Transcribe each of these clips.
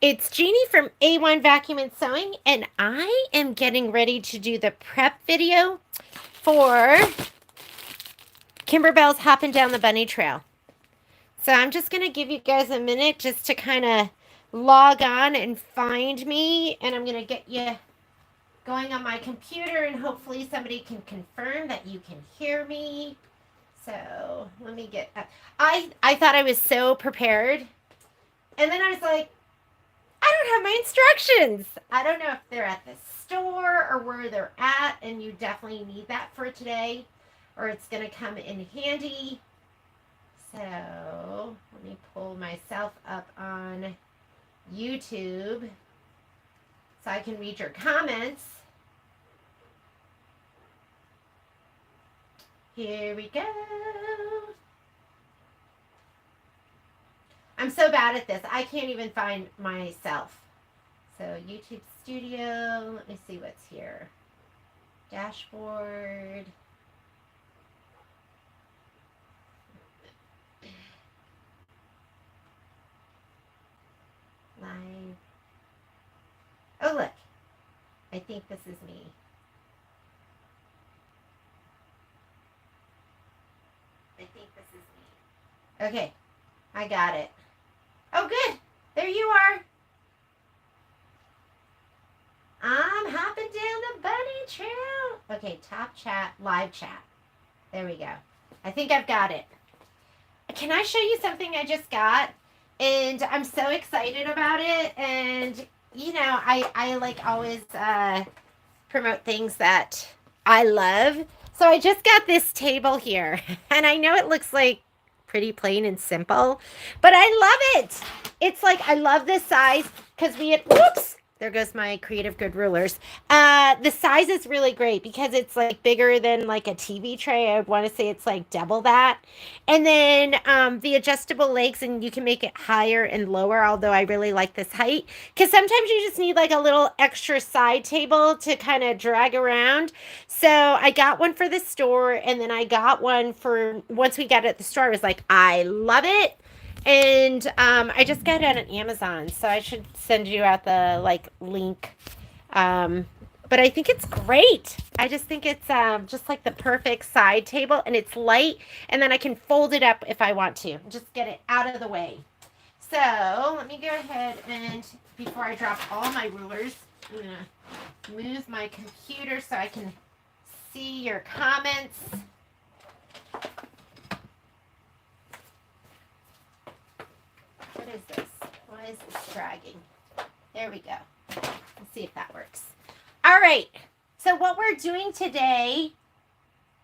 It's Jeannie from A1 Vacuum and Sewing, and I am getting ready to do the prep video for Kimberbell's Hopping Down the Bunny Trail. So I'm just going to give you guys a minute just to kind of log on and find me, and I'm going to get you going on my computer, and hopefully somebody can confirm that you can hear me. So let me get up. I thought I was so prepared, and then I was like, I don't have my instructions. I don't know if they're at the store or where they're at, and you definitely need that for today, or it's going to come in handy. So let me pull myself up on YouTube so I can read your comments. Here we go. I'm so bad at this. I can't even find myself. So YouTube Studio. Let me see what's here. Dashboard. Live. Oh, look. I think this is me. I think this is me. Okay. I got it. Oh, good. There you are. I'm hopping down the bunny trail. Okay, top chat, live chat. There we go. I think I've got it. Can I show you something I just got? And I'm so excited about it. And, you know, I like always promote things that I love. So I just got this table here. And I know it looks like pretty plain and simple, but I love it. It's like, I love this size because we had, whoops, there goes my creative good rulers. The size is really great because it's like bigger than like a TV tray. I would want to say it's like double that. And then the adjustable legs, and you can make it higher and lower, although I really like this height because sometimes you just need like a little extra side table to kind of drag around. So I got one for the store, and then I got one for, once we got it at the store, I was like, I love it. And I just got it on Amazon, so I should send you out the like link. But I think it's great. I just think it's just like the perfect side table, and it's light, and then I can fold it up if I want to. Just get it out of the way. So let me go ahead and, before I drop all my rulers, I'm gonna move my computer so I can see your comments. What is this? Why is this dragging? There we go. Let's see if that works. All right. So what we're doing today,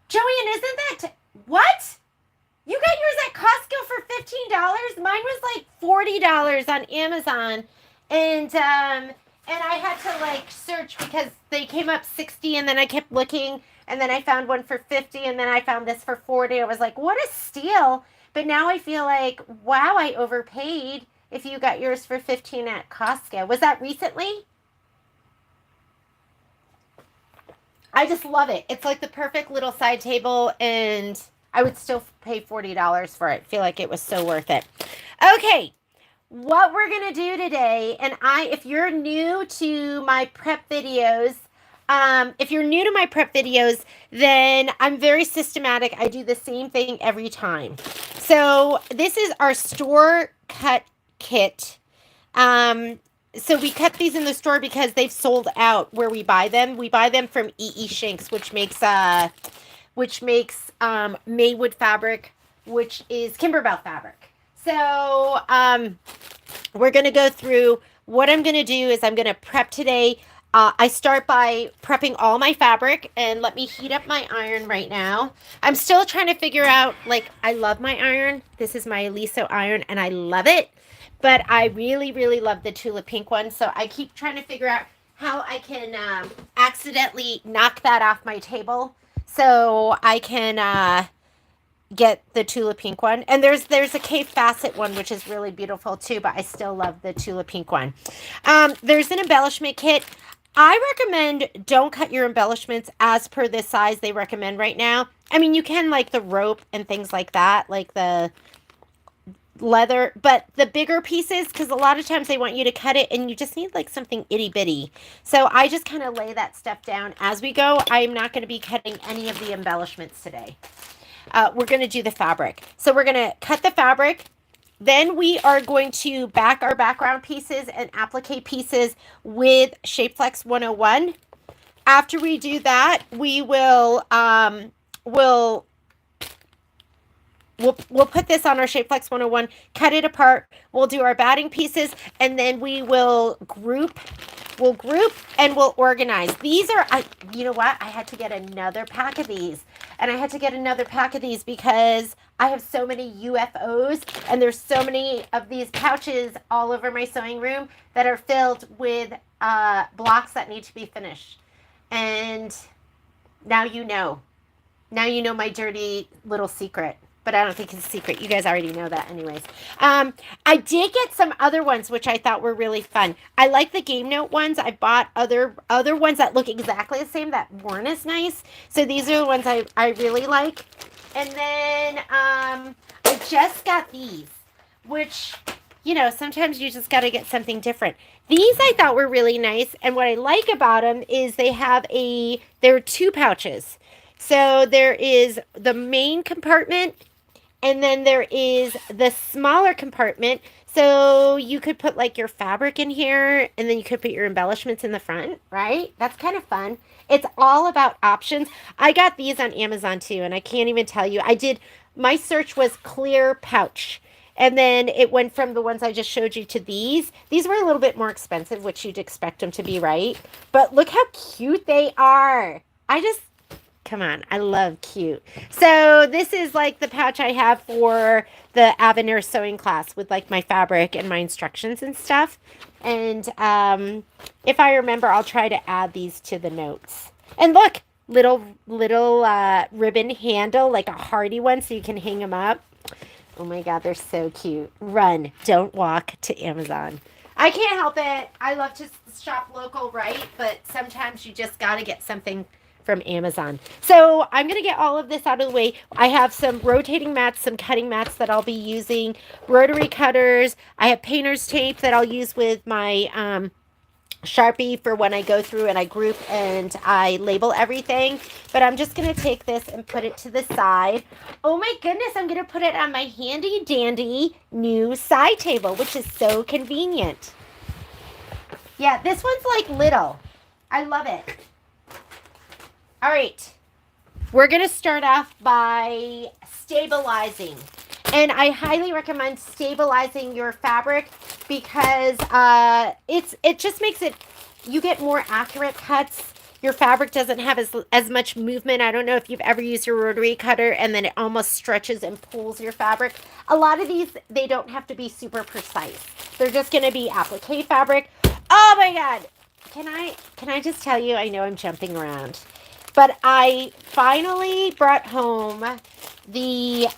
Joanne, isn't that, what? You got yours at Costco for $15? Mine was like $40 on Amazon. And I had to like search because they came up 60, and then I kept looking, and then I found one for 50, and then I found this for 40. I was like, what a steal. But now I feel like, wow, I overpaid if you got yours for 15 at Costco. Was that recently? I just love it. It's like the perfect little side table, and I would still pay $40 for it. I feel like it was so worth it. Okay, what we're going to do today, and if you're new to my prep videos, then I'm very systematic. I do the same thing every time. So this is our store cut kit. So we cut these in the store because they've sold out where we buy them. We buy them from E.E. Shanks, which makes Maywood fabric, which is Kimberbell fabric. So we're going to go through. What I'm going to do is I'm going to prep today. I start by prepping all my fabric, and let me heat up my iron right now. I'm still trying to figure out, like, I love my iron. This is my Eliso iron, and I love it. But I really, really love the Tulip Pink one. So I keep trying to figure out how I can accidentally knock that off my table so I can get the Tulip Pink one. And there's a Cape Facet one, which is really beautiful too, but I still love the Tulip Pink one. There's an embellishment kit. I recommend don't cut your embellishments as per the size they recommend right now. I mean, you can like the rope and things like that, like the leather, but the bigger pieces, because a lot of times they want you to cut it and you just need like something itty bitty. So I just kind of lay that stuff down as we go. I'm not going to be cutting any of the embellishments today. We're going to do the fabric. So we're going to cut the fabric. Then we are going to back our background pieces and applique pieces with Shapeflex 101. After we do that, we will we'll put this on our Shapeflex 101, cut it apart. We'll do our batting pieces, and then we will group. We'll group and we'll organize. These are, you know what? I had to get another pack of these. And I had to get another pack of these because I have so many UFOs and there's so many of these pouches all over my sewing room that are filled with blocks that need to be finished. And now you know. Now you know my dirty little secret. But I don't think it's a secret. You guys already know that anyways. I did get some other ones, which I thought were really fun. I like the Game Note ones. I bought other ones that look exactly the same that weren't as nice. So these are the ones I really like. And then I just got these, which, you know, sometimes you just got to get something different. These I thought were really nice. And what I like about them is there are two pouches. So there is the main compartment, and then there is the smaller compartment. So you could put like your fabric in here, and then you could put your embellishments in the front, right? That's kind of fun. It's all about options. I got these on Amazon too, and I can't even tell you. My search was clear pouch. And then it went from the ones I just showed you to these. These were a little bit more expensive, which you'd expect them to be, right? But look how cute they are. Come on, I love cute. So this is like the pouch I have for the Avenir sewing class with like my fabric and my instructions and stuff. And if I remember, I'll try to add these to the notes. And look, little ribbon handle, like a hardy one, so you can hang them up. Oh my God, they're so cute. Run, don't walk to Amazon. I can't help it. I love to shop local, right? But sometimes you just got to get something from Amazon. So I'm going to get all of this out of the way. I have some rotating mats, some cutting mats that I'll be using, rotary cutters. I have painter's tape that I'll use with my Sharpie for when I go through and I group and I label everything. But I'm just going to take this and put it to the side. Oh my goodness, I'm going to put it on my handy dandy new side table, which is so convenient. Yeah, this one's like little. I love it. All right, we're going to start off by stabilizing. And I highly recommend stabilizing your fabric because it just makes it, you get more accurate cuts. Your fabric doesn't have as much movement. I don't know if you've ever used your rotary cutter and then it almost stretches and pulls your fabric. A lot of these, they don't have to be super precise. They're just going to be applique fabric. Oh my God. Can I just tell you, I know I'm jumping around. But I finally brought home the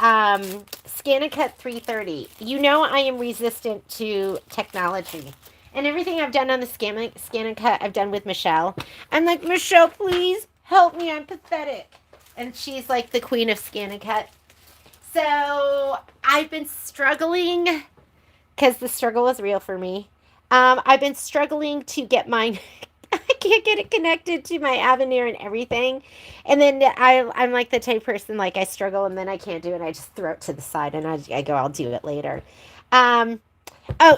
Scan and Cut 330. You know I am resistant to technology. And everything I've done on the Scan and Cut, I've done with Michelle. I'm like, Michelle, please help me. I'm pathetic. And she's like the queen of Scan and Cut. So I've been struggling, because the struggle was real for me. I've been struggling to get mine. I can't get it connected to my Avenir and everything. And then I'm like the type person, like I struggle and then I can't do it. And I just throw it to the side and I go, I'll do it later. Oh,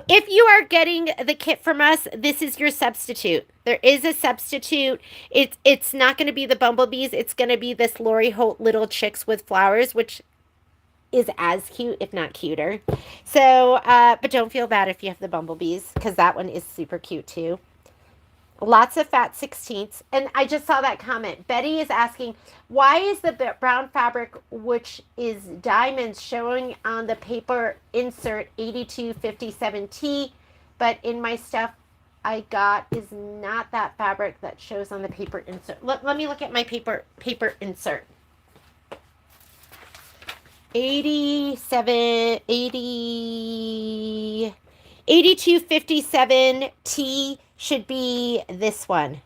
if you are getting the kit from us, this is your substitute. There is a substitute. It's not going to be the bumblebees. It's going to be this Lori Holt Little Chicks with Flowers, which is as cute, if not cuter. So, but don't feel bad if you have the bumblebees, because that one is super cute too. Lots of fat 16ths. And I just saw that comment. Betty is asking, why is the brown fabric, which is diamonds, showing on the paper insert 8257T, but in my stuff I got is not that fabric that shows on the paper insert. Let me look at my paper insert. 8257T should be this one.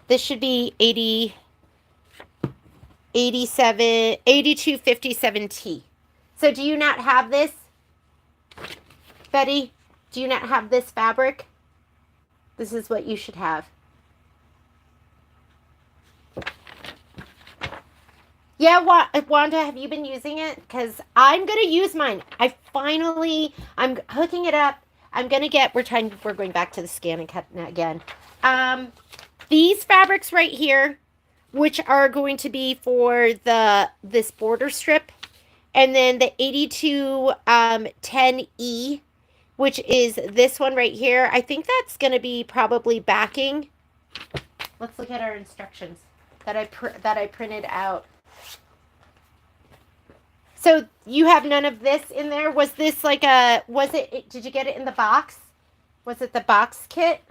This should be 8257T. So do you not have this? Betty, do you not have this fabric? This is what you should have. Yeah, Wanda, have you been using it? Because I'm going to use mine. I'm hooking it up. I'm going to get, we're going back to the scan and cut again. These fabrics right here, which are going to be for this border strip, and then the 8210E, which is this one right here. I think that's going to be probably backing. Let's look at our instructions that I printed out. So you have none of this in there? Was this like did you get it in the box? Was it the box kit?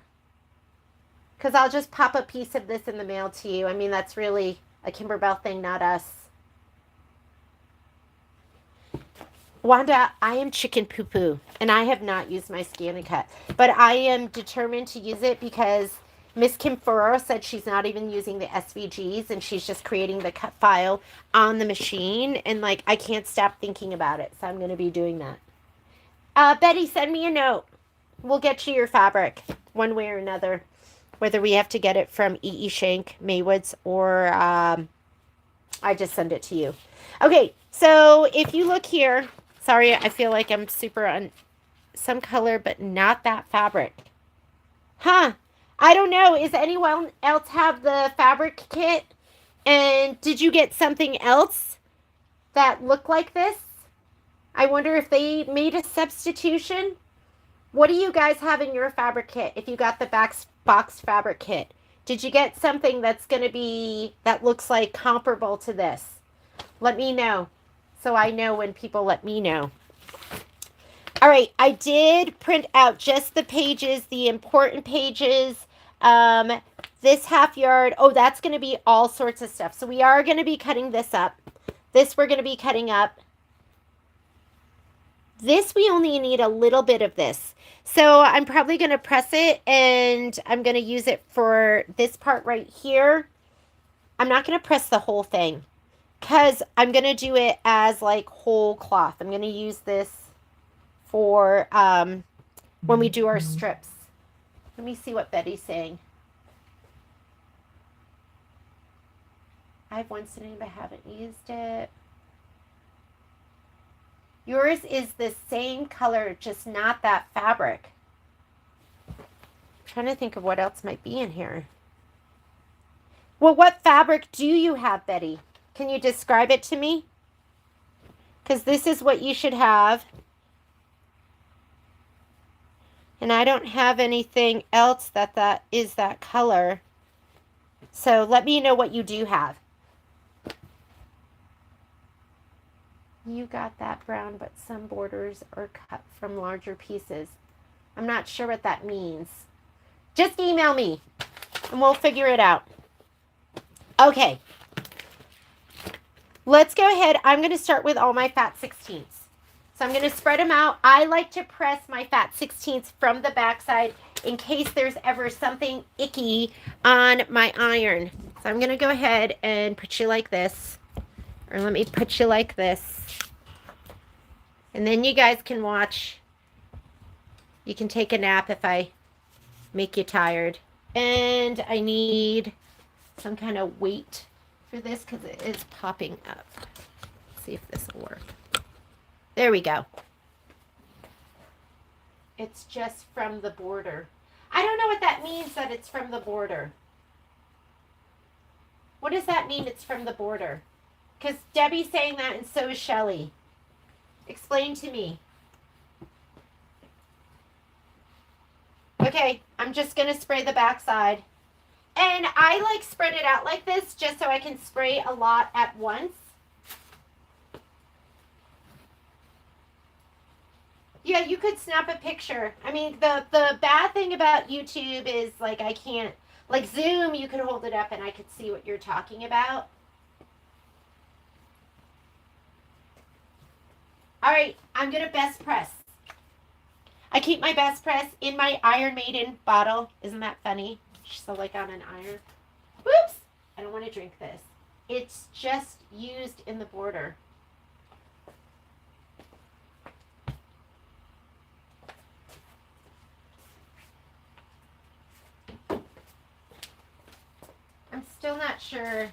Because I'll just pop a piece of this in the mail to you. I mean, that's really a Kimberbell thing, not us. Wanda, I am chicken poo-poo, and I have not used my scan and cut. But I am determined to use it because Miss Kim Ferraro said she's not even using the SVGs, and she's just creating the cut file on the machine. And, like, I can't stop thinking about it, so I'm going to be doing that. Betty, send me a note. We'll get you your fabric one way or another, whether we have to get it from E.E. Shank, Maywood's, or I just send it to you. Okay, so if you look here, sorry, I feel like I'm super on some color, but not that fabric. Huh. I don't know. Is anyone else have the fabric kit? And did you get something else that looked like this? I wonder if they made a substitution. What do you guys have in your fabric kit if you got the box fabric kit? Did you get something that's going to be, that looks like comparable to this? Let me know so I know when people let me know. All right, I did print out just the pages, the important pages. This half yard, oh, that's going to be all sorts of stuff. So we are going to be cutting this up. This we're going to be cutting up. This, we only need a little bit of this. So I'm probably going to press it, and I'm going to use it for this part right here. I'm not going to press the whole thing because I'm going to do it as like whole cloth. I'm going to use this for when we do our strips. Let me see what Betty's saying. I have one sitting, but haven't used it. Yours is the same color, just not that fabric. I'm trying to think of what else might be in here. Well, what fabric do you have, Betty? Can you describe it to me? Because this is what you should have. And I don't have anything else that is that color. So let me know what you do have. You got that brown, but some borders are cut from larger pieces. I'm not sure what that means. Just email me and we'll figure it out. Okay. Let's go ahead. I'm going to start with all my fat 16ths. So I'm going to spread them out. I like to press my fat 16ths from the backside in case there's ever something icky on my iron. So I'm going to go ahead and put you like this. Or let me put you like this. And then you guys can watch. You can take a nap if I make you tired. And I need some kind of weight for this because it is popping up. Let's see if this will work. There we go. It's just from the border. I don't know what that means, that it's from the border. What does that mean, it's from the border? Because Debbie's saying that and so is Shelly. Explain to me. Okay, I'm just going to spray the backside. And I like spread it out like this just so I can spray a lot at once. Yeah, you could snap a picture. I mean, the bad thing about YouTube is, like, I can't, like Zoom, you could hold it up and I could see what you're talking about. All right, I'm going to best press. I keep my best press in my Iron Maiden bottle. Isn't that funny? So, like, on an iron. Whoops! I don't want to drink this. It's just used in the border. still not sure.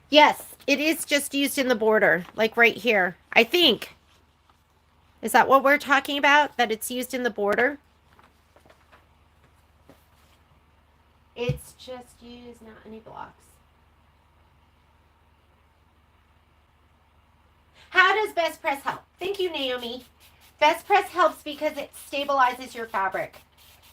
Yes, it is just used in the border, like right here. I think. Is that what we're talking about? That it's used in the border? It's just used, not any blocks. How does Best Press help? Thank you, Naomi. Best Press helps because it stabilizes your fabric.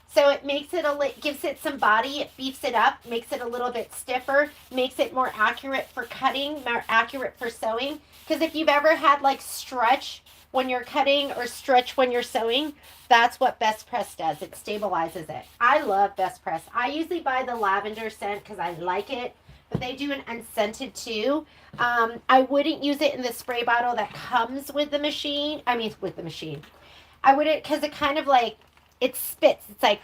So it makes it gives it some body, it beefs it up, makes it a little bit stiffer, makes it more accurate for cutting, more accurate for sewing. Because if you've ever had like stretch when you're cutting or stretch when you're sewing, that's what Best Press does. It stabilizes it. I love Best Press. I usually buy the lavender scent because I like it, but they do an unscented too. I wouldn't use it in the spray bottle that comes with the machine. I mean, with the machine. I wouldn't, because it kind of like, it spits. It's like,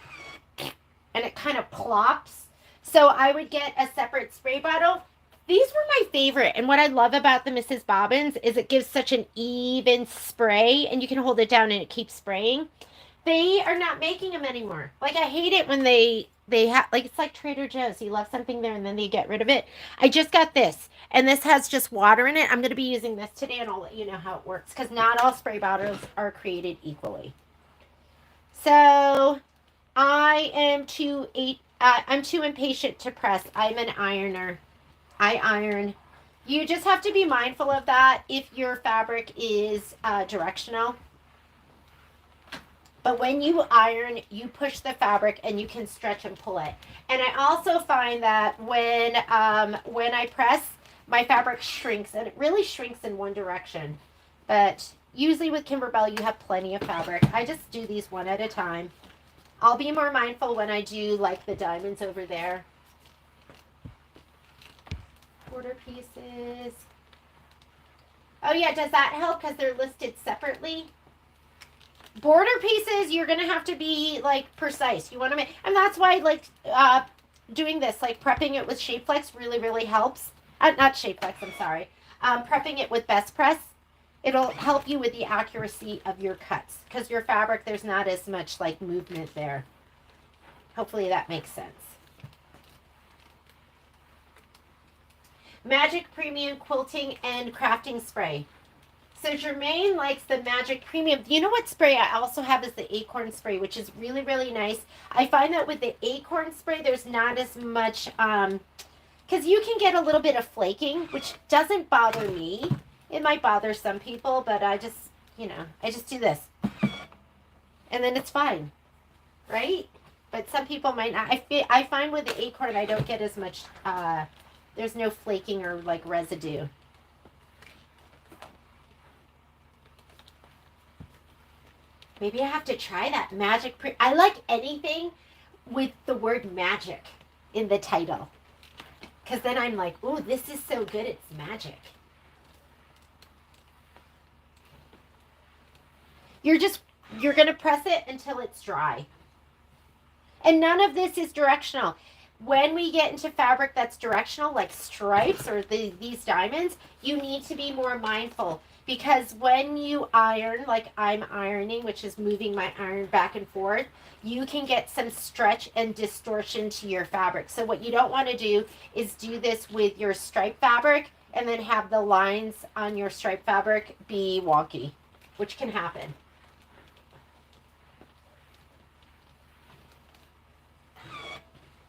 and it kind of plops. So I would get a separate spray bottle. These were my favorite. And what I love about the Mrs. Bobbins is it gives such an even spray, and you can hold it down and it keeps spraying. They are not making them anymore. Like, I hate it when they have, like, it's like Trader Joe's. You love something there and then they get rid of it. I just got this, and this has just water in it. I'm going to be using this today, and I'll let you know how it works, because not all spray bottles are created equally. So I'm too impatient to press. I'm an ironer. I iron. You just have to be mindful of that if your fabric is directional. But when you iron, you push the fabric and you can stretch and pull it. And I also find that when I press, my fabric shrinks, and it really shrinks in one direction. But usually with Kimberbell, you have plenty of fabric. I just do these one at a time. I'll be more mindful when I do like the diamonds over there. Quarter pieces. Oh yeah, does that help because they're listed separately? Border pieces, you're going to have to be like precise. You want to make, and that's why like doing this, like prepping it with Shape Flex really, really helps. Not Shape Flex, I'm sorry. Prepping it with Best Press. It'll help you with the accuracy of your cuts because your fabric, there's not as much like movement there. Hopefully that makes sense. Magic Premium Quilting and Crafting Spray. So Jermaine likes the Magic Premium. You know what spray I also have is the Acorn Spray, which is really, really nice. I find that with the Acorn Spray, there's not as much, because you can get a little bit of flaking, which doesn't bother me. It might bother some people, but I just, I just do this. And then it's fine, right? But some people might not. I find with the Acorn, I don't get as much, there's no flaking or like residue. Maybe I have to try that Magic. I like anything with the word magic in the title. Because then I'm like, oh, this is so good, it's magic. You're going to press it until it's dry. And none of this is directional. When we get into fabric that's directional, like stripes or these diamonds, you need to be more mindful. Because when you iron, like I'm ironing, which is moving my iron back and forth, you can get some stretch and distortion to your fabric. So what you don't want to do is do this with your stripe fabric and then have the lines on your stripe fabric be wonky, which can happen.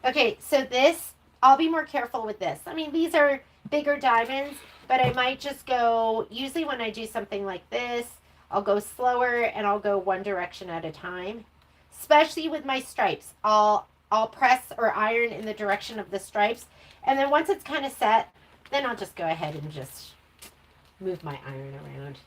Okay, so this, I'll be more careful with this. I mean, these are bigger diamonds, but I might just go, usually when I do something like this, I'll go slower and I'll go one direction at a time. Especially with my stripes. I'll press or iron in the direction of the stripes. And then once it's kind of set, then I'll just go ahead and just move my iron around.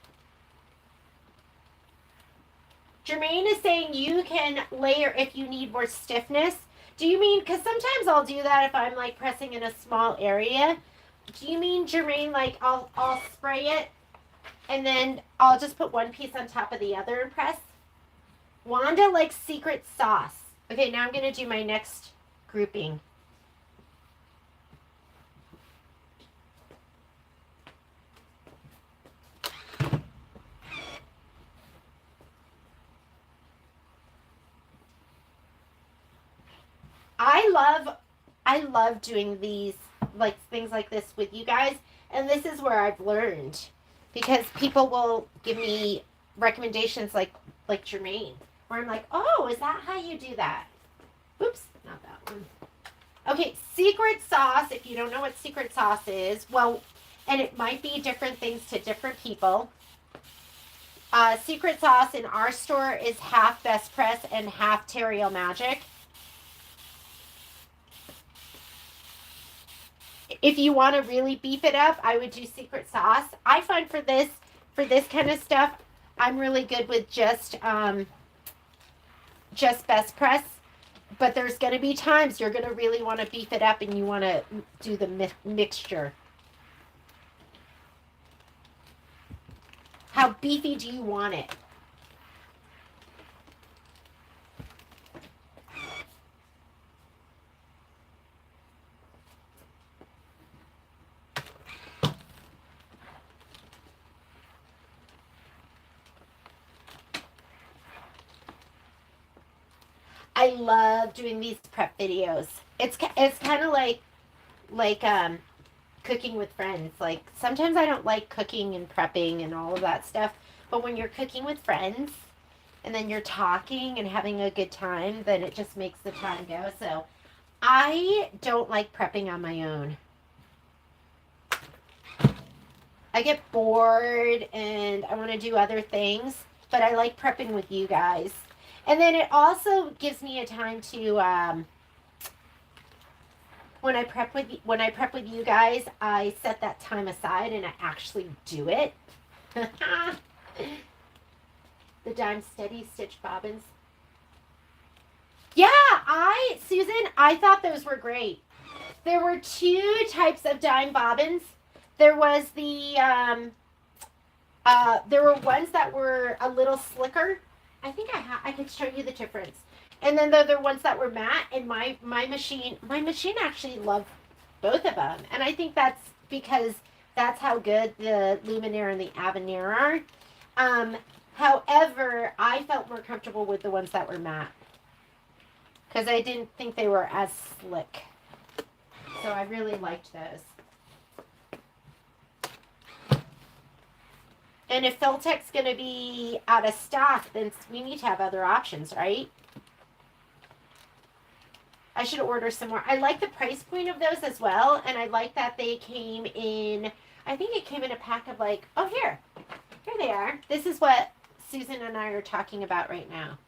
Jermaine is saying you can layer if you need more stiffness. Do you mean, because sometimes I'll do that if I'm like pressing in a small area. Do you mean, Jermaine, like I'll spray it and then I'll just put one piece on top of the other and press? Wanda likes secret sauce. Okay, now I'm going to do my next grouping. I love doing these, like, things like this with you guys, and this is where I've learned, because people will give me recommendations like Jermaine, where I'm like, oh, is that how you do that? Oops, not that one. Okay, secret sauce. If you don't know what secret sauce is, well, and it might be different things to different people. Secret sauce in our store is half Best Press and half Terrio Magic. If you want to really beef it up, I would do secret sauce. I find for this kind of stuff, I'm really good with just Best Press. But there's going to be times you're going to really want to beef it up and you want to do the mixture. How beefy do you want it? I love doing these prep videos. It's kind of like cooking with friends. Like, sometimes I don't like cooking and prepping and all of that stuff, but when you're cooking with friends and then you're talking and having a good time, then it just makes the time go. So I don't like prepping on my own. I get bored and I want to do other things, but I like prepping with you guys. And then it also gives me a time to when I prep with you guys, I set that time aside and I actually do it. The dime steady stitch bobbins. Yeah, Susan, I thought those were great. There were two types of dime bobbins. There was the there were ones that were a little slicker. I think I could show you the difference. And then there were ones that were matte, and my machine actually loved both of them. And I think that's because that's how good the Luminaire and the Avenir are. However, I felt more comfortable with the ones that were matte because I didn't think they were as slick. So I really liked those. And if Feltec's going to be out of stock, then we need to have other options, right? I should order some more. I like the price point of those as well. And I like that they came in, I think it came in a pack of like, oh, here they are. This is what Susan and I are talking about right now.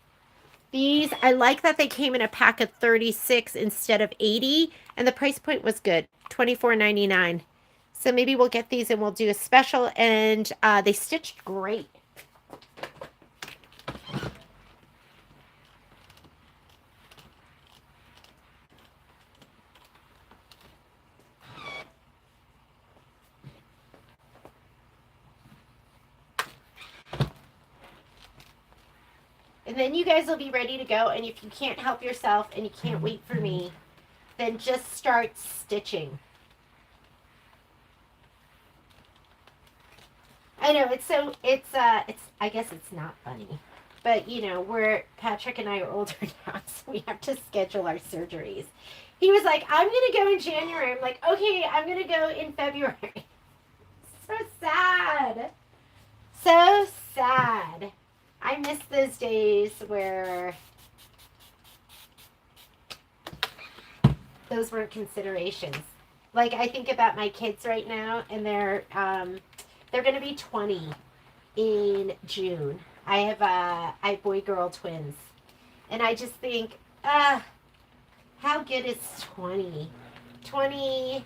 These, I like that they came in a pack of 36 instead of 80. And the price point was good, $24.99. So maybe we'll get these and we'll do a special. And they stitched great. And then you guys will be ready to go. And if you can't help yourself and you can't wait for me, then just start stitching. I know, it's I guess it's not funny. But, you know, Patrick and I are older now, so we have to schedule our surgeries. He was like, I'm going to go in January. I'm like, okay, I'm going to go in February. So sad. So sad. I miss those days where those weren't considerations. Like, I think about my kids right now, and they're going to be 20 in June. I have boy-girl twins. And I just think, how good is 20? 20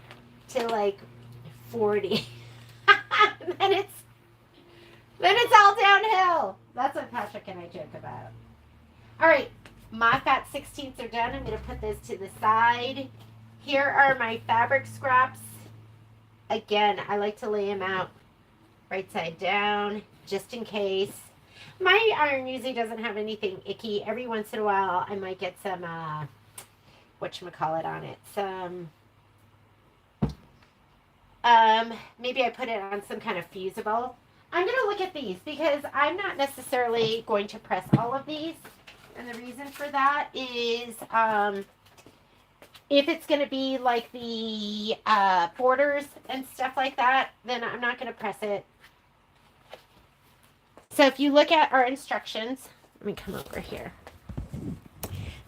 to like 40. then it's all downhill. That's what Patrick and I joke about. All right, my fat 16ths are done. I'm going to put this to the side. Here are my fabric scraps. Again, I like to lay them out right side down, just in case. My iron usually doesn't have anything icky. Every once in a while, I might get some, whatchamacallit on it. Some, maybe I put it on some kind of fusible. I'm going to look at these because I'm not necessarily going to press all of these. And the reason for that is, If it's going to be like the borders and stuff like that, then I'm not going to press it. So if you look at our instructions, let me come over here.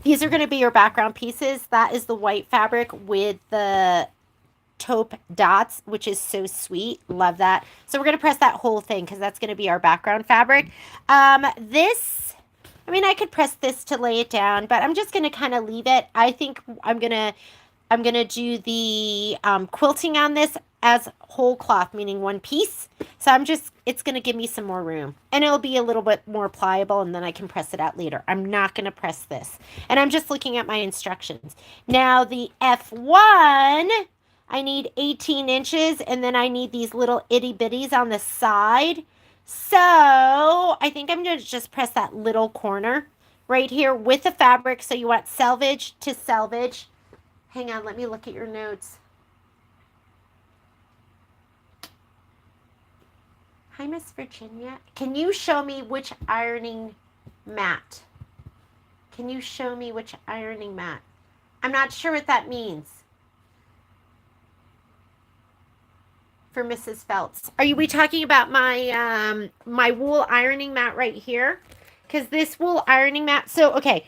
These are going to be your background pieces. That is the white fabric with the taupe dots, which is so sweet. Love that. So we're going to press that whole thing because that's going to be our background fabric. This, I mean, I could press this to lay it down, but I'm just going to kind of leave it. I think I'm going to do the quilting on this as whole cloth, meaning one piece. So it's going to give me some more room. And it'll be a little bit more pliable, and then I can press it out later. I'm not going to press this. And I'm just looking at my instructions. Now, the F1, I need 18 inches, and then I need these little itty-bitties on the side. So I think I'm going to just press that little corner right here with the fabric. So you want selvage to selvage. Hang on, let me look at your notes. Hi, Miss Virginia. Can you show me which ironing mat? Can you show me which ironing mat? I'm not sure what that means. For Mrs. Feltz. Are we talking about my my wool ironing mat right here? Because this wool ironing mat, so okay,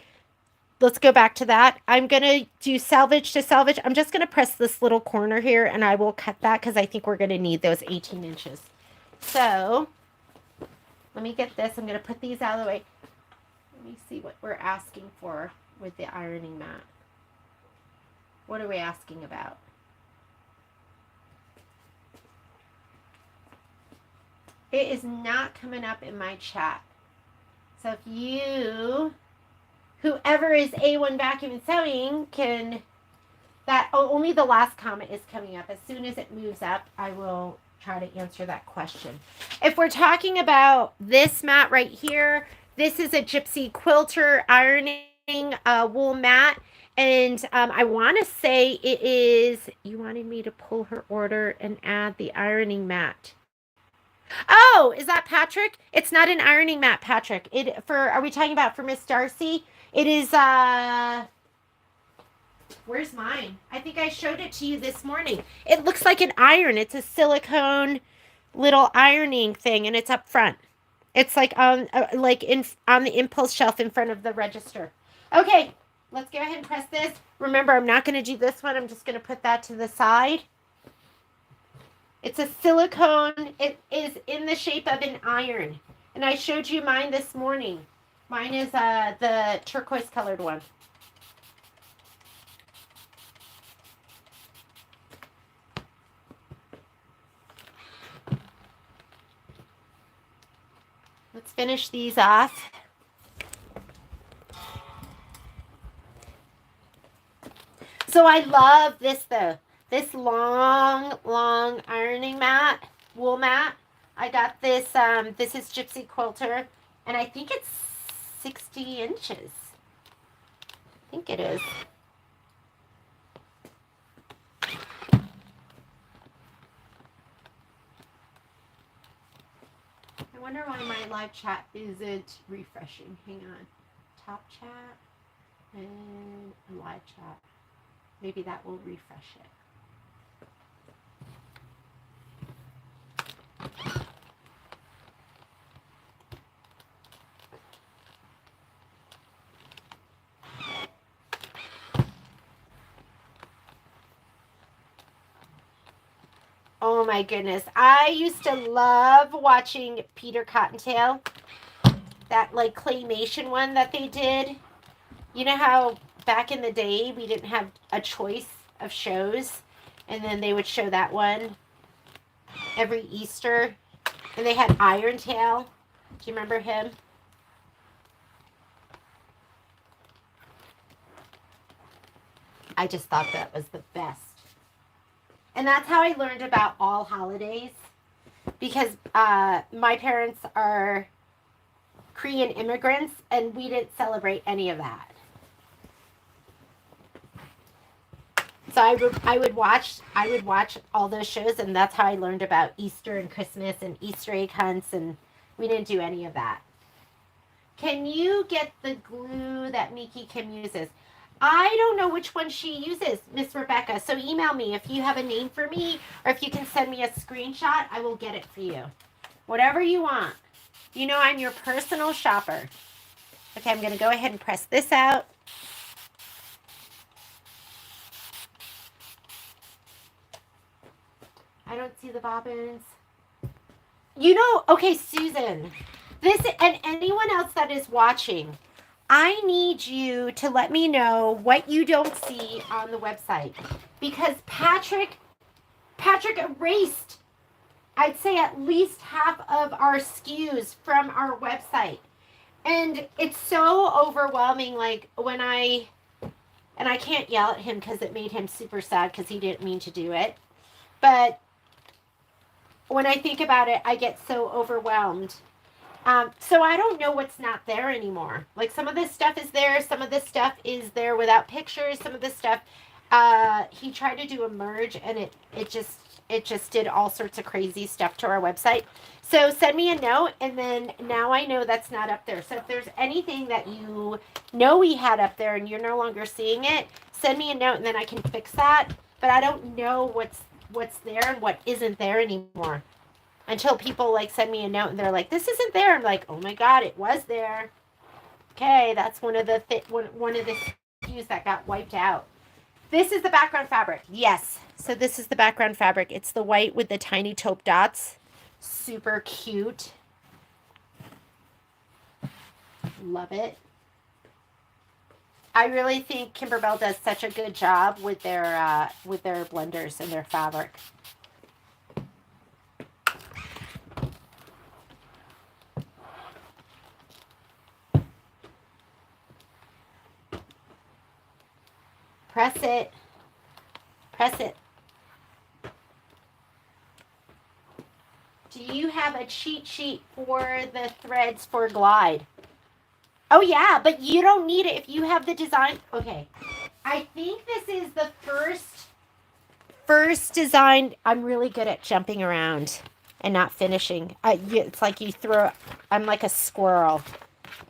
let's go back to that. I'm going to do selvage to selvage. I'm just going to press this little corner here, and I will cut that because I think we're going to need those 18 inches. So let me get this. I'm going to put these out of the way. Let me see what we're asking for with the ironing mat. What are we asking about? It is not coming up in my chat. So if you, whoever is A1 Vacuum and Sewing, can, only the last comment is coming up. As soon as it moves up, I will try to answer that question. If we're talking about this mat right here, this is a Gypsy Quilter ironing wool mat. And I want to say it is, you wanted me to pull her order and add the ironing mat. Oh, is that Patrick? It's not an ironing mat, Patrick. Are we talking about for Miss Darcy? It is where's mine? I think I showed it to you this morning. It looks like an iron. It's a silicone little ironing thing, and it's up front. It's like on the impulse shelf in front of the register. Okay, let's go ahead and press this. Remember, I'm not going to do this one. I'm just going to put that to the side. It's a silicone. It is in the shape of an iron. And I showed you mine this morning. Mine is the turquoise colored one. Let's finish these off. So I love this though. This long ironing mat, wool mat. I got this, this is Gypsy Quilter, and I think it's 60 inches. I think it is. I wonder why my live chat isn't refreshing. Hang on. Top chat and live chat. Maybe that will refresh it. Oh my goodness. I used to love watching Peter Cottontail. That like claymation one that they did. You know how back in the day we didn't have a choice of shows, and then they would show that one every Easter. And they had Iron Tail. Do you remember him? I just thought that was the best. And that's how I learned about all holidays, because my parents are Korean immigrants, and we didn't celebrate any of that. So I would watch all those shows, and that's how I learned about Easter and Christmas and Easter egg hunts, and we didn't do any of that. Can you get the glue that Miki Kim uses? I don't know which one she uses, Miss Rebecca. So email me if you have a name for me, or if you can send me a screenshot, I will get it for you. Whatever you want. You know I'm your personal shopper. Okay, I'm going to go ahead and press this out. I don't see the bobbins. You know, okay, Susan, this and anyone else that is watching, I need you to let me know what you don't see on the website, because Patrick erased, I'd say, at least half of our SKUs from our website. And it's so overwhelming, like when and I can't yell at him because it made him super sad because he didn't mean to do it. But when I think about it, I get so overwhelmed. So I don't know what's not there anymore. Like some of this stuff is there. Some of this stuff is there without pictures. Some of this stuff, he tried to do a merge and it just did all sorts of crazy stuff to our website. So send me a note, and then now I know that's not up there. So if there's anything that you know we had up there and you're no longer seeing it, send me a note and then I can fix that. But I don't know what's there and what isn't there anymore until people like send me a note and they're like, this isn't there. I'm like, oh my God, it was there. Okay, that's one of the SKUs that got wiped out. This is the background fabric. Yes. So this is the background fabric. It's the white with the tiny taupe dots. Super cute. Love it. I really think Kimberbell does such a good job with their blenders and their fabric. Press it. Press it. Do you have a cheat sheet for the threads for Glide? Oh yeah, but you don't need it if you have the design. Okay. I think this is the first design. I'm really good at jumping around and not finishing. It's like you throw, I'm like a squirrel.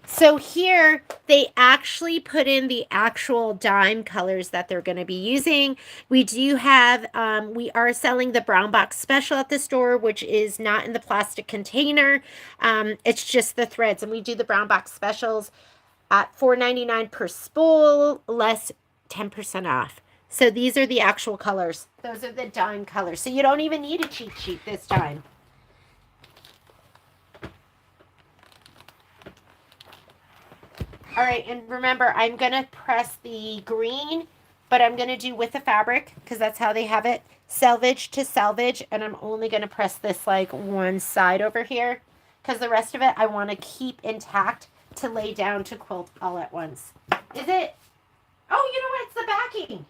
So here they actually put in the actual dime colors that they're going to be using. We do have, we are selling the brown box special at the store, which is not in the plastic container. It's just the threads, and we do the brown box specials at $4.99 per spool, less 10% off. So these are the actual colors. Those are the dime colors. So you don't even need a cheat sheet this time. All right, and remember, I'm going to press the green, but I'm going to do with the fabric because that's how they have it. Selvage to selvage, and I'm only going to press this like one side over here because the rest of it I want to keep intact to lay down to quilt all at once. Is it? Oh, you know what? It's the backing.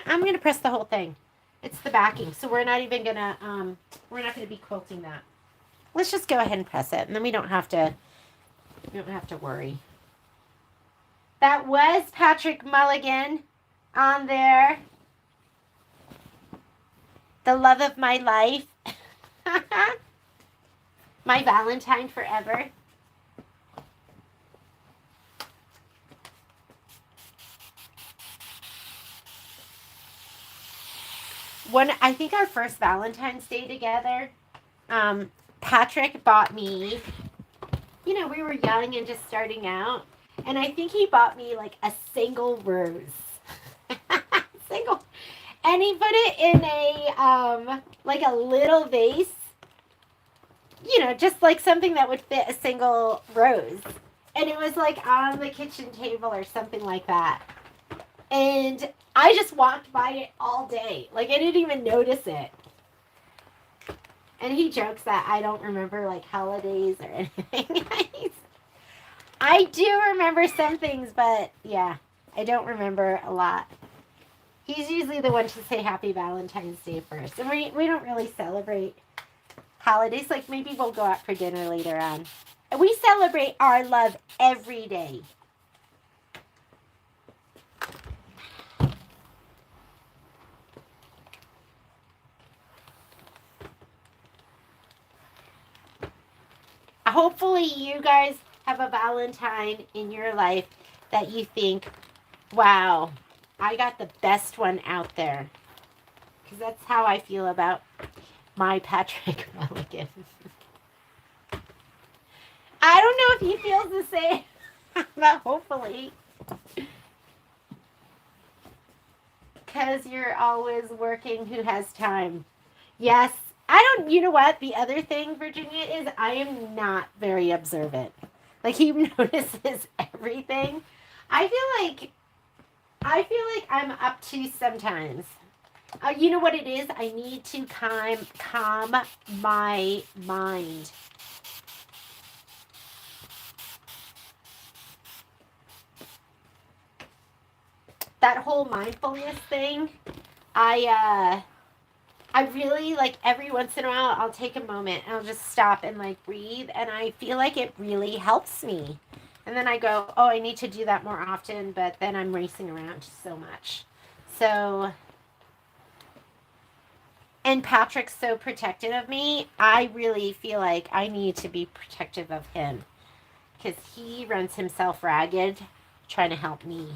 I'm going to press the whole thing. It's the backing. So we're not even going to, we're not going to be quilting that. Let's just go ahead and press it, and then we don't have to worry. That was Patrick Mulligan on there. The love of my life. My Valentine forever. I think our first Valentine's Day together, Patrick bought me, you know, we were young and just starting out. And I think he bought me like a single rose. Single. And he put it in a, like a little vase. You know, just like something that would fit a single rose. And it was like on the kitchen table or something like that. And I just walked by it all day. Like I didn't even notice it. And he jokes that I don't remember like holidays or anything. I do remember some things, but yeah, I don't remember a lot. He's usually the one to say Happy Valentine's Day first. And we don't really celebrate holidays. Like maybe we'll go out for dinner later on. We celebrate our love every day. Hopefully you guys have a Valentine in your life that you think, wow, I got the best one out there. Because that's how I feel about my Patrick Mulligan. I don't know if he feels the same, but hopefully. Because you're always working, who has time? Yes. You know what? The other thing, Virginia, is I am not very observant. Like, he notices everything. I feel like I'm up to sometimes. You know what it is? I need to calm my mind. That whole mindfulness thing, I really, like, every once in a while, I'll take a moment and I'll just stop and, like, breathe. And I feel like it really helps me. And then I go, oh, I need to do that more often. But then I'm racing around so much. So, and Patrick's so protective of me. I really feel like I need to be protective of him. Because he runs himself ragged trying to help me.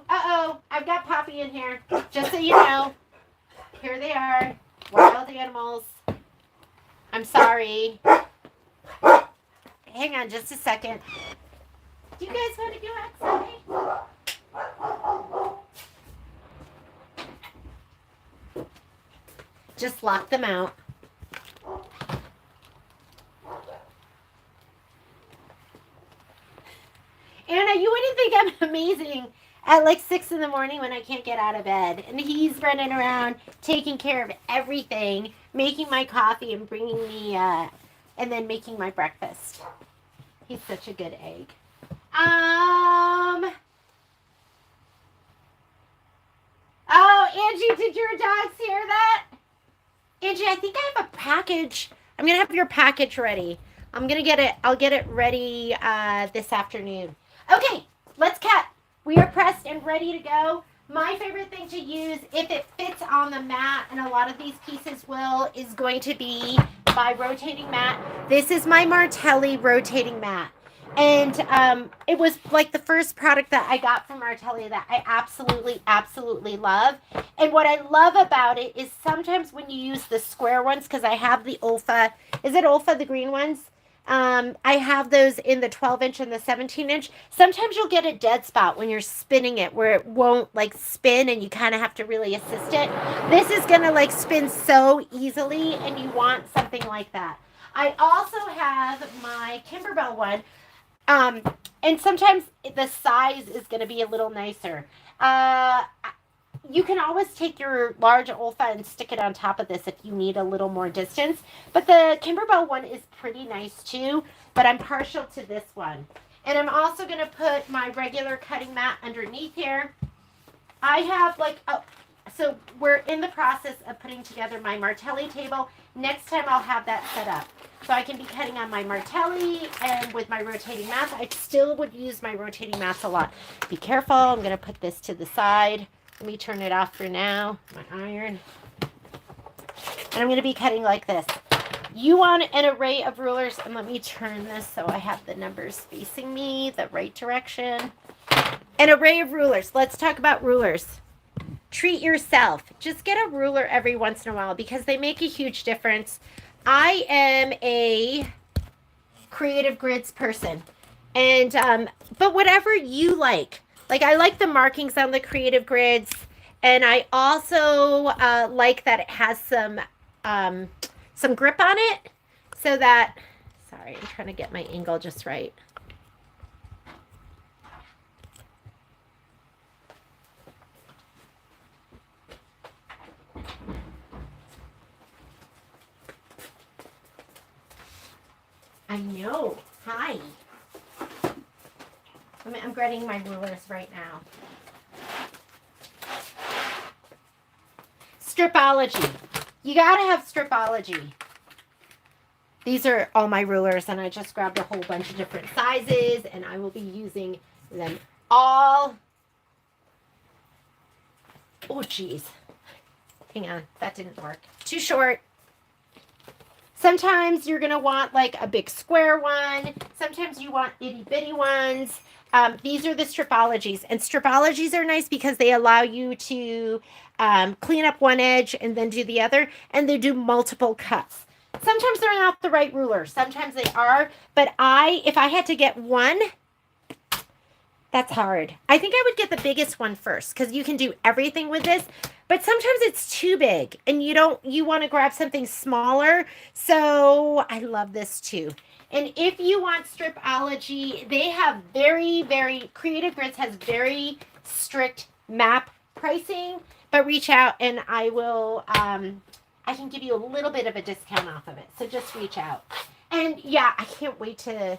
Uh-oh. I've got Poppy in here. Just so you know. Here they are. Wild animals. I'm sorry. Hang on just a second. Do you guys want to go outside? Just lock them out. Anna, you wouldn't think I'm amazing at like 6 in the morning when I can't get out of bed. And he's running around taking care of everything, making my coffee and bringing me, and then making my breakfast. He's such a good egg. Oh, Angie, did your dogs hear that? Angie, I think I have a package. I'm going to have your package ready. I'm going to get it. I'll get it ready this afternoon. Okay, let's cut. We are pressed and ready to go. My favorite thing to use, if it fits on the mat, and a lot of these pieces will, is going to be my rotating mat. This is my Martelli rotating mat. And it was like the first product that I got from Martelli that I absolutely love. And what I love about it is sometimes when you use the square ones, because I have the Olfa, is it Olfa, the green ones? I have those in the 12-inch and the 17-inch. Sometimes you'll get a dead spot when you're spinning it where it won't like spin and you kind of have to really assist it. This is going to like spin so easily and you want something like that. I also have my Kimberbell one. And sometimes the size is going to be a little nicer. You can always take your large Olfa and stick it on top of this if you need a little more distance. But the Kimberbell one is pretty nice too, but I'm partial to this one. And I'm also going to put my regular cutting mat underneath here. I have like, so we're in the process of putting together my Martelli table. Next time I'll have that set up. So I can be cutting on my Martelli and with my rotating mats. I still would use my rotating mats a lot. Be careful. I'm going to put this to the side. Let me turn it off for now. My iron. And I'm going to be cutting like this. You want an array of rulers. And let me turn this so I have the numbers facing me the right direction. An array of rulers. Let's talk about rulers. Treat yourself. Just get a ruler every once in a while because they make a huge difference. I am a creative grids person. And, but whatever you like. Like, I like the markings on the creative grids. And I also like that it has some grip on it. So that, sorry, I'm trying to get my angle just right. I know. Hi. I'm grading my rulers right now. Stripology. You gotta have stripology. These are all my rulers, and I just grabbed a whole bunch of different sizes, and I will be using them all. Oh, geez. Hang on. That didn't work. Too short. Sometimes you're going to want like a big square one. Sometimes you want itty bitty ones. These are the stripologies, and stripologies are nice because they allow you to clean up one edge and then do the other, and they do multiple cuts. Sometimes they're not the right ruler. Sometimes they are, but if I had to get one, that's hard. I think I would get the biggest one first because you can do everything with this. But sometimes it's too big and you want to grab something smaller. So I love this too. And if you want stripology, they have very, very, Creative Grids has very strict MAP pricing. But reach out and I will, I can give you a little bit of a discount off of it. So just reach out. And yeah, I can't wait to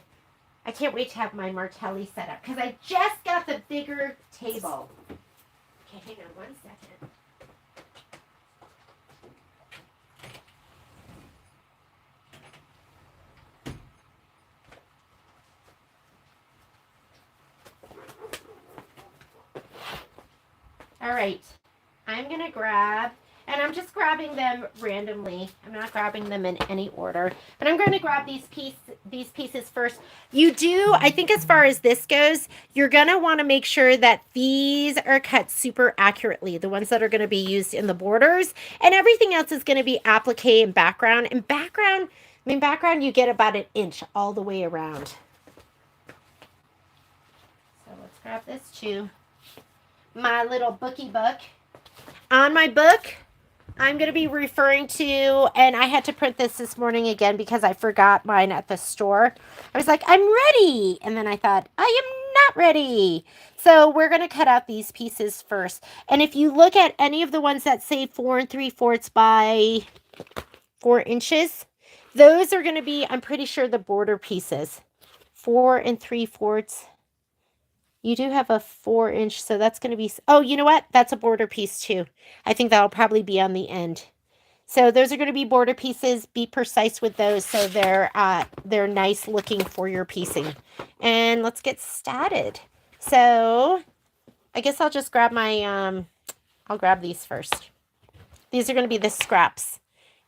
have my Martelli set up because I just got the bigger table. Okay, hang on 1 second. All right, I'm going to grab, and I'm just grabbing them randomly. I'm not grabbing them in any order, but I'm going to grab these pieces first. You do, I think as far as this goes, you're going to want to make sure that these are cut super accurately, the ones that are going to be used in the borders, and everything else is going to be applique and background. And background, you get about 1 inch all the way around. So let's grab this too. My little bookie book. On my book, I'm going to be referring to, and I had to print this morning again because I forgot mine at the store. I was like, I'm ready. And then I thought, I am not ready. So we're going to cut out these pieces first. And if you look at any of the ones that say 4 3/4 by 4 inches, those are going to be, I'm pretty sure, the border pieces. 4 3/4. You do have a 4-inch, so that's going to be, oh, you know what? That's a border piece too. I think that'll probably be on the end. So those are going to be border pieces. Be precise with those so they're nice looking for your piecing. And let's get started. So I guess I'll just grab my, I'll grab these first. These are going to be the scraps.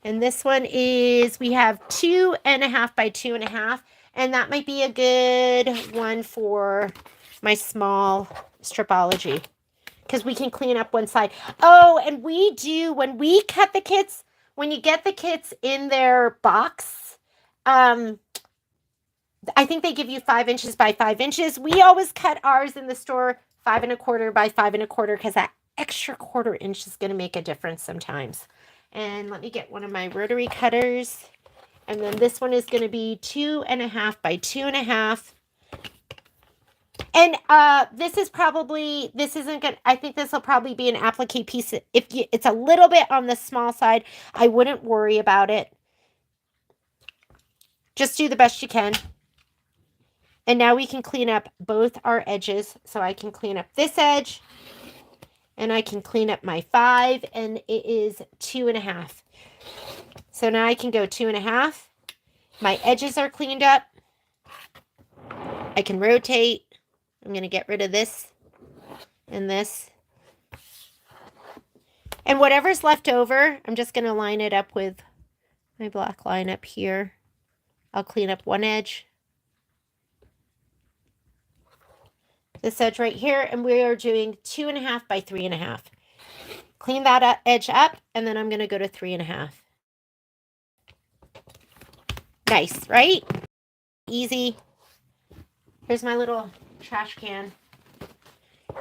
And this one is, we have 2.5 by 2.5. And that might be a good one for my small stripology because we can clean up one side. Oh, and we do, when we cut the kits, when you get the kits in their box, I think they give you 5 inches by 5 inches. We always cut ours in the store 5 1/4 by 5 1/4 because that extra 1/4 inch is going to make a difference sometimes. And let me get one of my rotary cutters. And then this one is going to be 2.5 by 2.5. And this isn't good. I think this will probably be an applique piece. It's a little bit on the small side, I wouldn't worry about it. Just do the best you can. And now we can clean up both our edges. So I can clean up this edge and I can clean up my 5, and it is 2.5. So now I can go 2.5. My edges are cleaned up. I can rotate. I'm going to get rid of this and this. And whatever's left over, I'm just going to line it up with my black line up here. I'll clean up one edge. This edge right here, and we are doing 2.5 by 3.5. Clean that edge up, and then I'm going to go to 3.5. Nice, right? Easy. Here's my little trash can.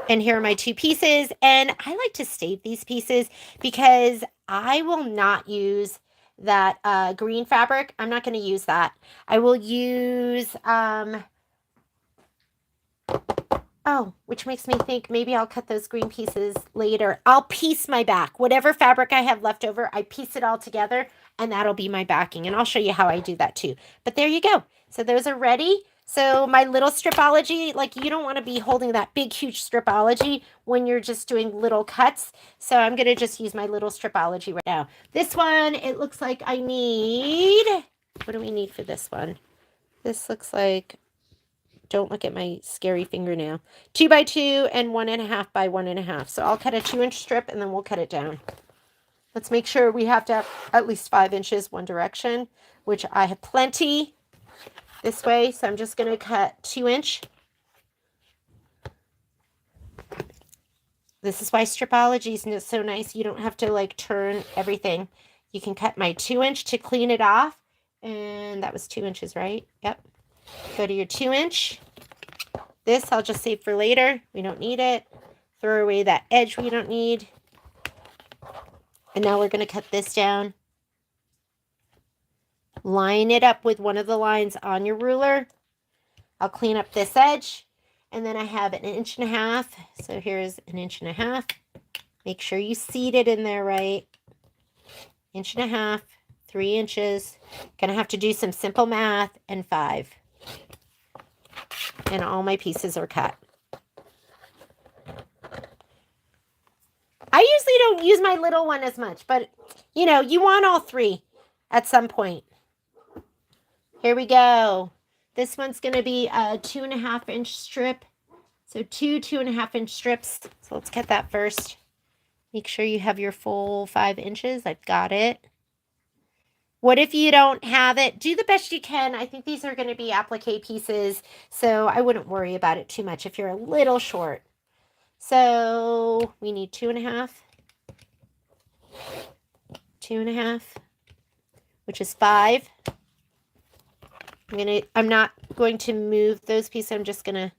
And here are my 2 pieces. And I like to save these pieces because I will not use that green fabric. I'm not going to use that. I will use, which makes me think maybe I'll cut those green pieces later. I'll piece my back. Whatever fabric I have left over, I piece it all together, and that'll be my backing. And I'll show you how I do that too. But there you go. So those are ready. So my little stripology, like, you don't want to be holding that big, huge stripology when you're just doing little cuts. So I'm going to just use my little stripology right now. This one, it looks like I need, what do we need for this one? This looks like, don't look at my scary fingernail, 2 by 2 and 1.5 by 1.5. So I'll cut a 2-inch strip and then we'll cut it down. Let's make sure we have to have at least 5 inches one direction, which I have plenty this way. So I'm just going to cut 2-inch. This is why stripology is so nice. You don't have to like turn everything. You can cut my 2-inch to clean it off. And that was 2 inches, right? Yep. Go to your 2-inch. This I'll just save for later. We don't need it. Throw away that edge we don't need. And now we're going to cut this down. Line it up with one of the lines on your ruler. I'll clean up this edge. And then I have 1.5 inches. So here's 1.5 inches. Make sure you seat it in there right. 1.5 inches, 3 inches. Gonna have to do some simple math, and 5. And all my pieces are cut. I usually don't use my little one as much, but you know, you want all 3 at some point. Here we go. This one's going to be a 2.5-inch strip. So 2.5-inch strips. So let's cut that first. Make sure you have your full 5 inches. I've got it. What if you don't have it? Do the best you can. I think these are going to be applique pieces, so I wouldn't worry about it too much if you're a little short. So we need 2.5. 2.5, which is 5. I'm not going to move those pieces. I'm just going to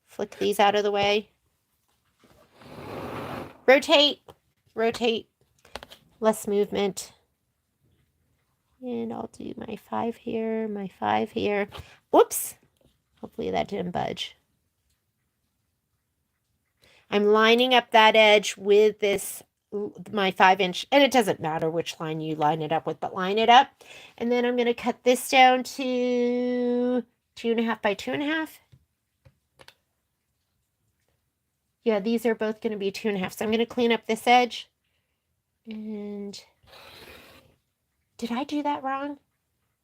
flick these out of the way. Rotate, rotate, less movement. And I'll do my 5 here, my 5 here. Whoops. Hopefully that didn't budge. I'm lining up that edge with this, my 5-inch, and it doesn't matter which line you line it up with, but line it up. And then I'm going to cut this down to 2.5 by 2.5. Yeah, these are both going to be 2.5. So I'm going to clean up this edge. And did I do that wrong?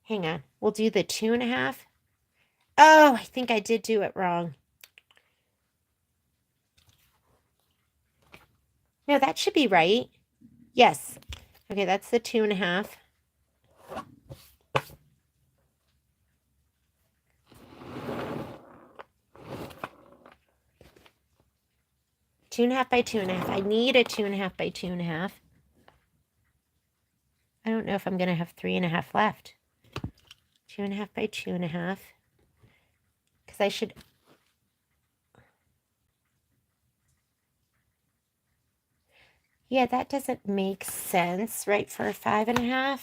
Hang on. We'll do the 2.5. Oh, I think I did do it wrong. No, that should be right. Yes. Okay, that's the 2.5. 2.5 by 2.5. I need a 2.5 by 2.5. I don't know if I'm going to have 3.5 left. 2.5 by 2.5. Because I should... Yeah, that doesn't make sense, right, for a 5.5.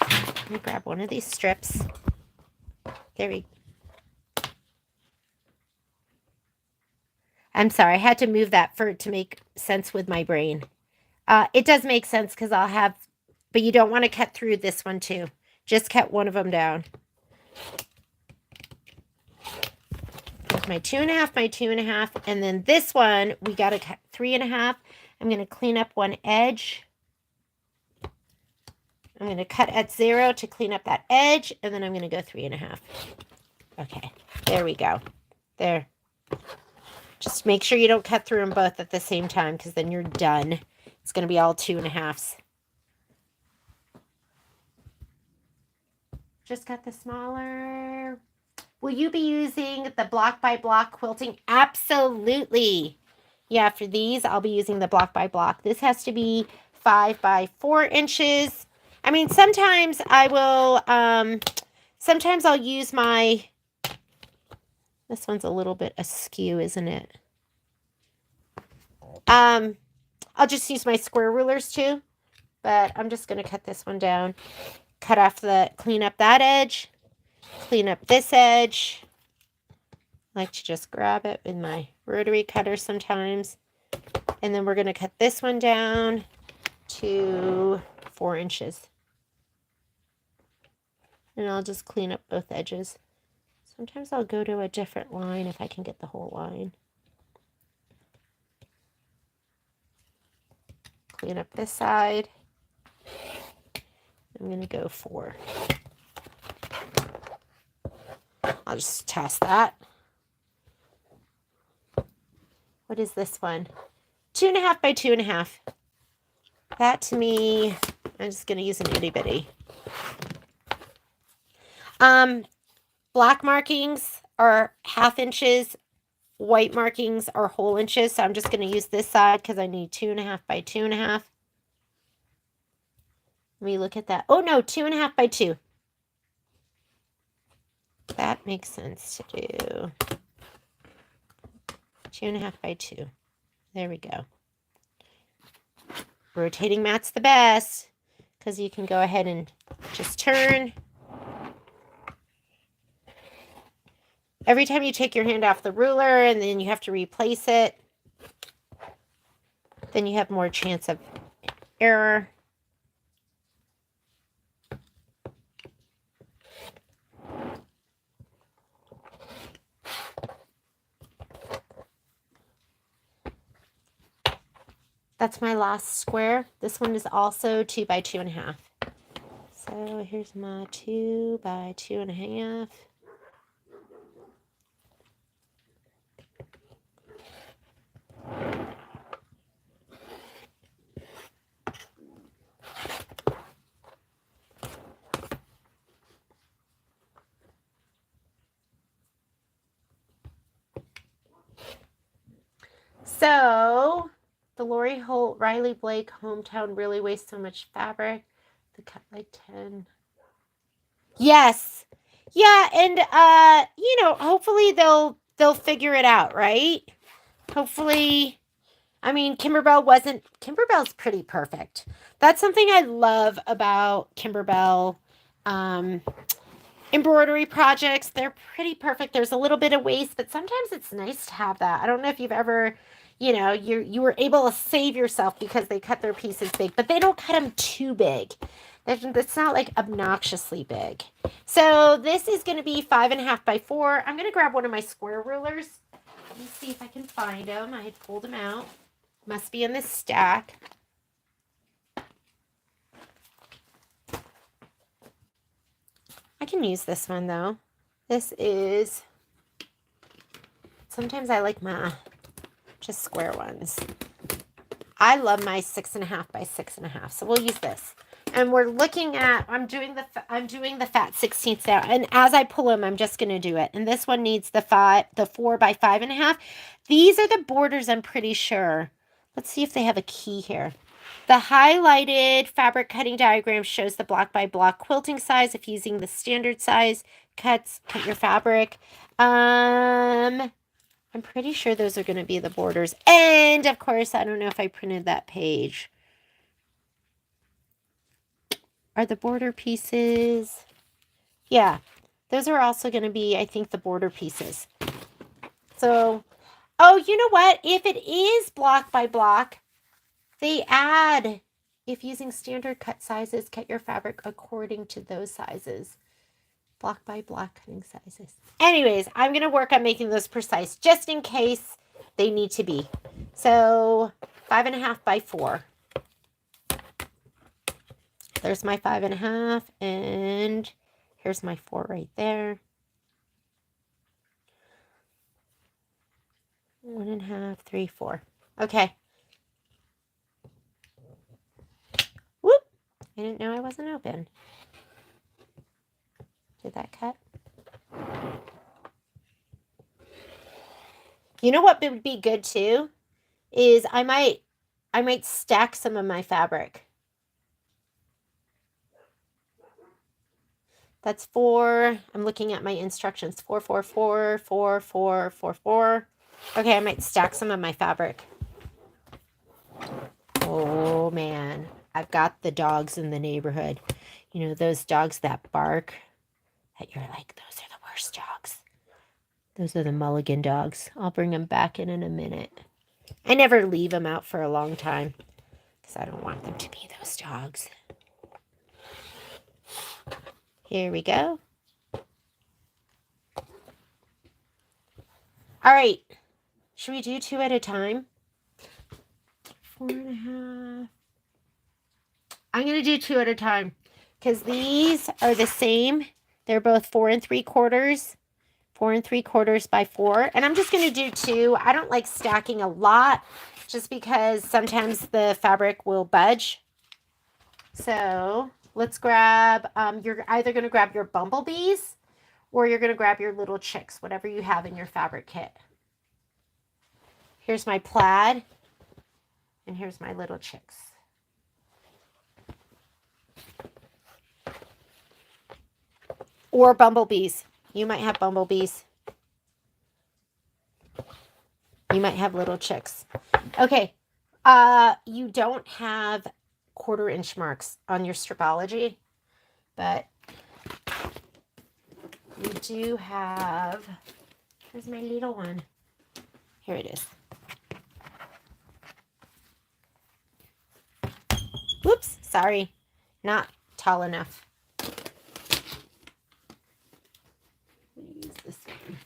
Let me grab one of these strips. There we go. I'm sorry, I had to move that for it to make sense with my brain. It does make sense because I'll have, but you don't want to cut through this one too. Just cut one of them down. With my 2.5, my 2.5, and then this one, we got to cut 3.5. I'm going to clean up one edge. I'm going to cut at 0 to clean up that edge, and then I'm going to go 3.5. Okay, there we go. There. Just make sure you don't cut through them both at the same time, because then you're done. It's going to be all 2.5s. Just got the smaller. Will you be using the block by block quilting? Absolutely. Yeah, for these, I'll be using the block by block. This has to be 5 by 4 inches. I mean, sometimes I will, sometimes I'll use my, this one's a little bit askew, isn't it? I'll just use my square rulers too, but I'm just going to cut this one down. Cut off clean up that edge, clean up this edge. I like to just grab it with my rotary cutter sometimes. And then we're going to cut this one down to 4 inches. And I'll just clean up both edges. Sometimes I'll go to a different line if I can get the whole line. Clean up this side. I'm going to go 4. I'll just toss that. What is this one? 2.5 by 2.5. That to me, I'm just going to use an itty bitty. Black markings are 1/2 inches. White markings are whole inches. So I'm just going to use this side because I need 2.5 by 2.5. Let me look at that. Oh no, 2.5 by 2. That makes sense to do. 2.5 by 2. There we go. Rotating mat's the best because you can go ahead and just turn. Every time you take your hand off the ruler and then you have to replace it, then you have more chance of error. That's my last square. This one is also 2 by 2.5. So here's my 2 by 2.5. So the Lori Holt, Riley Blake hometown really wastes so much fabric. The cut like 10. Yes. Yeah, and you know, hopefully they'll figure it out, right? Hopefully, I mean, Kimberbell's pretty perfect. That's something I love about Kimberbell embroidery projects. They're pretty perfect. There's a little bit of waste, but sometimes it's nice to have that. I don't know if you've ever, you know, you were able to save yourself because they cut their pieces big, but they don't cut them too big. It's not like obnoxiously big. So this is going to be 5.5 by 4. I'm going to grab one of my square rulers. Let me see if I can find them. I had pulled them out. Must be in this stack. I can use this one though. This is, sometimes I like my just square ones. I love my 6.5 by 6.5. So we'll use this. And we're looking at, I'm doing the fat 16ths now. And as I pull them, I'm just going to do it. And this one needs the 4 by 5.5. These are the borders, I'm pretty sure. Let's see if they have a key here. The highlighted fabric cutting diagram shows the block by block quilting size. If using the standard size cut your fabric. I'm pretty sure those are going to be the borders. And of course, I don't know if I printed that page. Are the border pieces? Yeah, those are also going to be, I think, the border pieces. So, oh, you know what? If it is block by block, they add, if using standard cut sizes, cut your fabric according to those sizes. Block by block cutting sizes. Anyways, I'm going to work on making those precise just in case they need to be. So 5.5 by 4. There's my 5.5 and here's my 4 right there. 1.5, 3, 4. Okay. Whoop! I didn't know I wasn't open. Did that cut? You know what would be good too? Is I might stack some of my fabric. That's 4. I'm looking at my instructions. 4, 4, 4, 4, 4, 4, 4. Okay, I might stack some of my fabric. Oh man, I've got the dogs in the neighborhood. You know, those dogs that bark that you're like, those are the worst dogs. Those are the mulligan dogs. I'll bring them back in a minute. I never leave them out for a long time because I don't want them to be those dogs. Here we go. All right. Should we do 2 at a time? 4.5. I'm going to do 2 at a time because these are the same. They're both 4 3/4. 4 3/4 by 4. And I'm just going to do 2. I don't like stacking a lot just because sometimes the fabric will budge So let's grab, you're either going to grab your bumblebees or you're going to grab your little chicks, whatever you have in your fabric kit. Here's my plaid, and here's my little chicks. Or bumblebees. You might have bumblebees. You might have little chicks. Okay. You don't have 1/4 inch marks on your stripology, but you do have, where's my little one? Here it is. Whoops, sorry. Not tall enough. Use this one.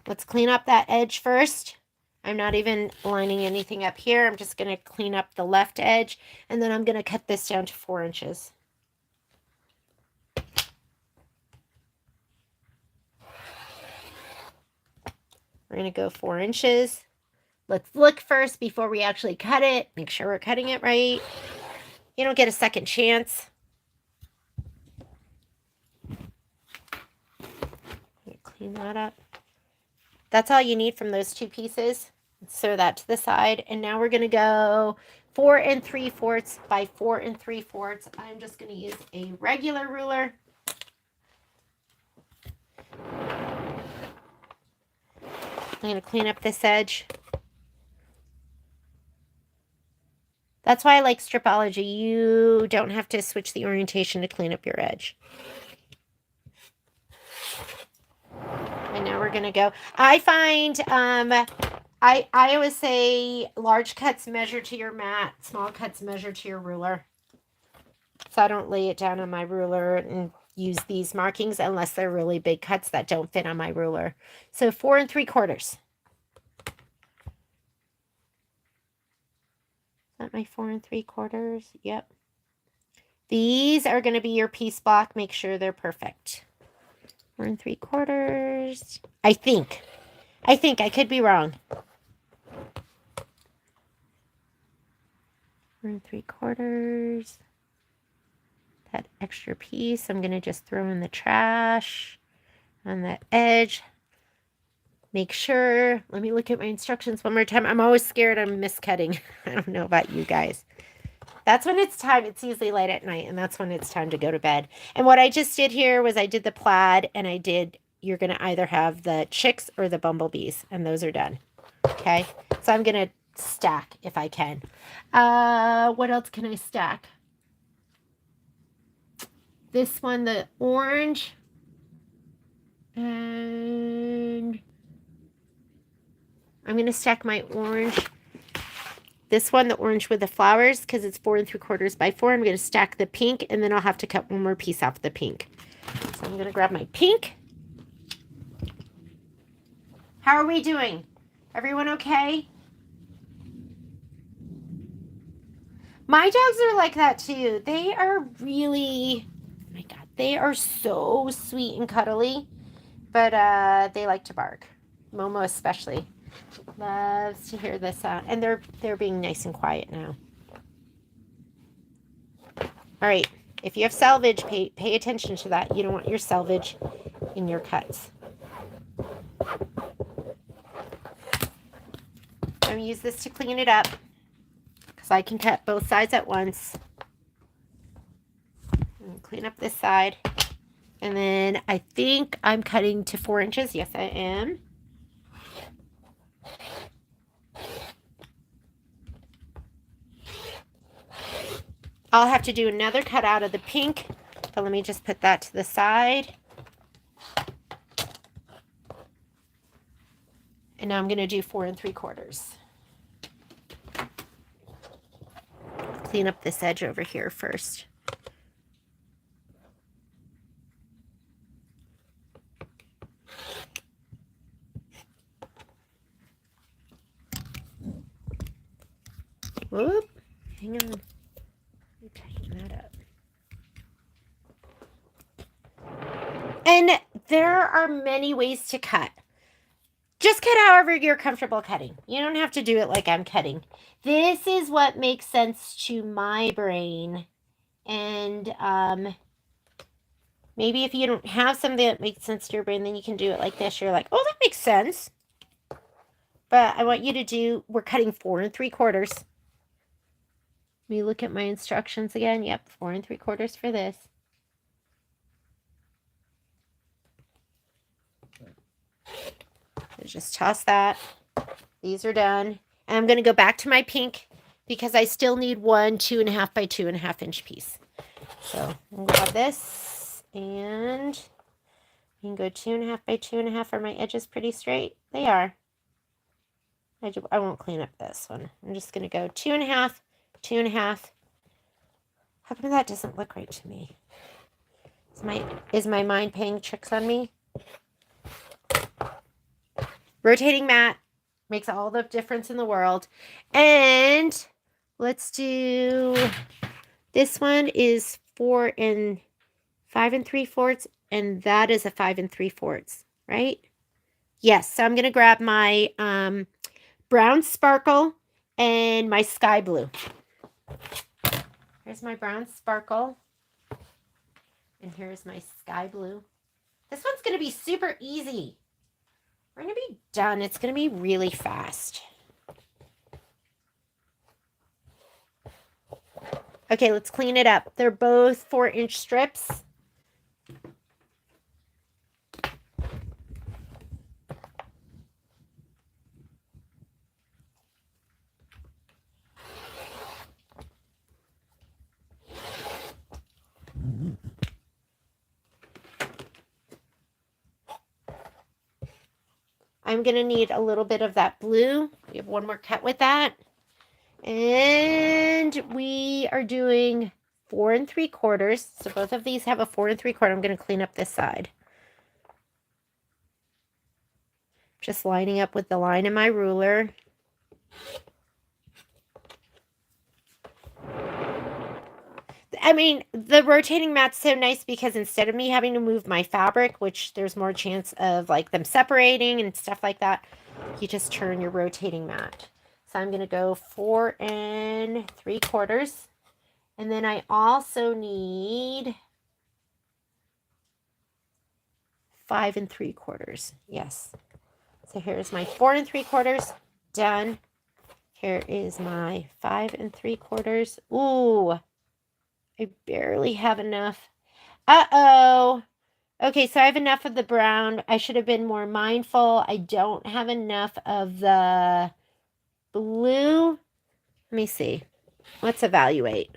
Let's clean up that edge first. I'm not even lining anything up here. I'm just going to clean up the left edge, and then I'm going to cut this down to 4 inches. We're going to go 4 inches. Let's look first before we actually cut it. Make sure we're cutting it right. You don't get a second chance. Clean that up. That's all you need from those 2 pieces. Let's throw that to the side. And now we're going to go 4 3/4 by 4 3/4. I'm just going to use a regular ruler. I'm going to clean up this edge. That's why I like stripology. You don't have to switch the orientation to clean up your edge. And now we're going to go. I find, I always say large cuts measure to your mat, small cuts measure to your ruler. So I don't lay it down on my ruler and use these markings unless they're really big cuts that don't fit on my ruler. So 4 3/4. Is that my 4 3/4? Yep. These are going to be your piece block. Make sure they're perfect. 4 3/4. I think. I could be wrong. 4 3/4. That extra piece I'm going to just throw in the trash on that edge. Make sure, let me look at my instructions one more time. I'm always scared I'm miscutting. I don't know about you guys. That's when it's time. It's usually late at night, and that's when it's time to go to bed. And what I just did here was I did the plaid, and you're going to either have the chicks or the bumblebees, and those are done. Okay? So I'm going to stack if I can. What else can I stack? This one, the orange, and I'm going to stack my orange. This one, the orange with the flowers, because it's 4 3/4 by 4. I'm going to stack the pink, and then I'll have to cut one more piece off the pink. So I'm going to grab my pink. How are we doing? Everyone okay? My dogs are like that too. They are really, oh my God, they are so sweet and cuddly, but they like to bark. Momo especially loves to hear this sound, and they're being nice and quiet now. All right, if you have selvage, pay attention to that. You don't want your selvage in your cuts. I'm going to use this to clean it up because I can cut both sides at once. Clean up this side. And then I think I'm cutting to 4 inches. Yes, I am. I'll have to do another cut out of the pink, but let me just put that to the side. And now I'm going to do 4 3/4. Clean up this edge over here first. Whoop, hang on. Let me tighten that up. And there are many ways to cut. Just cut however you're comfortable cutting. You don't have to do it like I'm cutting. This is what makes sense to my brain. And maybe if you don't have something that makes sense to your brain, then you can do it like this. You're like, oh, that makes sense. But I want you to do, we're cutting 4 3/4. Let me look at my instructions again. Yep, 4 3/4 for this. Just toss that. These are done. And I'm going to go back to my pink because I still need one 2.5 by 2.5 inch piece. So I'll grab this and you can go 2.5 by 2.5. Are my edges pretty straight? They are. I won't clean up this one. I'm just going to go 2.5, 2.5. How come that doesn't look right to me? Is my mind playing tricks on me? Rotating mat makes all the difference in the world. And let's do, this one is 5 3/4, and that is a 5 3/4, right? Yes, so I'm going to grab my brown sparkle and my sky blue. Here's my brown sparkle. And here's my sky blue. This one's going to be super easy. We're going to be done. It's going to be really fast. Okay, let's clean it up. They're both 4-inch strips. I'm going to need a little bit of that blue. We have one more cut with that. And we are doing 4 3/4. So both of these have a 4 3/4. I'm going to clean up this side. Just lining up with the line in my ruler. I mean, the rotating mat's so nice because instead of me having to move my fabric, which there's more chance of like them separating and stuff like that, you just turn your rotating mat. So I'm going to go 4 3/4. And then I also need 5 3/4. Yes. So here's my 4 3/4 done. Here is my 5 3/4. Ooh, I barely have enough. Uh-oh. Okay, so I have enough of the brown. I should have been more mindful. I don't have enough of the blue. Let me see. Let's evaluate.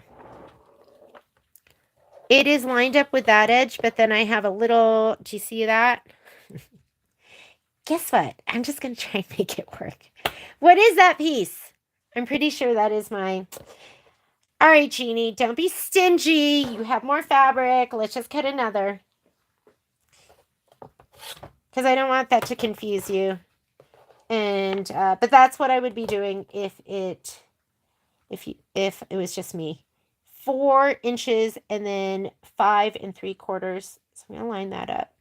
It is lined up with that edge, but then I have a little, do you see that? Guess what? I'm just going to try and make it work. What is that piece? I'm pretty sure that is my... All right, Jeannie, don't be stingy. You have more fabric. Let's just cut another. Because I don't want that to confuse you. And, but that's what I would be doing if it was just me. 4 inches and then 5 3/4. So I'm going to line that up.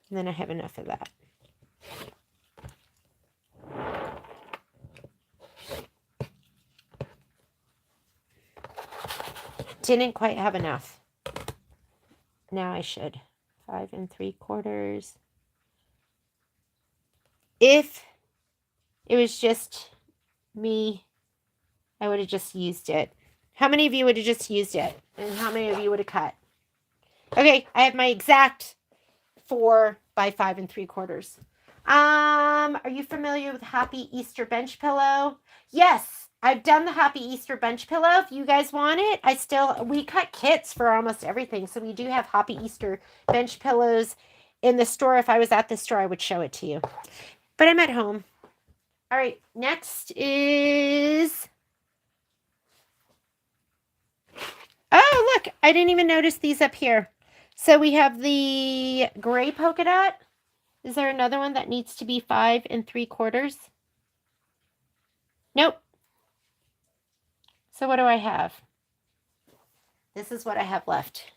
And then I have enough of that. Didn't quite have enough. Now I should. 5 3/4. If it was just me, I would have just used it. How many of you would have just used it? And how many of you would have cut? Okay, I have my exact 4 by 5 3/4. Are you familiar with Happy Easter Bench Pillow? Yes, I've done the Happy Easter Bench Pillow. If you guys want it, we cut kits for almost everything. So we do have Happy Easter Bench Pillows in the store. If I was at the store, I would show it to you. But I'm at home. All right, next is... Oh, look, I didn't even notice these up here. So we have the gray polka dot. Is there another one that needs to be 5 3/4? Nope. So what do I have? This is what I have left.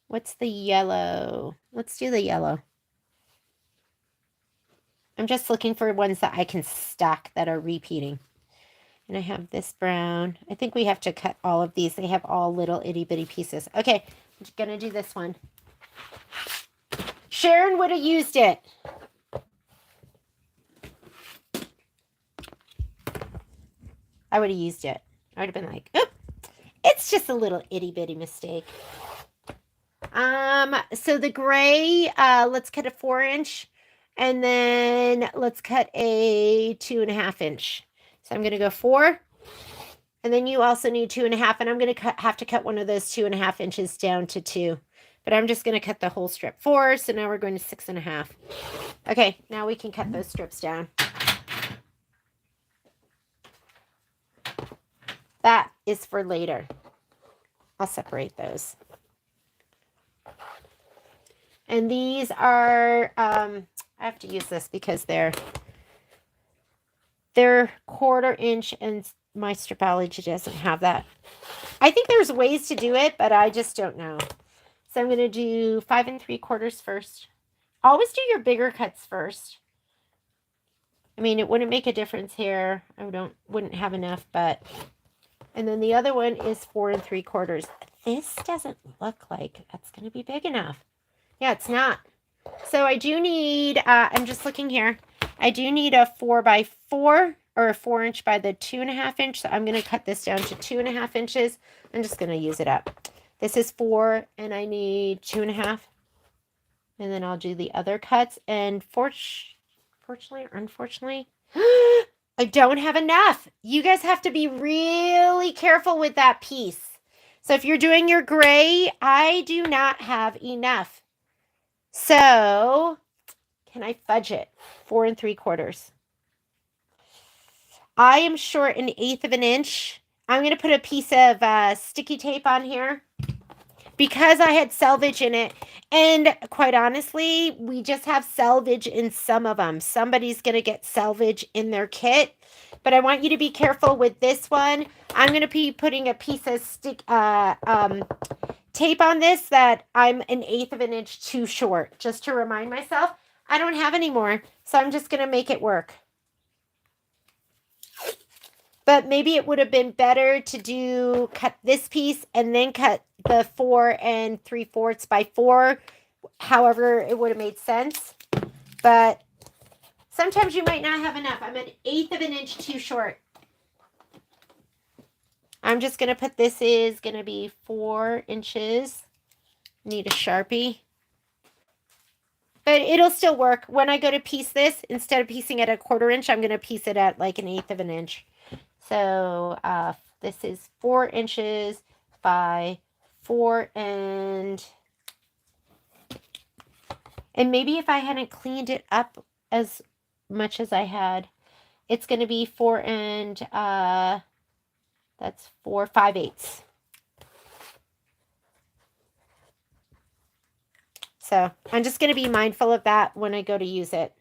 What's the yellow? Let's do the yellow. I'm just looking for ones that I can stack that are repeating. And I have this brown. I think we have to cut all of these. They have all little itty bitty pieces. Okay, I'm going to do this one. Sharon would have used it. I would have used it. I would have been like, oop, it's just a little itty bitty mistake. So the gray, let's cut a 4-inch, and then let's cut a 2.5 inch. So I'm going to go 4, and then you also need 2.5, and I'm going to have to cut one of those 2.5 inches down to 2, but I'm just going to cut the whole strip 4. So now we're going to 6.5. Okay, now we can cut those strips down. That is for later. I'll separate those. And these are, I have to use this because they're 1/4 inch, and my stripology doesn't have that. I think there's ways to do it, but I just don't know. So I'm going to do 5 3/4 first. Always do your bigger cuts first. I mean, it wouldn't make a difference here. I wouldn't have enough, but, and then the other one is 4 3/4. This doesn't look like that's going to be big enough. Yeah, it's not. So I do need, I'm just looking here. I do need a 4x4 or a 4-inch by the 2.5 inch. So I'm going to cut this down to 2.5 inches. I'm just going to use it up. This is 4 and I need 2.5. And then I'll do the other cuts. And fortunately or unfortunately, I don't have enough. You guys have to be really careful with that piece. So if you're doing your gray, I do not have enough. So, can I fudge it? 4 3/4. I am short 1/8 of an inch. I'm going to put a piece of sticky tape on here because I had selvage in it. And quite honestly, we just have selvage in some of them. Somebody's going to get selvage in their kit. But I want you to be careful with this one. I'm going to be putting a piece of tape on this that I'm 1/8 of an inch too short, just to remind myself I don't have any more, so I'm just going to make it work. But maybe it would have been better to cut this piece and then cut the 4 3/4 by 4. However, it would have made sense. But sometimes you might not have enough. I'm 1/8 of an inch too short. I'm just going to put, this is going to be 4 inches. Need a Sharpie. But it'll still work. When I go to piece this, instead of piecing it at 1/4 inch, I'm going to piece it at like 1/8 of an inch. So this is 4 inches by 4, and maybe if I hadn't cleaned it up as much as I had, it's going to be 4 and that's 4 5/8. So I'm just going to be mindful of that when I go to use it,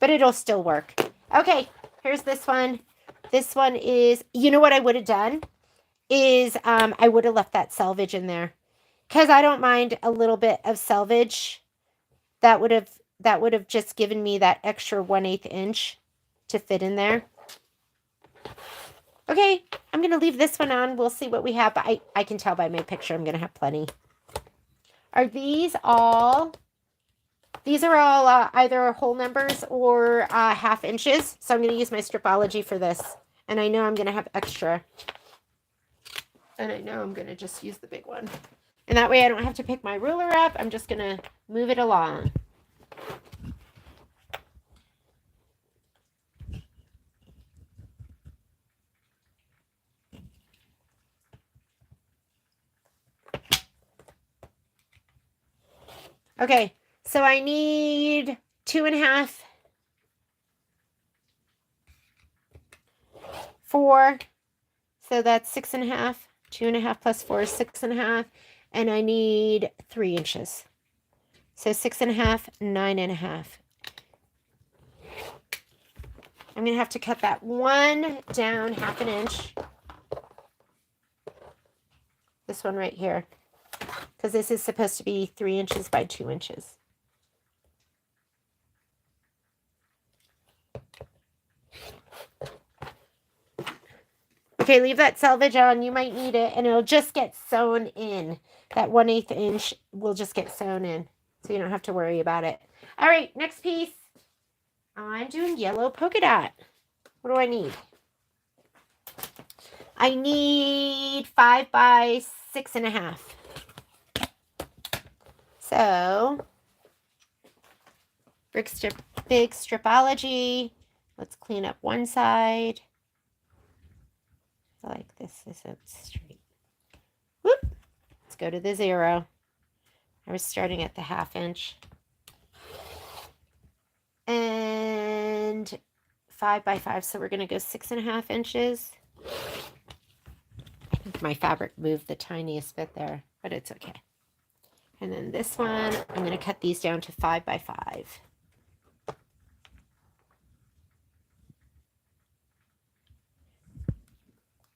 but it'll still work. Okay, here's this one. This one is, you know what I would have done is I would have left that selvage in there because I don't mind a little bit of selvage. That would have just given me that extra 1/8 inch to fit in there. Okay, I'm going to leave this one on. We'll see what we have, but I can tell by my picture I'm going to have plenty. Are these all? These are all either whole numbers or 1/2 inches. So I'm going to use my stripology for this. And I know I'm going to have extra. And I know I'm going to just use the big one. And that way I don't have to pick my ruler up. I'm just going to move it along. Okay, so I need 2.5, 4, so that's 6.5. 2.5 plus 4 is 6.5, and I need 3 inches. So 6.5, 9.5. I'm going to have to cut that one down 1/2 inch. This one right here. Because this is supposed to be 3 inches by 2 inches. Okay, leave that selvage on. You might need it, and it'll just get sewn in. That 1/8 inch will just get sewn in, so you don't have to worry about it. All right, next piece. I'm doing yellow polka dot. What do I need? I need 5 by 6.5. So, big stripology. Let's clean up one side. I like this isn't straight. Whoop. Let's go to the 0. I was starting at the 1/2 inch. And 5 by 5, so we're going to go 6.5 inches. I think my fabric moved the tiniest bit there, but it's okay. And then this one, I'm going to cut these down to 5 by 5.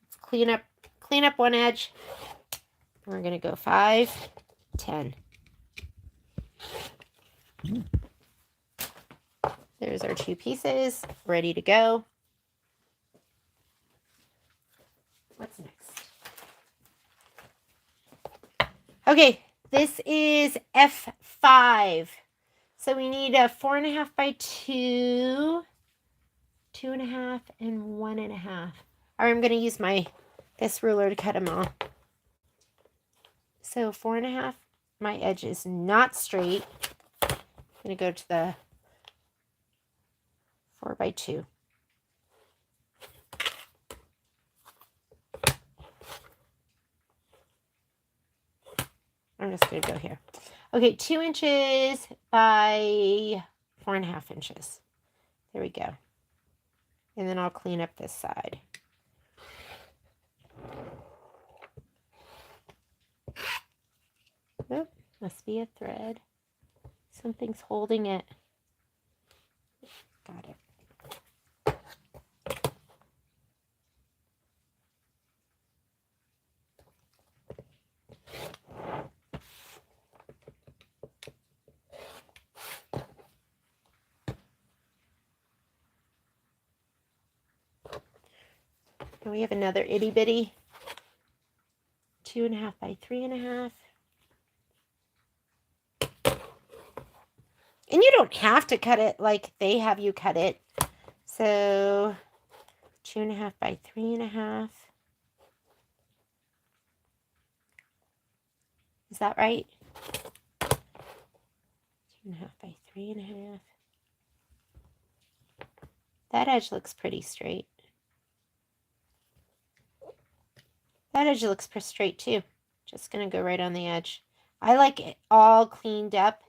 Let's clean up one edge. We're going to go 5, 10. There's our 2 pieces, ready to go. What's next? Okay, this is F5. So we need a 4.5 by 2, 2.5, and 1.5. Or I'm going to use this ruler to cut them all. So 4.5, my edge is not straight. I'm going to go to the 4 by 2. I'm just going to go here. Okay, 2 inches by 4.5 inches. There we go. And then I'll clean up this side. Oh, must be a thread. Something's holding it. Got it. And we have another itty bitty 2.5 by 3.5. And you don't have to cut it like they have you cut it. So 2.5 by 3.5. Is that right? 2.5 by 3.5. That edge looks pretty straight. That edge looks pretty straight too. Just gonna go right on the edge. I like it all cleaned up.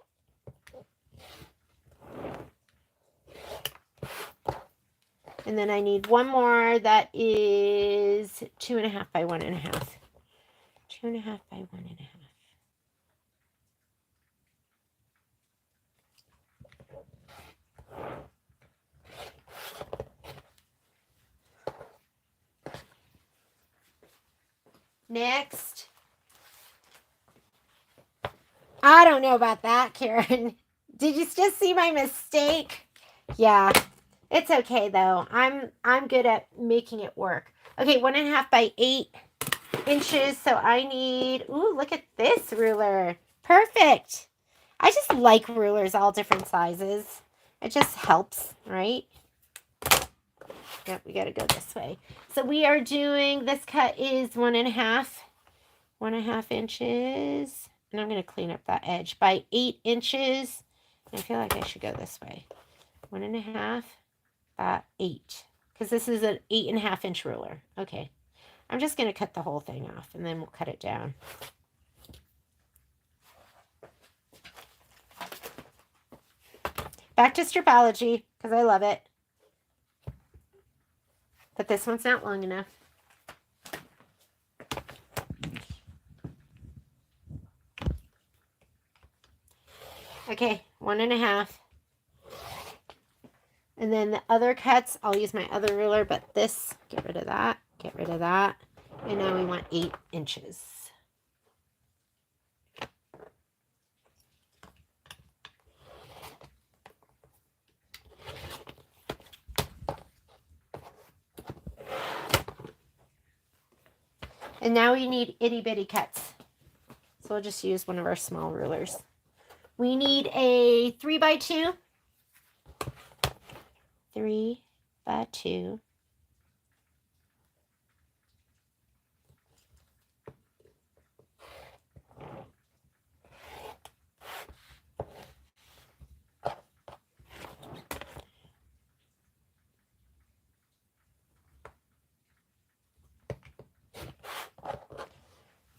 And then I need one more that is 2.5 by 1.5. 2.5 by 1.5. Next. I don't know about that, Karen. Did you just see my mistake? Yeah. It's okay though. I'm good at making it work. Okay, 1.5 by 8 inches. So I need, ooh, look at this ruler. Perfect. I just like rulers all different sizes. It just helps, right? Yep, we got to go this way. So we are doing, this cut is 1.5 inches. And I'm going to clean up that edge by 8 inches. I feel like I should go this way. 1.5 by 8. Because this is an 8.5 inch ruler. Okay. I'm just going to cut the whole thing off and then we'll cut it down. Back to stripology because I love it. But this one's not long enough. Okay, 1.5. And then the other cuts, I'll use my other ruler, but this, get rid of that, get rid of that. And now we want 8 inches. And now we need itty bitty cuts. So we'll just use one of our small rulers. We need a 3x2. 3x2.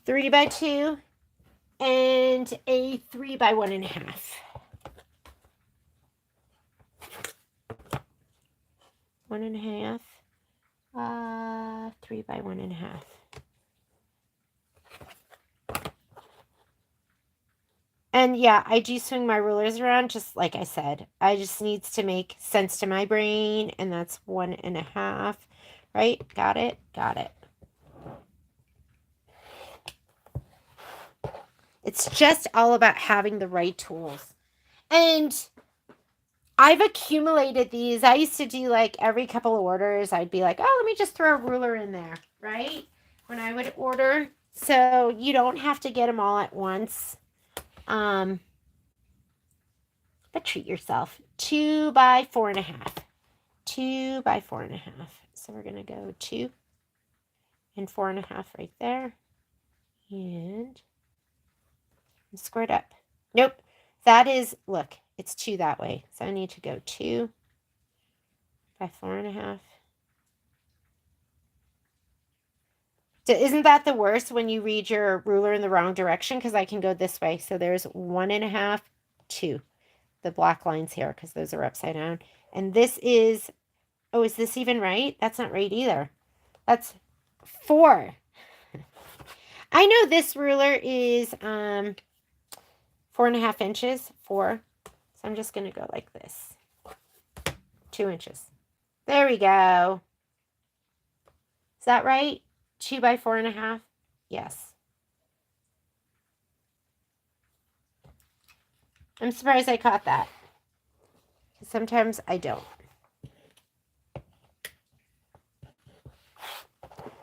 Three by 2 and a 3 by 1.5. 1.5. 3 by 1.5. And yeah, I do swing my rulers around just like I said. I just needs to make sense to my brain, and that's 1.5. Right? Got it? Got it. It's just all about having the right tools. And I've accumulated these. I used to do like every couple of orders, I'd be like, oh, let me just throw a ruler in there, right? When I would order. So you don't have to get them all at once. But treat yourself. 2 by 4.5. 2 by 4.5. So we're going to go 2 and 4.5 right there. And square it up. Nope. That is, look, it's 2 that way. So I need to go 2 by 4.5. Isn't that the worst when you read your ruler in the wrong direction? Because I can go this way. So there's 1.5, 2. The black lines here because those are upside down. And this is, oh, is this even right? That's not right either. That's 4. I know this ruler is 4.5 inches, 4. So I'm just going to go like this. 2 inches. There we go. Is that right? 2 by 4.5? Yes. I'm surprised I caught that. Sometimes I don't.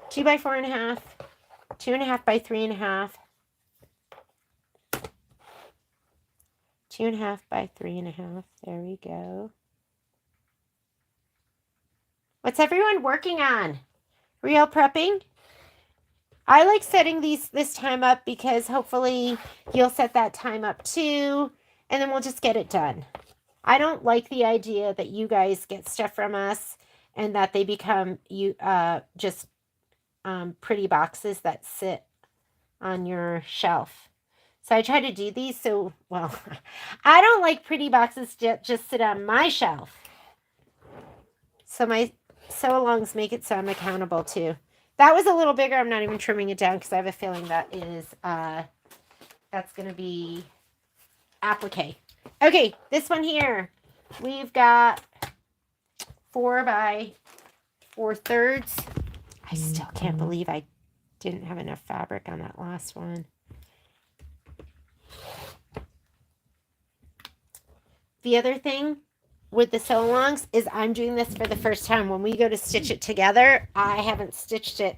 2 by 4.5. 2.5 by 3.5. 2.5 by 3.5. There we go. What's everyone working on? Real prepping? I like setting this time up because hopefully you'll set that time up too, and then we'll just get it done. I don't like the idea that you guys get stuff from us and that they become just pretty boxes that sit on your shelf. So I try to do these so, well, I don't like pretty boxes just sit on my shelf. So my sew-alongs make it so I'm accountable too. That was a little bigger. I'm not even trimming it down because I have a feeling that is, that's going to be applique. Okay, this one here. We've got 4 by 4/3. I still can't believe I didn't have enough fabric on that last one. The other thing with the sew-alongs is I'm doing this for the first time. When we go to stitch it together, I haven't stitched it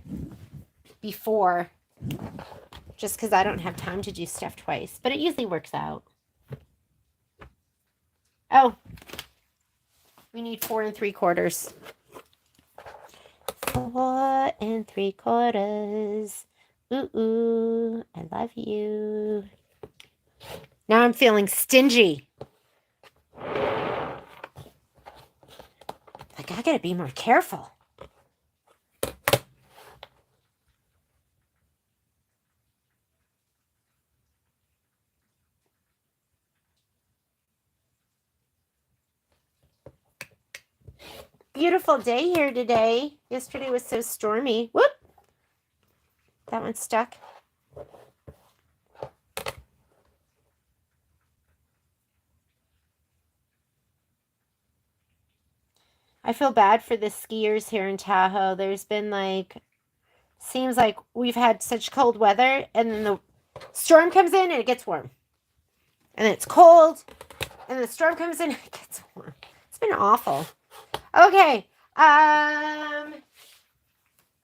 before just because I don't have time to do stuff twice. But it usually works out. Oh, we need 4 3/4. 4 3/4. Ooh, I love you. Now I'm feeling stingy. Like, I gotta be more careful. Beautiful day here today. Yesterday was so stormy. Whoop! That one's stuck. I feel bad for the skiers here in Tahoe. There's been seems like we've had such cold weather, and then the storm comes in and it gets warm. And then it's cold, and the storm comes in and it gets warm. It's been awful. Okay.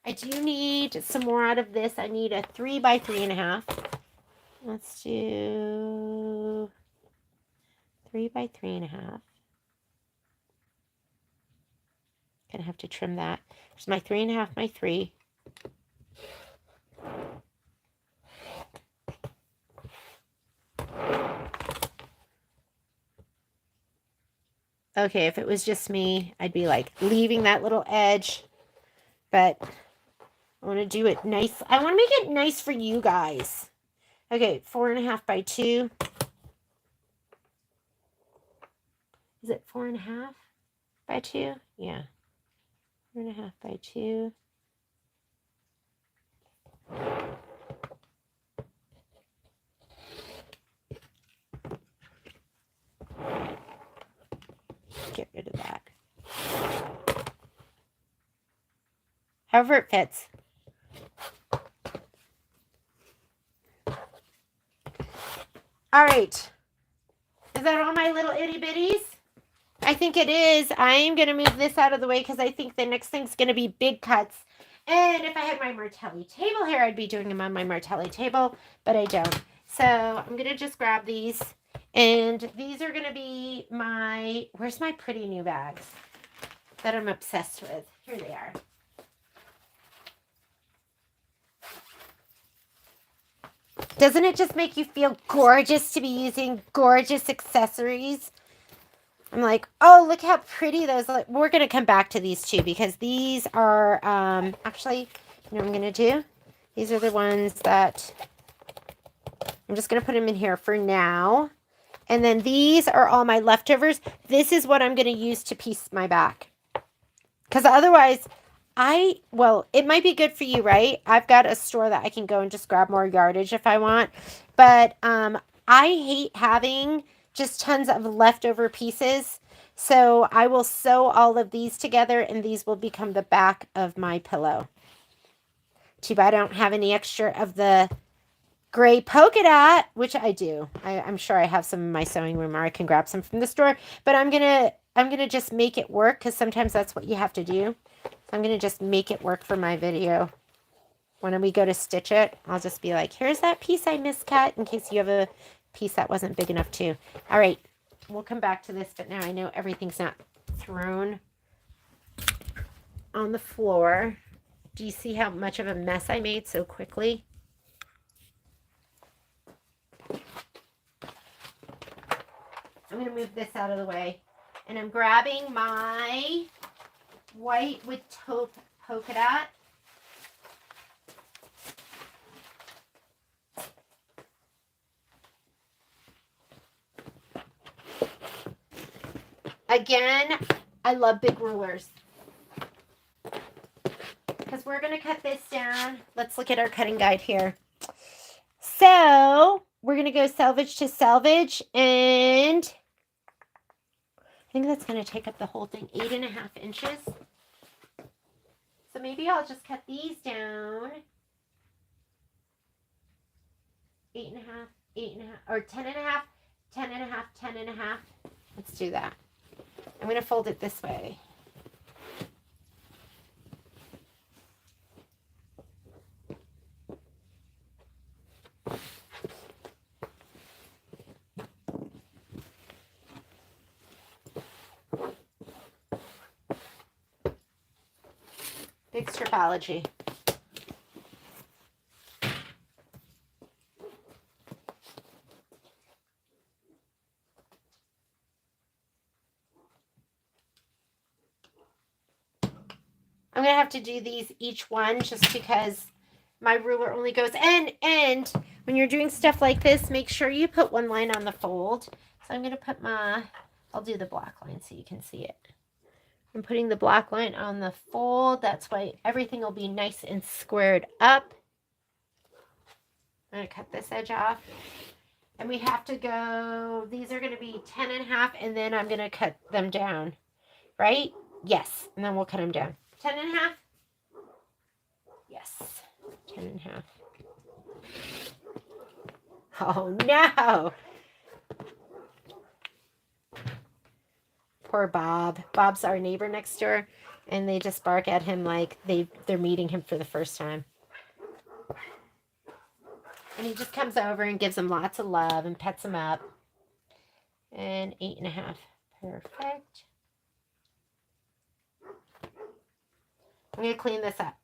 I do need some more out of this. I need a 3 by 3.5. Let's do 3 by 3.5. Gonna have to trim that. There's my 3.5 by 3. Okay, if it was just me, I'd be like leaving that little edge, but I want to do it nice. I want to make it nice for you guys. Okay, 4.5 by 2. Is it 4.5 by 2? Yeah. 4.5 by 2. Get rid of that. However it fits. All right. Is that all my little itty bitties? I think it is. I'm going to move this out of the way because I think the next thing's going to be big cuts. And if I had my Martelli table here, I'd be doing them on my Martelli table, but I don't. So I'm going to just grab these. And these are going to be my, where's my pretty new bags that I'm obsessed with? Here they are. Doesn't it just make you feel gorgeous to be using gorgeous accessories? I'm like, oh, look how pretty those look. We're going to come back to these two because these are, actually, you know what I'm going to do? These are the ones that I'm just going to put them in here for now. And then these are all my leftovers. This is what I'm going to use to piece my back. Because otherwise, well, it might be good for you, right? I've got a store that I can go and just grab more yardage if I want. But I hate having just tons of leftover pieces. So I will sew all of these together and these will become the back of my pillow. Too bad I don't have any extra of the gray polka dot, which I do. I'm sure I have some in my sewing room or I can grab some from the store. But I'm gonna just make it work because sometimes that's what you have to do. So I'm gonna just make it work for my video. When we go to stitch it, I'll just be like, here's that piece I miscut in case you have a piece that wasn't big enough too. All right, we'll come back to this, but now I know everything's not thrown on the floor. Do you see how much of a mess I made so quickly? I'm going to move this out of the way. And I'm grabbing my white with taupe polka dot. Again, I love big rulers. Because we're going to cut this down. Let's look at our cutting guide here. So, we're going to go selvage to selvage. And I think that's going to take up the whole thing. 8.5 inches. So maybe I'll just cut these down. 8.5, 8.5, or 10.5, 10.5, 10.5. Let's do that. I'm going to fold it this way. Big stripology. I'm going to have to do these each one just because my ruler only goes, and when you're doing stuff like this, make sure you put one line on the fold. So I'm going to put I'll do the black line so you can see it. I'm putting the black line on the fold. That's why everything will be nice and squared up. I'm going to cut this edge off. And we have to go, these are going to be 10.5, and then I'm going to cut them down. Right? Yes. And then we'll cut them down. 10.5? Yes. 10.5. Oh, no. Poor Bob. Bob's our neighbor next door. And they just bark at him like they're meeting him for the first time. And he just comes over and gives them lots of love and pets them up. And 8.5. Perfect. I'm going to clean this up.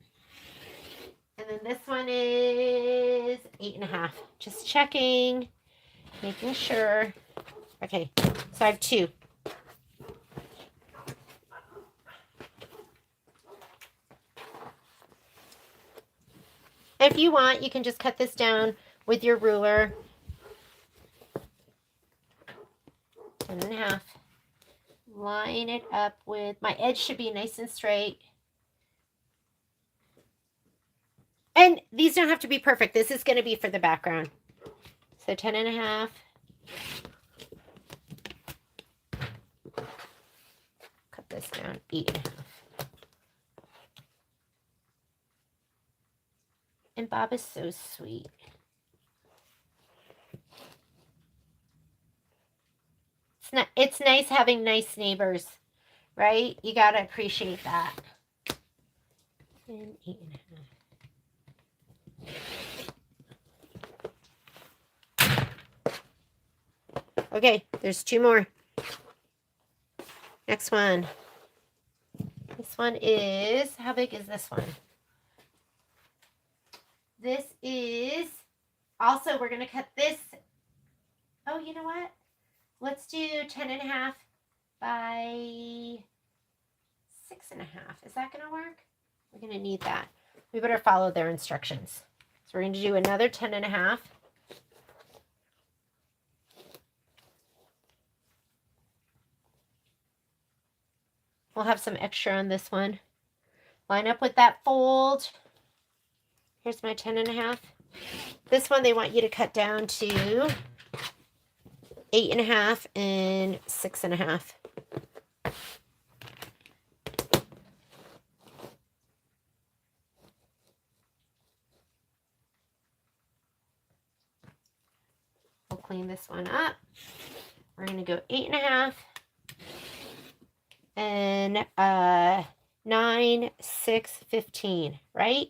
And then this one is 8.5. Just checking, making sure. Okay, so I have 2. If you want, you can just cut this down with your ruler. 10.5. Line it up with, my edge should be nice and straight. And these don't have to be perfect. This is going to be for the background. So 10.5. Cut this down, 8.5. And Bob is so sweet. It's nice having nice neighbors, right? You got to appreciate that. And 8.5. Okay, there's 2 more. Next one. This one is, how big is this one? This is, also we're going to cut this. Oh, you know what? Let's do 10.5 by 6.5. Is that going to work? We're going to need that. We better follow their instructions. So we're going to do another 10.5. We'll have some extra on this one. Line up with that fold. Here's my 10.5. This one they want you to cut down to 8.5 and 6.5. We'll clean this one up. We're going to go 8.5 and 9, 6, 15, right?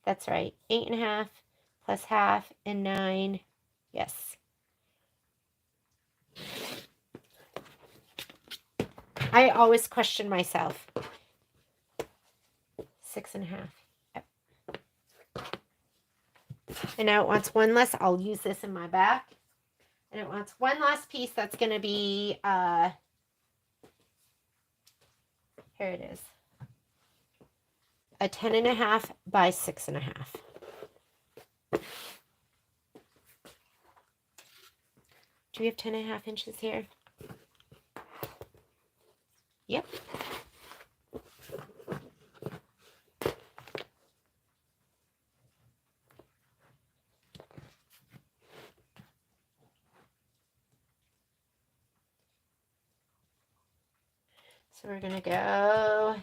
That's right. 8.5 plus half and 9. Yes. I always question myself. 6.5. Yep. And now it wants one less. I'll use this in my back. And it wants one last piece that's going to be, here it is. A 10.5 by 6.5. Do we have 10.5 inches here? Yep. So we're going to go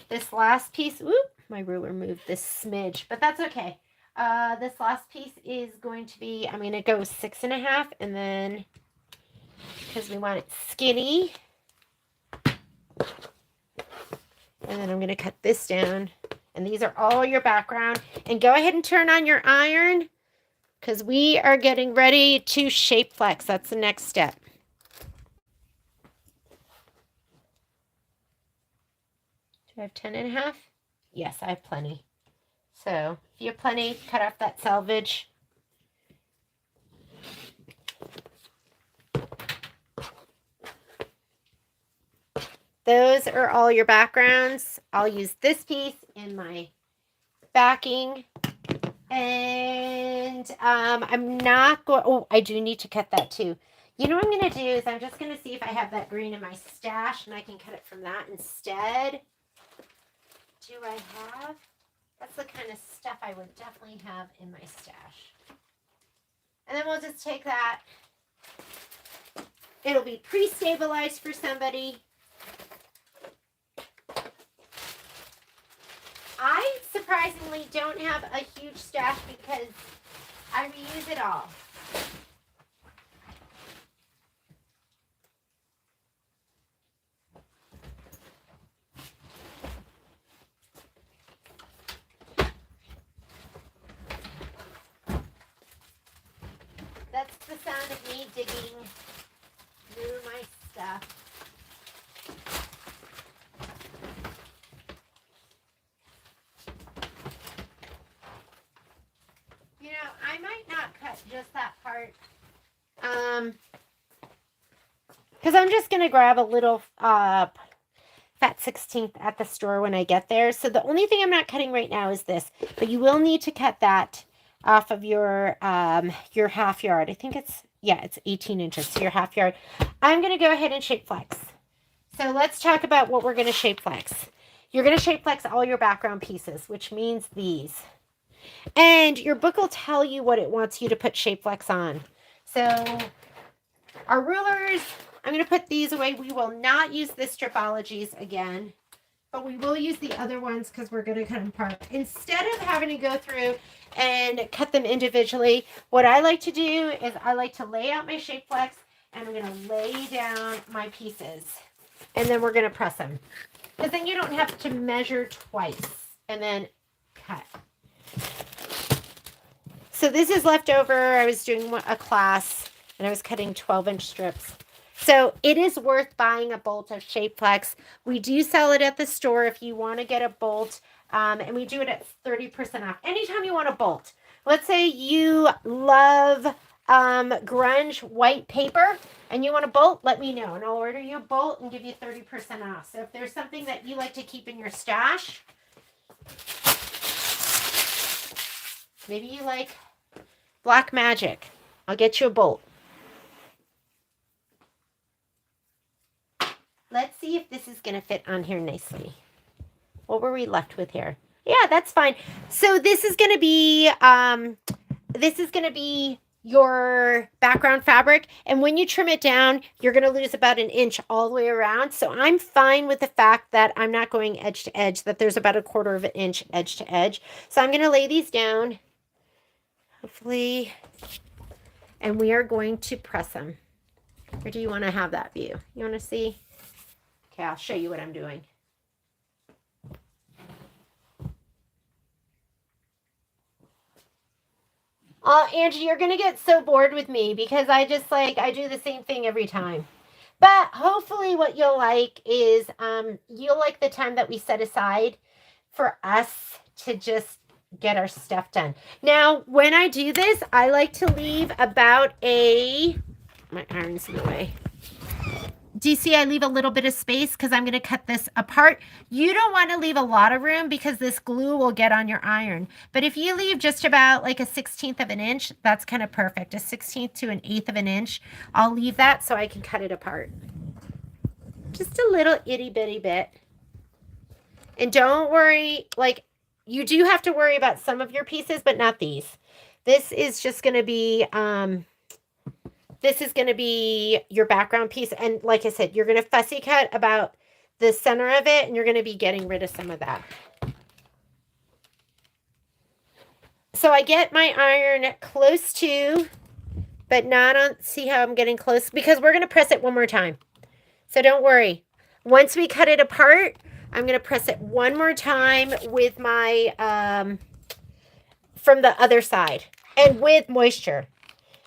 this last piece. Whoop, my ruler moved this smidge, but that's okay. This last piece is going to be, I'm going to go 6.5, and then, because we want it skinny, and then I'm going to cut this down, and these are all your background. And go ahead and turn on your iron, because we are getting ready to shape flex. That's the next step. Do I have 10.5? Yes, I have plenty. So if you have plenty, cut off that selvage. Those are all your backgrounds. I'll use this piece in my backing. And I'm not going, oh, I do need to cut that too. You know what I'm going to do is I'm just going to see if I have that green in my stash and I can cut it from that instead. Do I have? That's the kind of stuff I would definitely have in my stash. And then we'll just take that. It'll be pre-stabilized for somebody. I surprisingly don't have a huge stash because I reuse it all. sound of me digging through my stuff. You know, I might not cut just that part. Because I'm just going to grab a little fat 16th at the store when I get there. So the only thing I'm not cutting right now is this. But you will need to cut that off of your half yard. I think it's 18 inches, so your half yard. I'm going to go ahead and shape flex. So let's talk about what we're going to shape flex. You're going to shape flex all your background pieces, which means these. And your book will tell you what it wants you to put shape flex on. So our rulers, I'm going to put these away. We will not use the Stripologies again, but we will use the other ones because we're going to cut them apart. Instead of having to go through and cut them individually, what I like to do is I like to lay out my shape flex and I'm going to lay down my pieces. And then we're going to press them. Because then you don't have to measure twice and then cut. So this is leftover. I was doing a class and I was cutting 12-inch strips. So it is worth buying a bolt of shape flex. We do sell it at the store if you want to get a bolt. And we do it at 30% off. Anytime you want a bolt. Let's say you love grunge white paper and you want a bolt, let me know and I'll order you a bolt and give you 30% off. So if there's something that you like to keep in your stash, maybe you like black magic, I'll get you a bolt. Let's see if this is going to fit on here nicely. What were we left with here? Yeah, that's fine. So this is going to be your background fabric. And when you trim it down, you're going to lose about 1 inch all the way around. So I'm fine with the fact that I'm not going edge to edge, that there's about 1/4 of an inch edge to edge. So I'm going to lay these down, hopefully, and we are going to press them. Or do you want to have that view? You want to see? Okay, I'll show you what I'm doing. Angie, you're going to get so bored with me because I do the same thing every time. But hopefully what you'll like is you'll like the time that we set aside for us to just get our stuff done. Now, when I do this, I like to leave about my iron's in the way. Do you see I leave a little bit of space because I'm going to cut this apart? You don't want to leave a lot of room because this glue will get on your iron. But if you leave just about like 1/16 of an inch, that's kind of perfect. 1/16 to 1/8 of an inch. I'll leave that so I can cut it apart. Just a little itty bitty bit. And don't worry, like you do have to worry about some of your pieces, but not these. This is just going to be... This is going to be your background piece. And like I said, you're going to fussy cut about the center of it, and you're going to be getting rid of some of that. So I get my iron close to, but not on, see how I'm getting close? Because we're going to press it one more time. So don't worry. Once we cut it apart, I'm going to press it one more time with my, from the other side and with moisture.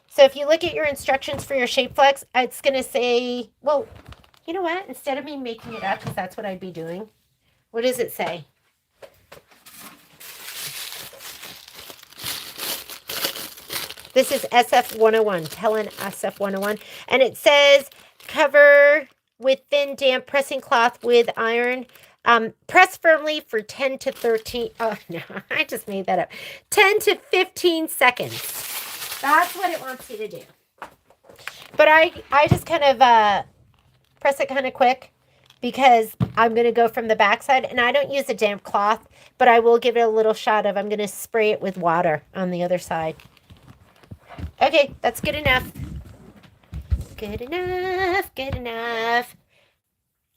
So if you look at your instructions for your shape flex, it's going to say, well, you know what? Instead of me making it up, because that's what I'd be doing, what does it say? This is SF 101, Helen SF 101. And it says, cover with thin, damp pressing cloth with iron. Press firmly for 10 to 13. Oh, no, I just made that up. 10 to 15 seconds. That's what it wants you to do. But I just kind of press it kind of quick because I'm going to go from the backside. And I don't use a damp cloth, but I will give it a little shot of, I'm going to spray it with water on the other side. Okay, that's good enough. Good enough, good enough.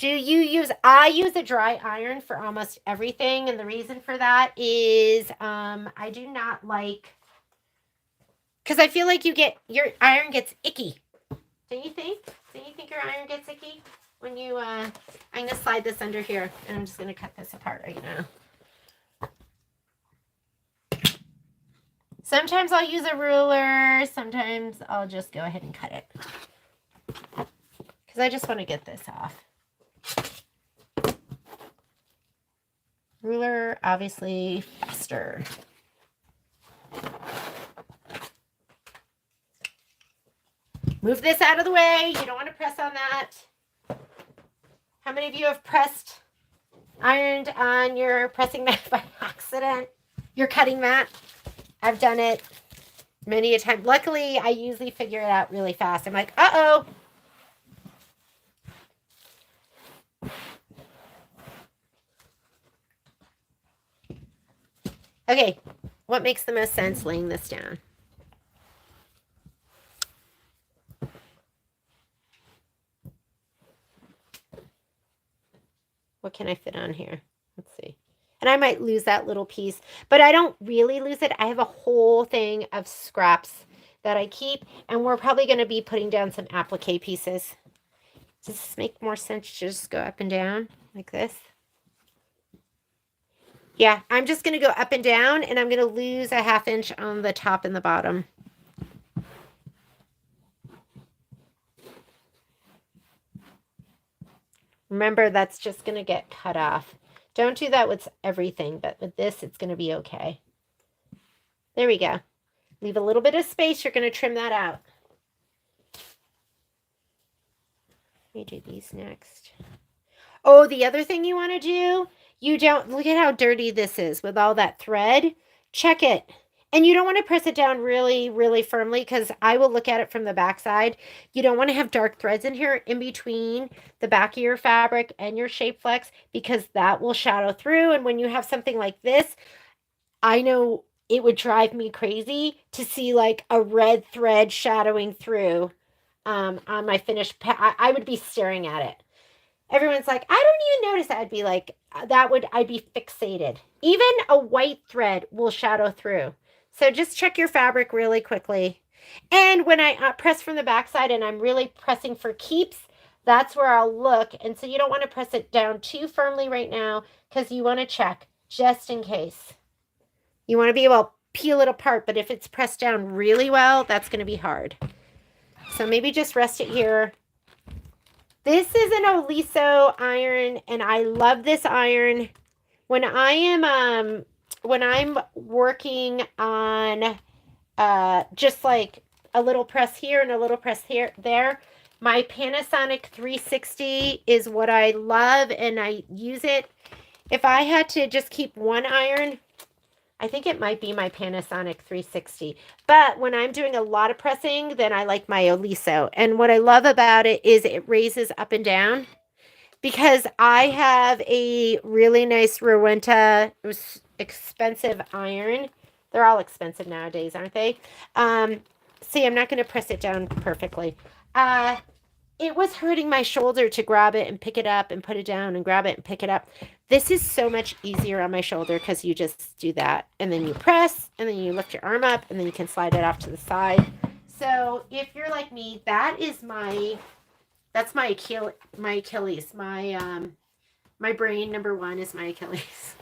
I use a dry iron for almost everything. And the reason for that is I do not like... Because I feel like your iron gets icky. Don't you think? Don't you think your iron gets icky? When you, I'm going to slide this under here. And I'm just going to cut this apart right now. Sometimes I'll use a ruler. Sometimes I'll just go ahead and cut it. Because I just want to get this off. Ruler, obviously, faster. Move this out of the way. You don't want to press on that. How many of you have ironed on your pressing mat by accident? Your cutting mat? I've done it many a time. Luckily, I usually figure it out really fast. I'm like, uh-oh. Okay, what makes the most sense laying this down? What can I fit on here? Let's see. And I might lose that little piece, but I don't really lose it. I have a whole thing of scraps that I keep, and we're probably going to be putting down some applique pieces. Does this make more sense to just go up and down like this? Yeah, I'm just going to go up and down, and I'm going to lose a 1/2 inch on the top and the bottom. Remember, that's just going to get cut off. Don't do that with everything, but with this, it's going to be okay. There we go. Leave a little bit of space. You're going to trim that out. Let me do these next. Oh, the other thing you want to do, look at how dirty this is with all that thread. Check it. And you don't want to press it down really, really firmly because I will look at it from the back side. You don't want to have dark threads in here in between the back of your fabric and your shape flex because that will shadow through. And when you have something like this, I know it would drive me crazy to see like a red thread shadowing through on my finished I would be staring at it. Everyone's like, I don't even notice that. I'd be like, I'd be fixated. Even a white thread will shadow through. So just check your fabric really quickly. And when I press from the backside and I'm really pressing for keeps, that's where I'll look. And so you don't want to press it down too firmly right now because you want to check just in case. You want to be able to peel it apart, but if it's pressed down really well, that's going to be hard. So maybe just rest it here. This is an Oliso iron, and I love this iron. When I'm working on just like a little press here and a little press here there, my Panasonic 360 is what I love, and I use it. If I had to just keep one iron, I think it might be my Panasonic 360. But when I'm doing a lot of pressing, then I like my Oliso. And what I love about it is it raises up and down. Because I have a really nice Rowenta, it was expensive iron. They're all expensive nowadays, aren't they? See, I'm not going to press it down perfectly. It was hurting my shoulder to grab it and pick it up and put it down and grab it and pick it up. This is so much easier on my shoulder because you just do that. And then you press, and then you lift your arm up, and then you can slide it off to the side. So if you're like me, that's my Achilles. My brain, number one, is my Achilles.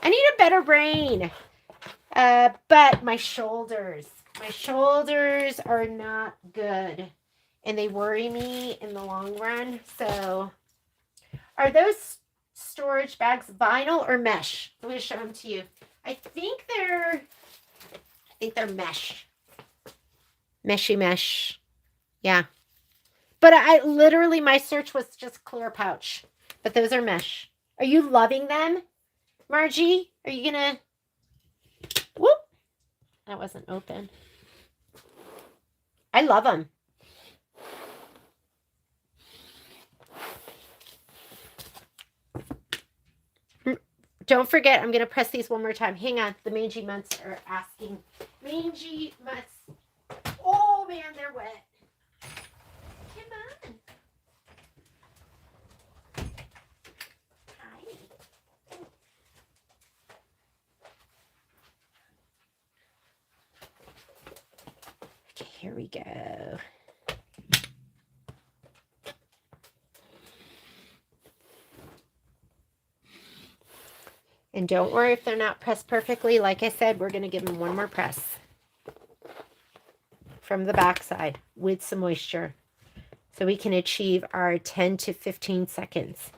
I need a better brain. But my shoulders are not good. And they worry me in the long run. So, are those storage bags vinyl or mesh? I'm going to show them to you. I think they're mesh. Meshy mesh. Yeah. But I literally, my search was just clear pouch. But those are mesh. Are you loving them, Margie? Are you going to... Whoop. That wasn't open. I love them. Don't forget, I'm going to press these one more time. Hang on. The mangy mutts are asking. Mangy mutts. Oh, man, they're wet. Come on. Hi. Okay, here we go. And don't worry if they're not pressed perfectly. Like I said, we're going to give them one more press from the back side with some moisture so we can achieve our 10 to 15 seconds.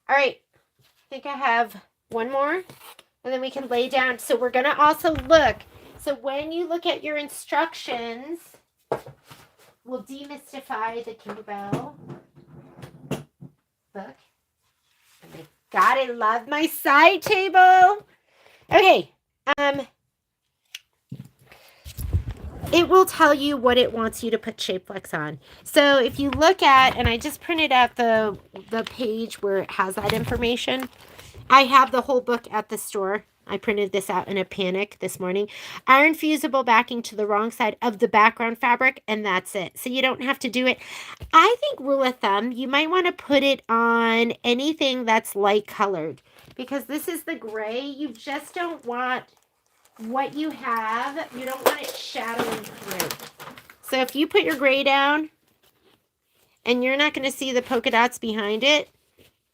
All right, I think I have one more, and then we can lay down. So we're going to also look. So when you look at your instructions, we'll demystify the Kimberbell book. Gotta love my side table. Okay, it will tell you what it wants you to put shape flex on. So if you look at, and I just printed out the page where it has that information. I have the whole book at the store. I printed this out in a panic this morning. Iron fusible backing to the wrong side of the background fabric, and that's it. So you don't have to do it. I think rule of thumb, you might want to put it on anything that's light colored, because this is the gray. You just don't want what you have. You don't want it shadowing through. So if you put your gray down and you're not going to see the polka dots behind it,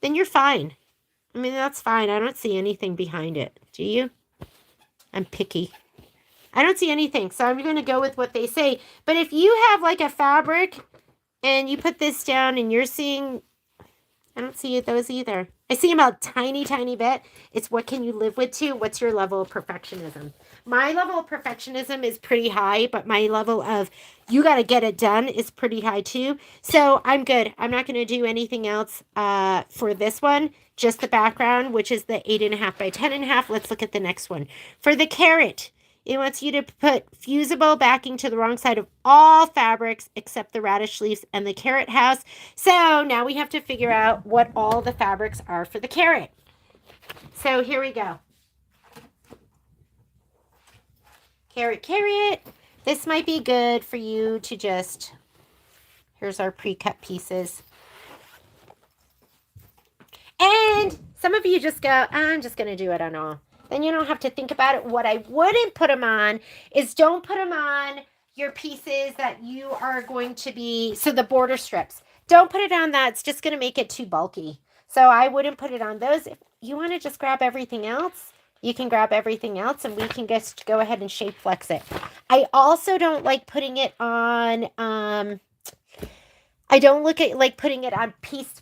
then you're fine. I mean, that's fine. I don't see anything behind it. Do you? I'm picky. I don't see anything, so I'm going to go with what they say. But if you have like a fabric and you put this down and you're seeing, I don't see those either. I see them a tiny, tiny bit. It's what can you live with too? What's your level of perfectionism? My level of perfectionism is pretty high, but my level of you got to get it done is pretty high too. So I'm good. I'm not going to do anything else for this one. Just the background, which is the 8.5 by 10.5. Let's look at the next one. For the carrot, it wants you to put fusible backing to the wrong side of all fabrics except the radish leaves and the carrot house. So now we have to figure out what all the fabrics are for the carrot. So here we go. Carrot, carrot. This might be good for you to just, here's our pre-cut pieces. And some of you just go, I'm just going to do it on all. Then you don't have to think about it. What I wouldn't put them on is don't put them on your pieces that you are going to be, so the border strips. Don't put it on that. It's just going to make it too bulky. So I wouldn't put it on those. If you want to just grab everything else, you can grab everything else and we can just go ahead and shape flex it. I also don't like putting it on, I don't like putting it on pieces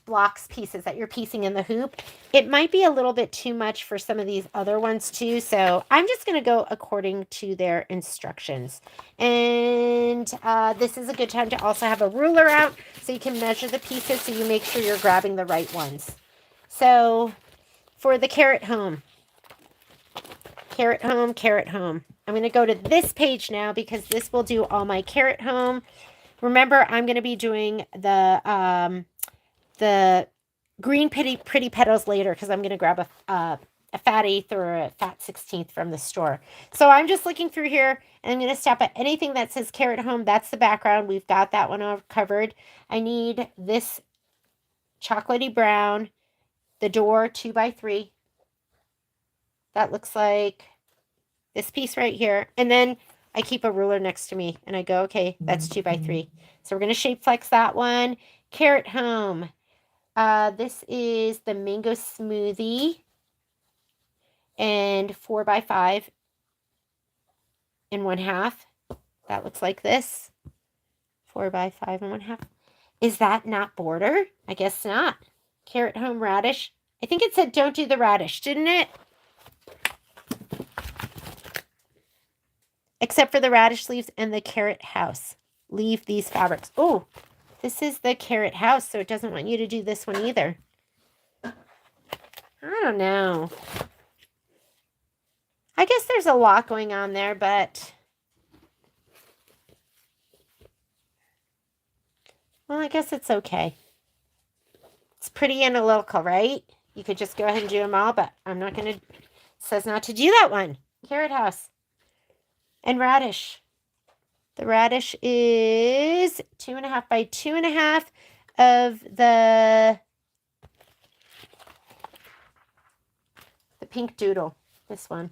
that you're piecing in the hoop. It might be a little bit too much for some of these other ones too. So I'm just going to go according to their instructions. And this is a good time to also have a ruler out so you can measure the pieces so you make sure you're grabbing the right ones. So for the carrot home. Carrot home, carrot home. I'm going to go to this page now because this will do all my carrot home. Remember, I'm going to be doing the green pretty petals later because I'm going to grab a fat eighth or a fat 16th from the store. So I'm just looking through here and I'm going to stop at anything that says carrot home. That's the background. We've got that one all covered. I need this chocolatey brown, the door 2x3. That looks like this piece right here. And then I keep a ruler next to me and I go, okay, that's 2x3. So we're going to shape flex that one. Carrot home. This is the mango smoothie and 4x5 and 1/2. That looks like this. 4x5 and 1/2. Is that not border? I guess not. Carrot home radish. I think it said don't do the radish, didn't it? Except for the radish leaves and the carrot house. Leave these fabrics. Oh, this is the carrot house, so it doesn't want you to do this one either. I don't know. I guess there's a lot going on there, but... well, I guess it's okay. It's pretty analytical, right? You could just go ahead and do them all, but I'm not going to... it says not to do that one. Carrot House. And radish. The radish is 2.5 by 2.5 of the pink doodle. This one.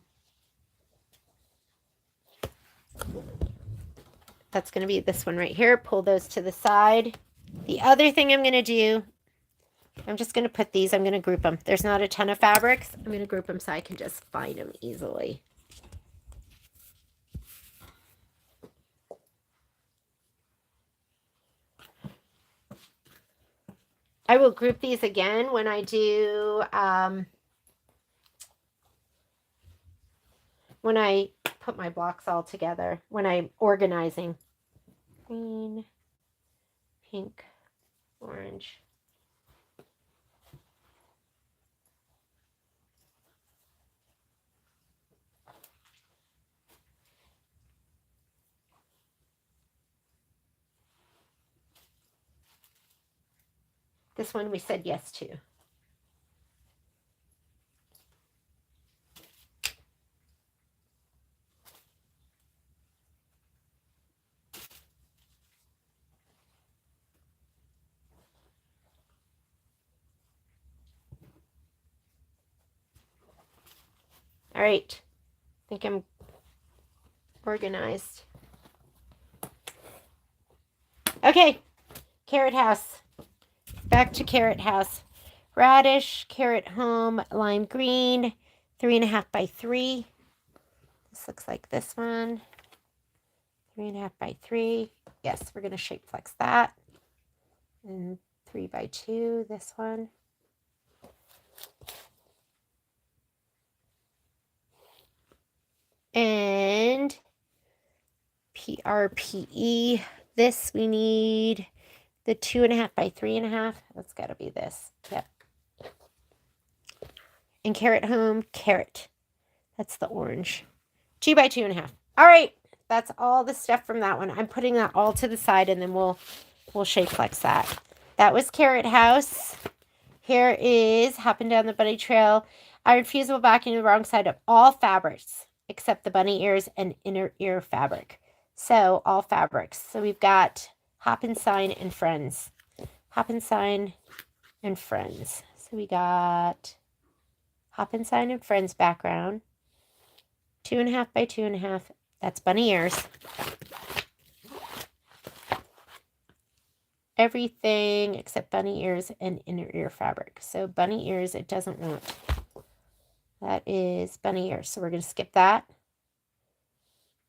That's going to be this one right here. Pull those to the side. The other thing I'm going to do, I'm just going to put these, I'm going to group them. There's not a ton of fabrics. I'm going to group them so I can just find them easily. I will group these again when I do, when I put my blocks all together, when I'm organizing. Green, pink, orange. This one we said yes to. All right, I think I'm organized. Okay, Carrot House. Back to Carrot House. Radish, carrot home, lime green, 3.5 by 3. This looks like this one. 3.5 by 3. Yes, we're going to shape flex that. And 3 by 2, this one. And PRPE. This we need the 2.5 by 3.5. That's got to be this. Yep. And carrot home, carrot. That's the orange. 2 by 2.5. All right. That's all the stuff from that one. I'm putting that all to the side and then we'll shape flex that. That was Carrot House. Here is Hopping Down the Bunny Trail. Iron fusible backing the wrong side of all fabrics except the bunny ears and inner ear fabric. So all fabrics. So we've got Hoppin Sign and Friends. Hoppin Sign and Friends. So we got Hoppin Sign and Friends background. 2.5 by 2.5. That's bunny ears. Everything except bunny ears and inner ear fabric. So bunny ears it doesn't want. That is bunny ears. So we're going to skip that.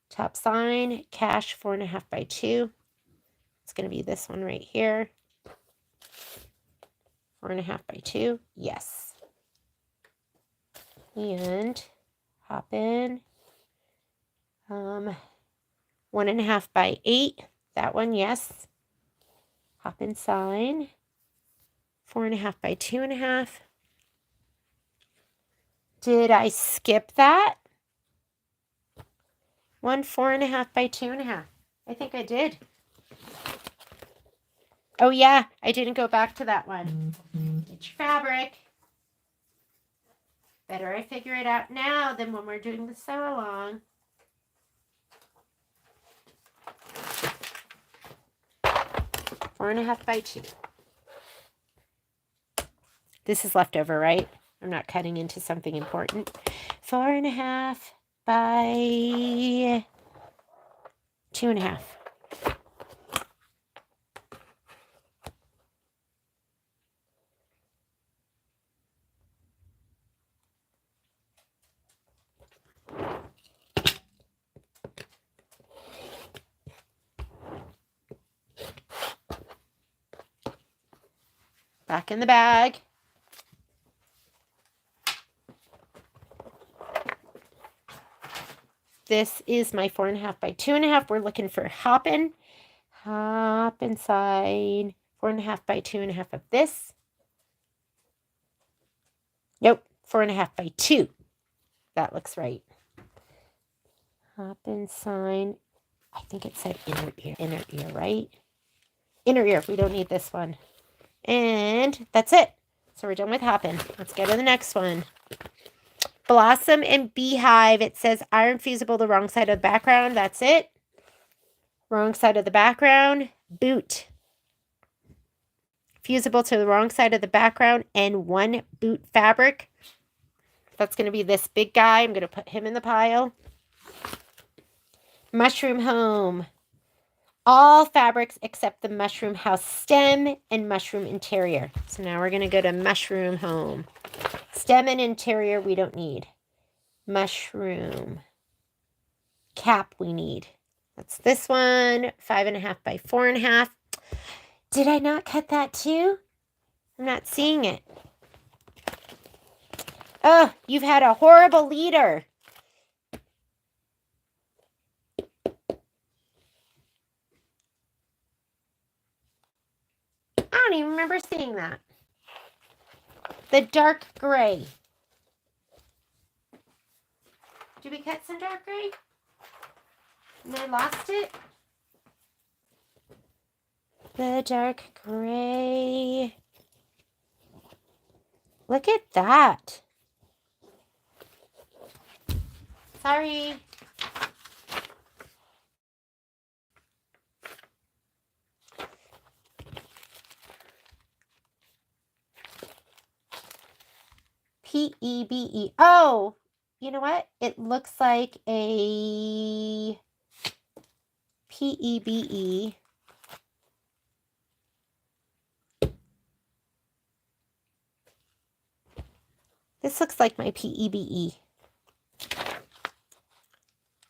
Top sign, cash 4.5 by 2. It's going to be this one right here. 4.5 by 2. Yes. And Hoppin. 1.5 by 8. That one, yes. Hoppin Sign. 4.5 by 2.5. Did I skip that? 4.5 by 2.5. I think I did. Oh yeah, I didn't go back to that one. Get your fabric. Better I figure it out now than when we're doing the sew along. Four and a half by 2. This is leftover, right? I'm not cutting into something important. 4.5 by 2.5. Back in the bag. This is my 4.5 by 2.5. We're looking for Hoppin. Hoppin Sign. 4.5 by 2.5 of this. Nope. 4.5 by 2. That looks right. Hoppin Sign. I think it said inner ear. Inner ear, right? Inner ear. We don't need this one. And that's it. So we're done with Hoppin. Let's go to the next one. Blossom and Beehive. It says iron fusible, the wrong side of the background. That's it. Wrong side of the background. Boot. Fusible to the wrong side of the background and 1 boot fabric. That's going to be this big guy. I'm going to put him in the pile. Mushroom Home. All fabrics except the Mushroom House stem and Mushroom Interior. So now we're going to go to Mushroom Home. Stem and interior we don't need. Mushroom cap we need. That's this one, 5.5 by 4.5. Did I not cut that too? I'm not seeing it. Oh, you've had a horrible leader. I don't even remember seeing that. The dark gray. Did we cut some dark gray? And I lost it? The dark gray. Look at that. Sorry. PEBE. Oh, you know what? It looks like a PEBE. This looks like my PEBE.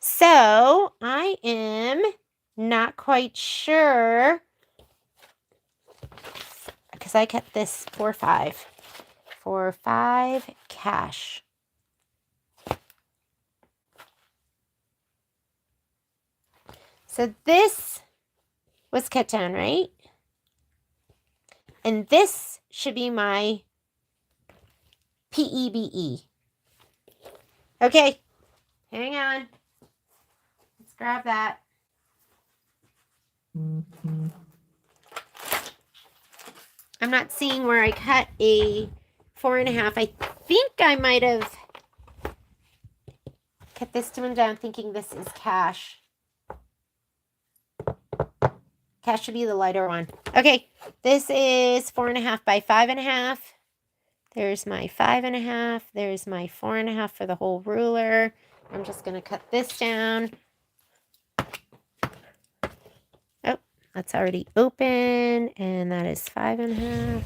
So I am not quite sure because I cut this 4.5. 4.5 cash. So this was cut down, right? And this should be my PEBE. Okay, hang on. Let's grab that. I'm not seeing where I cut a 4.5. I think I might have cut this one down thinking this is cash. Cash should be the lighter one. Okay, this is 4.5 by 5.5. There's my 5.5. There's my 4.5 for the whole ruler. I'm just going to cut this down. Oh, that's already open. And that is 5.5.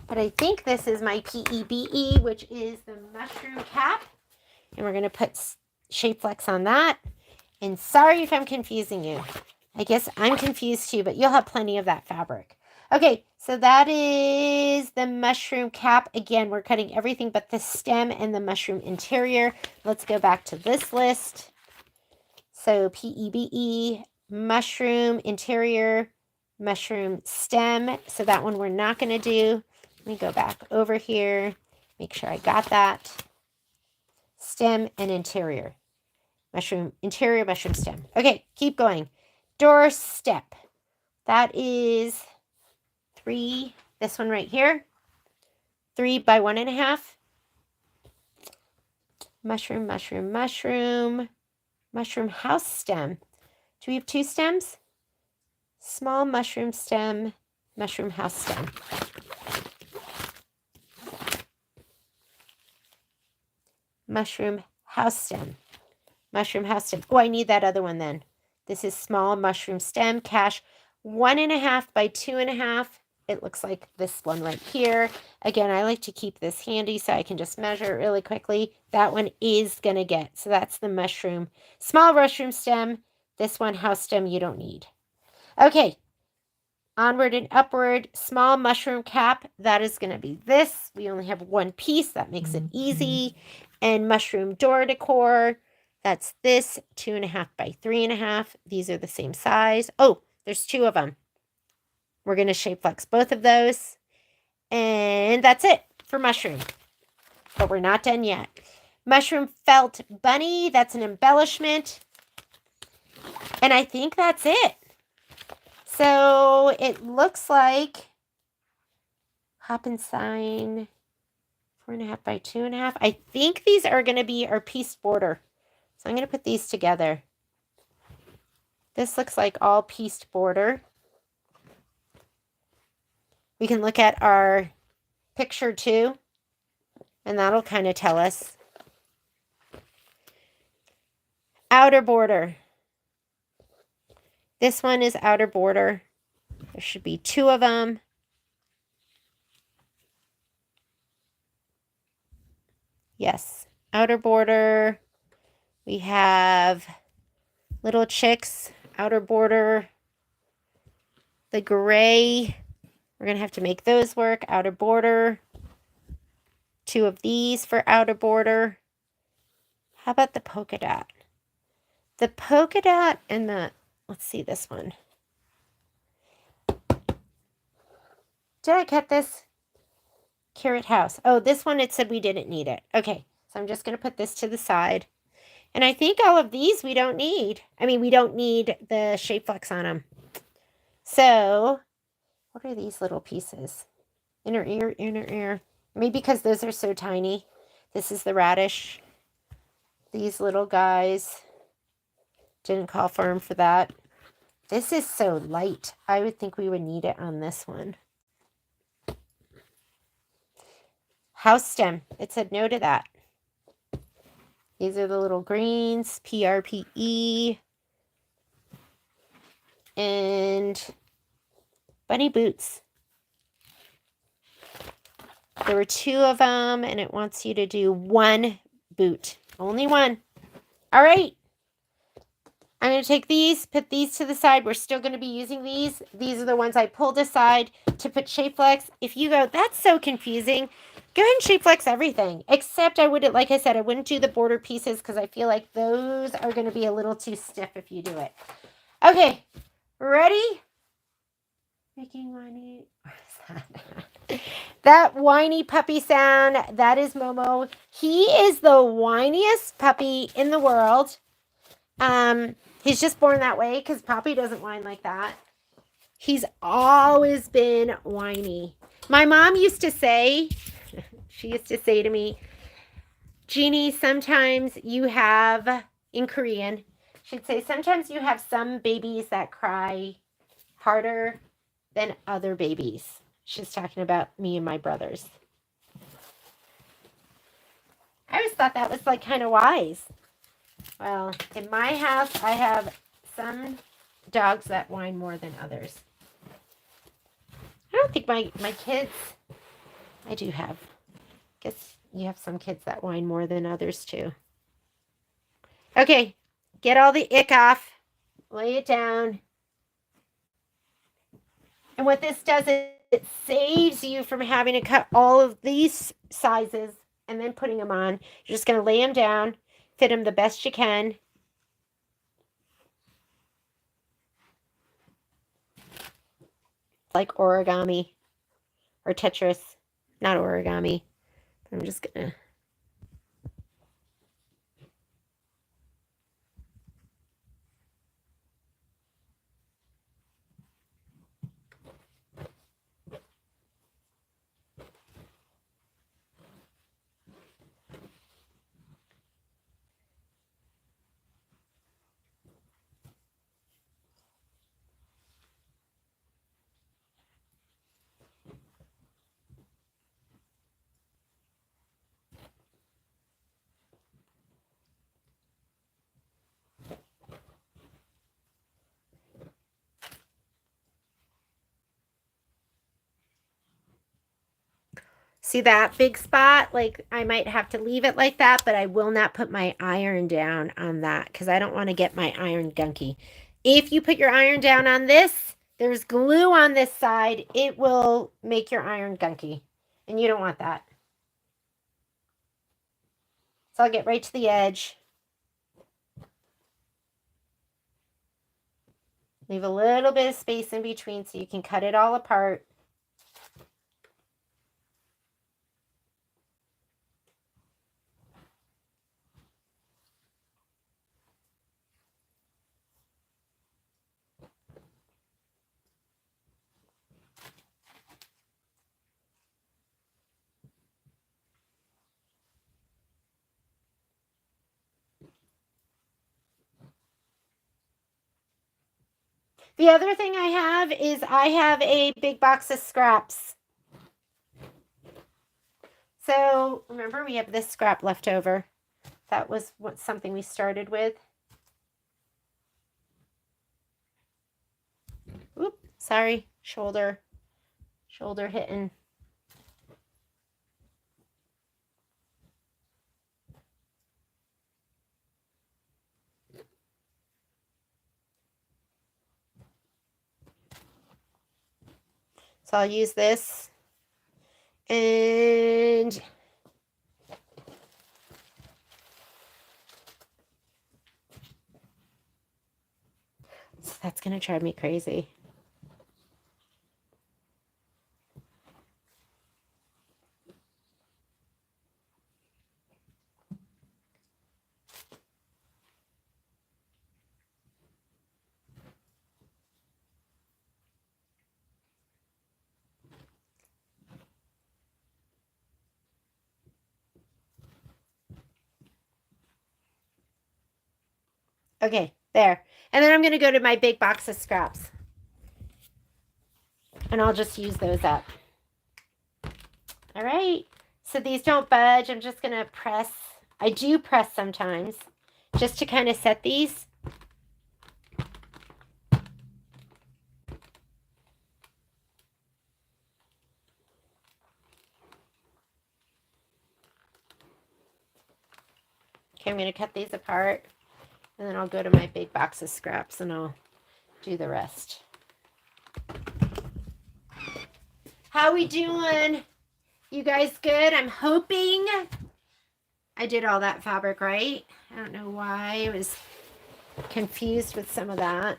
But I think this is my PEBE, which is the mushroom cap. And we're going to put shape flex on that. And sorry if I'm confusing you. I guess I'm confused too, but you'll have plenty of that fabric. Okay, so that is the mushroom cap. Again, we're cutting everything but the stem and the mushroom interior. Let's go back to this list. So PEBE, mushroom interior, mushroom stem. So that one we're not going to do. Let me go back over here. Make sure I got that. Stem and interior. Mushroom interior, mushroom stem. Okay, keep going. Doorstep. That is 3. This one right here. 3 by 1.5. Mushroom, mushroom, mushroom. Mushroom house stem. Do we have 2 stems? Small mushroom stem, mushroom house stem. Mushroom house stem. Mushroom house stem. Oh, I need that other one then. This is small mushroom stem, cash 1.5 by 2.5. It looks like this one right here. Again, I like to keep this handy so I can just measure it really quickly. That one is going to get. So that's the mushroom, small mushroom stem. This one, house stem, you don't need. Okay. Onward and upward, small mushroom cap. That is going to be this. We only have 1 piece. That makes it easy. And mushroom door decor. That's this, 2.5 by 3.5. These are the same size. Oh, there's 2 of them. We're going to shape flex both of those. And that's it for mushroom. But we're not done yet. Mushroom felt bunny. That's an embellishment. And I think that's it. So it looks like Hoppin sign 4.5 by 2.5. I think these are going to be our piece border. So I'm going to put these together. This looks like all pieced border. We can look at our picture too, and that'll kind of tell us. Outer border. This one is outer border. There should be 2 of them. Yes, outer border. We have little chicks, outer border. The gray, we're going to have to make those work. Outer border. 2 of these for outer border. How about the polka dot? The polka dot and the, let's see this one. Did I cut this? Carrot house. Oh, this one, it said we didn't need it. Okay, so I'm just going to put this to the side. And I think all of these we don't need. I mean, we don't need the shape flex on them. So, what are these little pieces? Inner ear, inner ear. Maybe because those are so tiny. This is the radish. These little guys. Didn't call for them for that. This is so light. I would think we would need it on this one. House stem. It said no to that. These are the little greens. PRPE. And bunny boots. There were 2 of them, and it wants you to do 1 boot. Only 1. All right. I'm going to take these, put these to the side. We're still going to be using these. These are the ones I pulled aside to put shape flex. If you go, that's so confusing, go ahead and shape flex everything. Except I wouldn't, like I said, I wouldn't do the border pieces because I feel like those are going to be a little too stiff if you do it. Okay, ready? Making whiny. What is that? That whiny puppy sound, that is Momo. He is the whiniest puppy in the world. He's just born that way because Poppy doesn't whine like that. He's always been whiny. My mom used to say, she used to say to me, Jeannie, sometimes you have, in Korean, she'd say, sometimes you have some babies that cry harder than other babies. She's talking about me and my brothers. I always thought that was like kind of wise. Well, in my house, I have some dogs that whine more than others. I don't think my kids, I do have. I guess you have some kids that whine more than others too. Okay, get all the ick off. Lay it down. And what this does is it saves you from having to cut all of these sizes and then putting them on. You're just going to lay them down, fit them the best you can. Like origami or Tetris. Not origami. I'm just going to. See that big spot? Like, I might have to leave it like that, but I will not put my iron down on that because I don't want to get my iron gunky. If you put your iron down on this, there's glue on this side. It will make your iron gunky, and you don't want that. So I'll get right to the edge. Leave a little bit of space in between so you can cut it all apart. The other thing I have is I have a big box of scraps. So remember, we have this scrap left over. That was something we started with. Oop, sorry, shoulder hitting. So I'll use this, and so that's going to drive me crazy. Okay, there. And then I'm going to go to my big box of scraps. And I'll just use those up. All right. So these don't budge. I'm just going to press. I do press sometimes just to kind of set these. Okay, I'm going to cut these apart. And then I'll go to my big box of scraps and I'll do the rest. How we doing? You guys good? I'm hoping I did all that fabric right. I don't know why I was confused with some of that.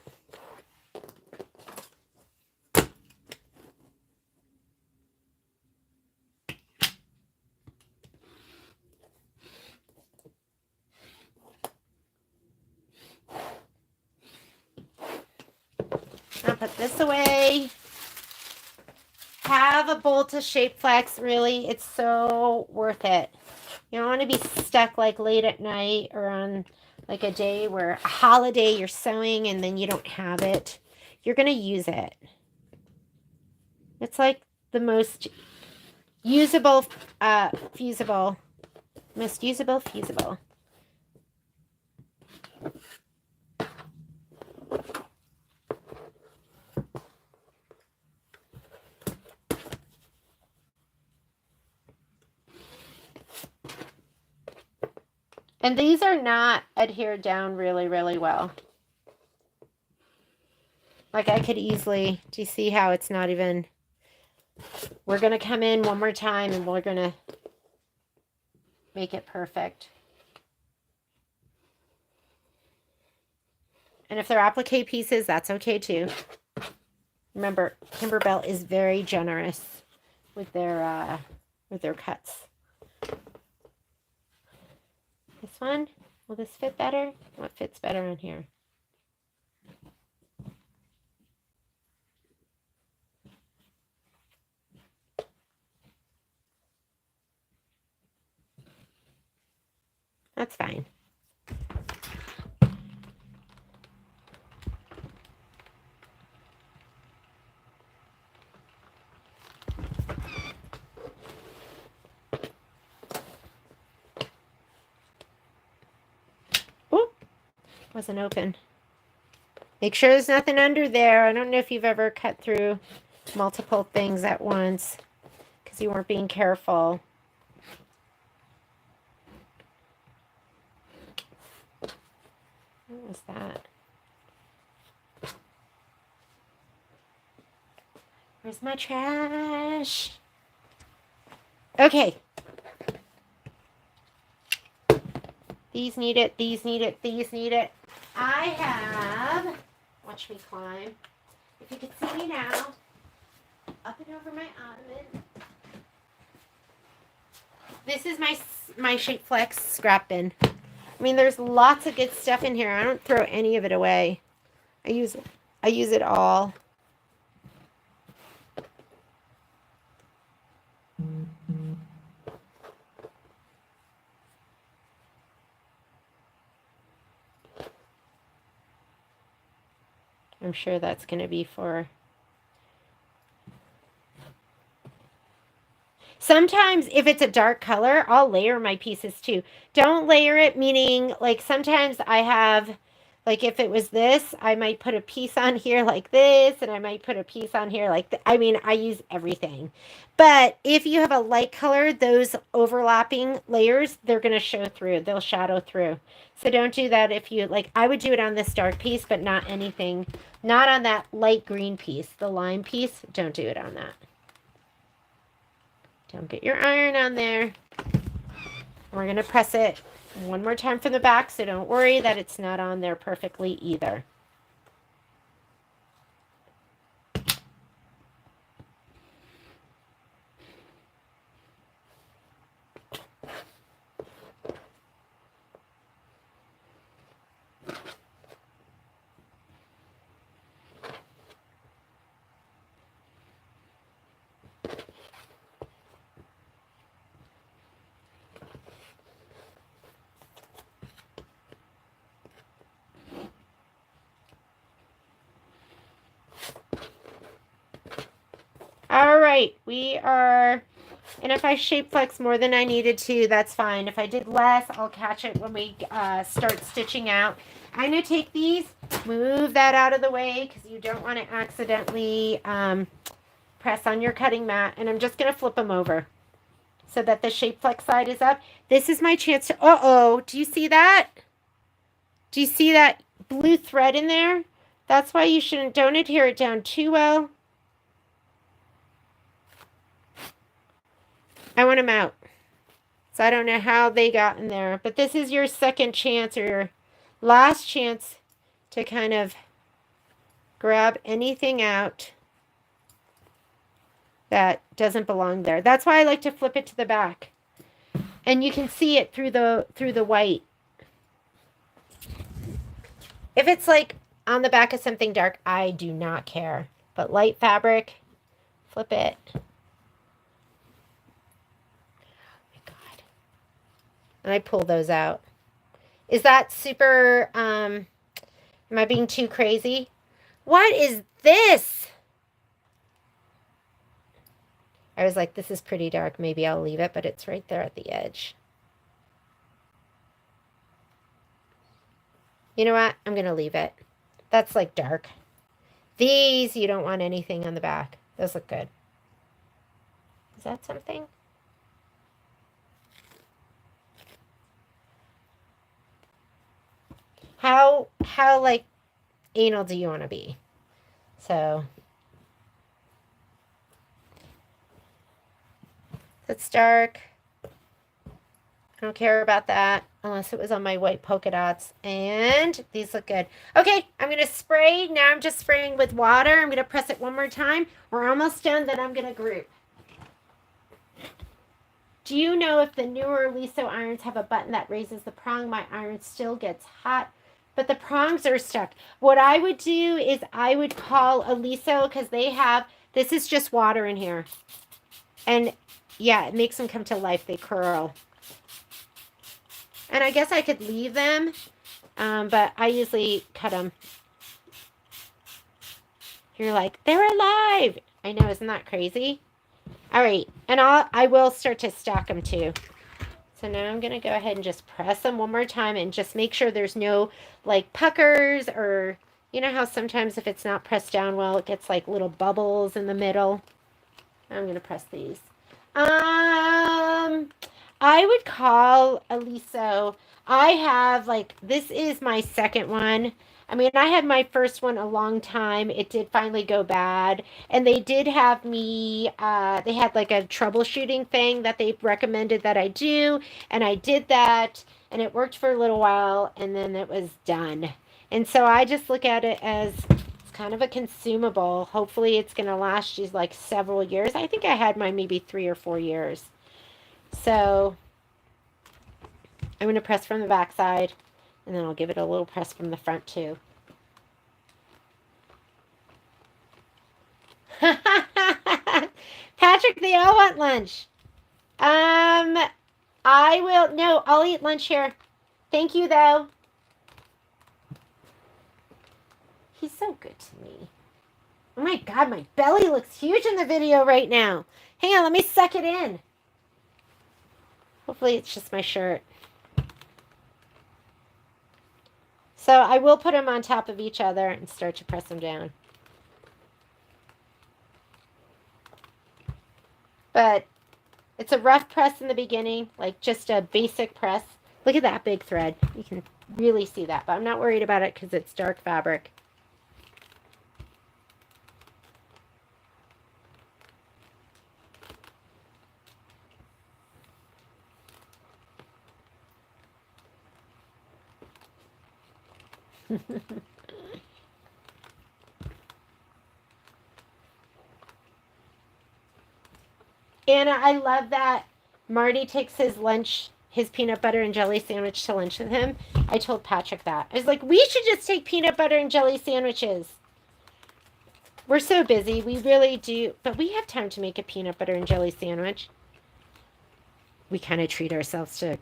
I'll put this away. Have a bowl to shape flex. Really, it's so worth it. You don't want to be stuck like late at night or on like a day where a holiday you're sewing and then you don't have it. You're going to use it. It's like the most usable, feasible. And these are not adhered down really, really well. Like I could easily, do you see how it's not even, we're going to come in one more time and we're going to make it perfect. And if they're applique pieces, that's okay too. Remember, Kimberbell is very generous with their cuts. This one, will this fit better? What fits better on here? That's fine. Oop, wasn't open. Make sure there's nothing under there. I don't know if you've ever cut through multiple things at once because you weren't being careful. What was that? Where's my trash? Okay. These need it, these need it, these need it. I have, watch me climb. If you can see me now, up and over my ottoman. This is my Shape Flex scrap bin. I mean, there's lots of good stuff in here. I don't throw any of it away. I use it all. I'm sure that's going to be for... Sometimes if it's a dark color, I'll layer my pieces too. Don't layer it, meaning like sometimes I have, like if it was this, I might put a piece on here like this, and I might put a piece on here like that. I mean, I use everything. But if you have a light color, those overlapping layers, they're going to show through. They'll shadow through. So don't do that if you, like, I would do it on this dark piece, but not anything, not on that light green piece, the lime piece. Don't do it on that. Don't get your iron on there. We're going to press it one more time from the back, so don't worry that it's not on there perfectly either. All right, we are, and if I shape flex more than I needed to, that's fine. If I did less, I'll catch it when we start stitching out. I'm going to take these, move that out of the way because you don't want to accidentally press on your cutting mat, and I'm just going to flip them over so that the shape flex side is up. This is my chance to, uh-oh, do you see that? Do you see that blue thread in there? That's why you shouldn't, don't adhere it down too well. I want them out. So I don't know how they got in there. But this is your second chance or your last chance to kind of grab anything out that doesn't belong there. That's why I like to flip it to the back. And you can see it through the white. If it's like on the back of something dark, I do not care. But light fabric, flip it. And I pull those out. Is that super, am I being too crazy? What is this? I was like, this is pretty dark. Maybe I'll leave it, but it's right there at the edge. You know what? I'm going to leave it. That's like dark. These, you don't want anything on the back. Those look good. Is that something? How like anal do you want to be? So it's dark. I don't care about that unless it was on my white polka dots. And these look good. Okay, I'm going to spray. Now I'm just spraying with water. I'm going to press it one more time. We're almost done. Then I'm going to group. Do you know if the newer Liso irons have a button that raises the prong? My iron still gets hot, but the prongs are stuck. What I would do is I would call a Liso because they have, this is just water in here. And yeah, it makes them come to life. They curl. And I guess I could leave them, but I usually cut them. You're like, they're alive. I know, isn't that crazy? All right, and I will start to stack them too. So now I'm going to go ahead and just press them one more time and just make sure there's no like puckers or, you know how sometimes if it's not pressed down well, it gets like little bubbles in the middle. I'm going to press these. I would call a Liso. I have like, this is my second one. I mean, I had my first one a long time. It did finally go bad. And they did have me, they had like a troubleshooting thing that they recommended that I do. And I did that. And it worked for a little while. And then it was done. And so I just look at it as it's kind of a consumable. Hopefully it's going to last you like several years. I think I had mine maybe 3 or 4 years. So I'm going to press from the back side. And then I'll give it a little press from the front too. Patrick, they all want lunch. I will, no, I'll eat lunch here. Thank you though. He's so good to me. Oh my God, my belly looks huge in the video right now. Hang on, let me suck it in. Hopefully it's just my shirt. So I will put them on top of each other and start to press them down. But it's a rough press in the beginning, like just a basic press. Look at that big thread. You can really see that, but I'm not worried about it because it's dark fabric. Anna, I love that Marty takes his lunch, his peanut butter and jelly sandwich to lunch with him. I told Patrick that. I was like, we should just take peanut butter and jelly sandwiches. We're so busy. We really do. But we have time to make a peanut butter and jelly sandwich. We kind of treat ourselves to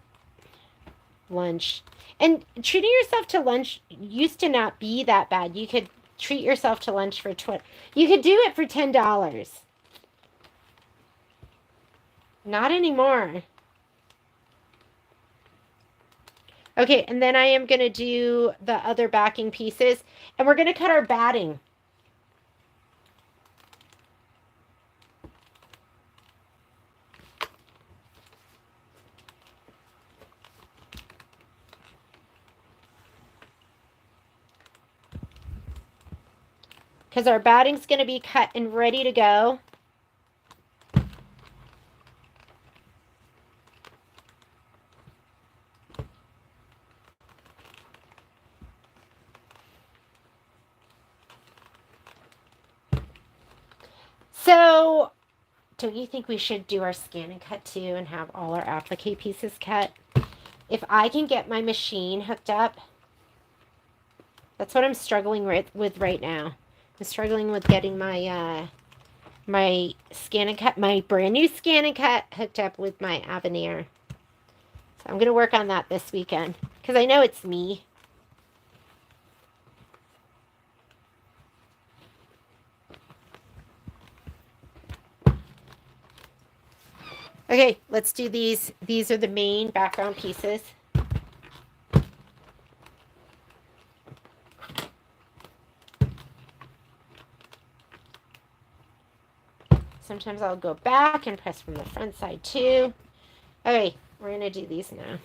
lunch. And treating yourself to lunch used to not be that bad. You could treat yourself to lunch for you could do it for $10. Not anymore. Okay, and then I am going to do the other backing pieces. And we're going to cut our batting. Because our batting's going to be cut and ready to go. So, don't you think we should do our scan and cut too and have all our applique pieces cut? If I can get my machine hooked up, that's what I'm struggling with right now. I'm struggling with getting my my scan and cut, my brand new scan and cut hooked up with my Avenir. So I'm going to work on that this weekend because I know it's me. Okay, let's do these. These are the main background pieces. Sometimes I'll go back and press from the front side too. Okay, we're going to do these now.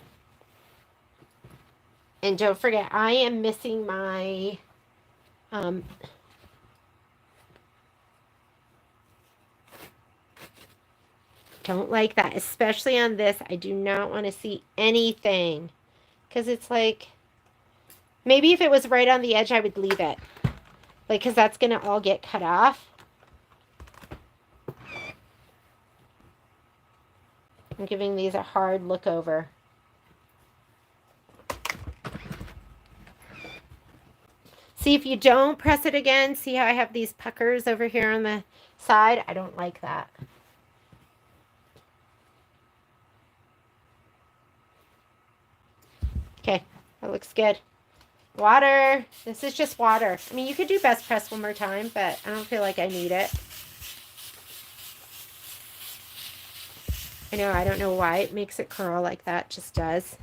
And don't forget, I am missing my don't like that, especially on this. I do not want to see anything because it's like, maybe if it was right on the edge, I would leave it. Like, because that's going to all get cut off. I'm giving these a hard look over. See, if you don't press it again, see how I have these puckers over here on the side? I don't like that. Okay, that looks good. Water. This is just water. I mean, you could do best press one more time, but I don't feel like I need it. I know, I don't know why it makes it curl like that. It just does.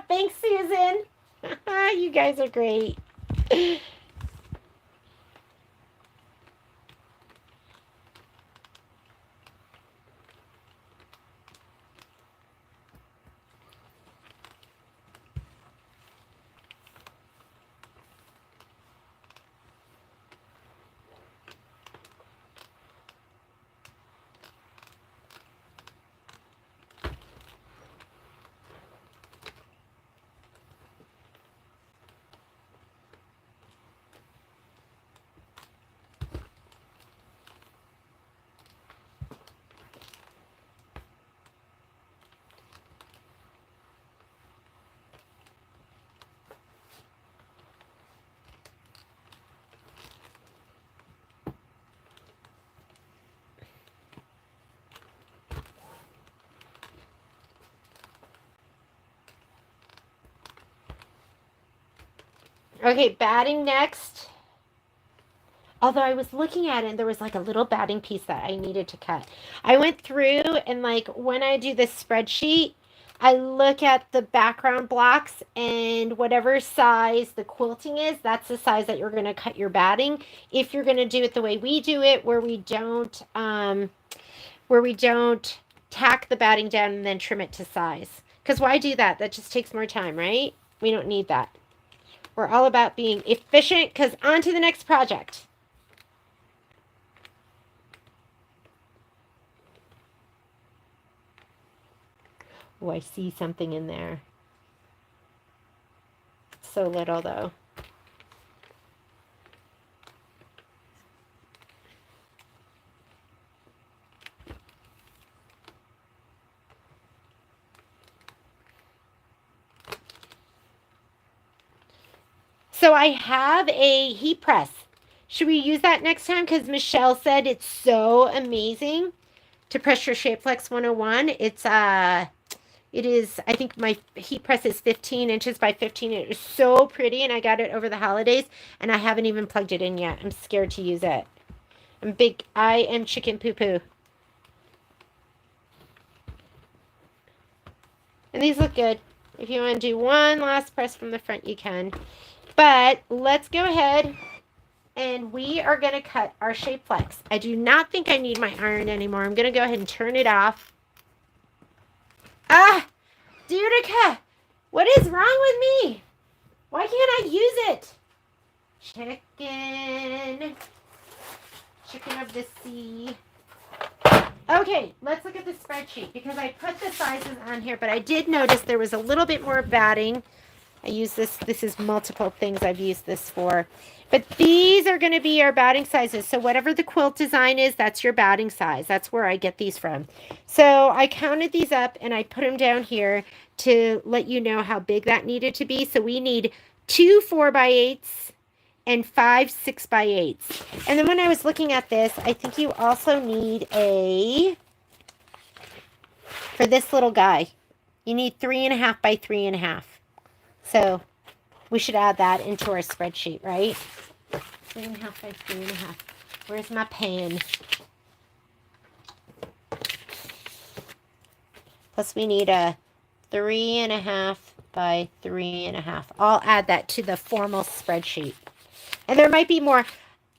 Thanks, Susan. You guys are great. Okay, batting next. Although I was looking at it and there was like a little batting piece that I needed to cut. I went through and like when I do this spreadsheet, I look at the background blocks and whatever size the quilting is, that's the size that you're going to cut your batting. If you're going to do it the way we do it, where we don't tack the batting down and then trim it to size. Because why do that? That just takes more time, right? We don't need that. We're all about being efficient because on to the next project. Oh, I see something in there. So little, though. So I have a heat press. Should we use that next time? Because Michelle said it's so amazing to press your Shapeflex 101. It is, I think my heat press is 15 inches by 15. It is so pretty, and I got it over the holidays, and I haven't even plugged it in yet. I'm scared to use it. I am chicken poo-poo. And these look good. If you want to do one last press from the front, you can. But let's go ahead and we are going to cut our Shapeflex. I do not think I need my iron anymore. I'm going to go ahead and turn it off. Ah, Dudica, what is wrong with me? Why can't I use it? Chicken of the sea. Okay, let's look at the spreadsheet because I put the sizes on here, but I did notice there was a little bit more batting. I use this. This is multiple things I've used this for. But these are going to be our batting sizes. So whatever the quilt design is, that's your batting size. That's where I get these from. So I counted these up and I put them down here to let you know how big that needed to be. So we need 2 4x8s and 5 6x8s. And then when I was looking at this, I think you also need for this little guy, you need 3.5 by 3.5. So we should add that into our spreadsheet, right? 3.5 by 3.5. Where's my pen? Plus we need a 3.5 by 3.5. I'll add that to the formal spreadsheet. And there might be more.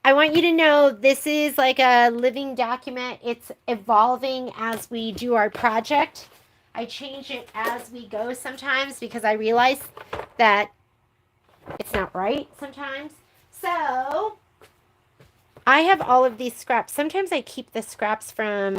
I want you to know this is like a living document. It's evolving as we do our project. I change it as we go sometimes because I realize that it's not right sometimes. So I have all of these scraps. Sometimes I keep the scraps from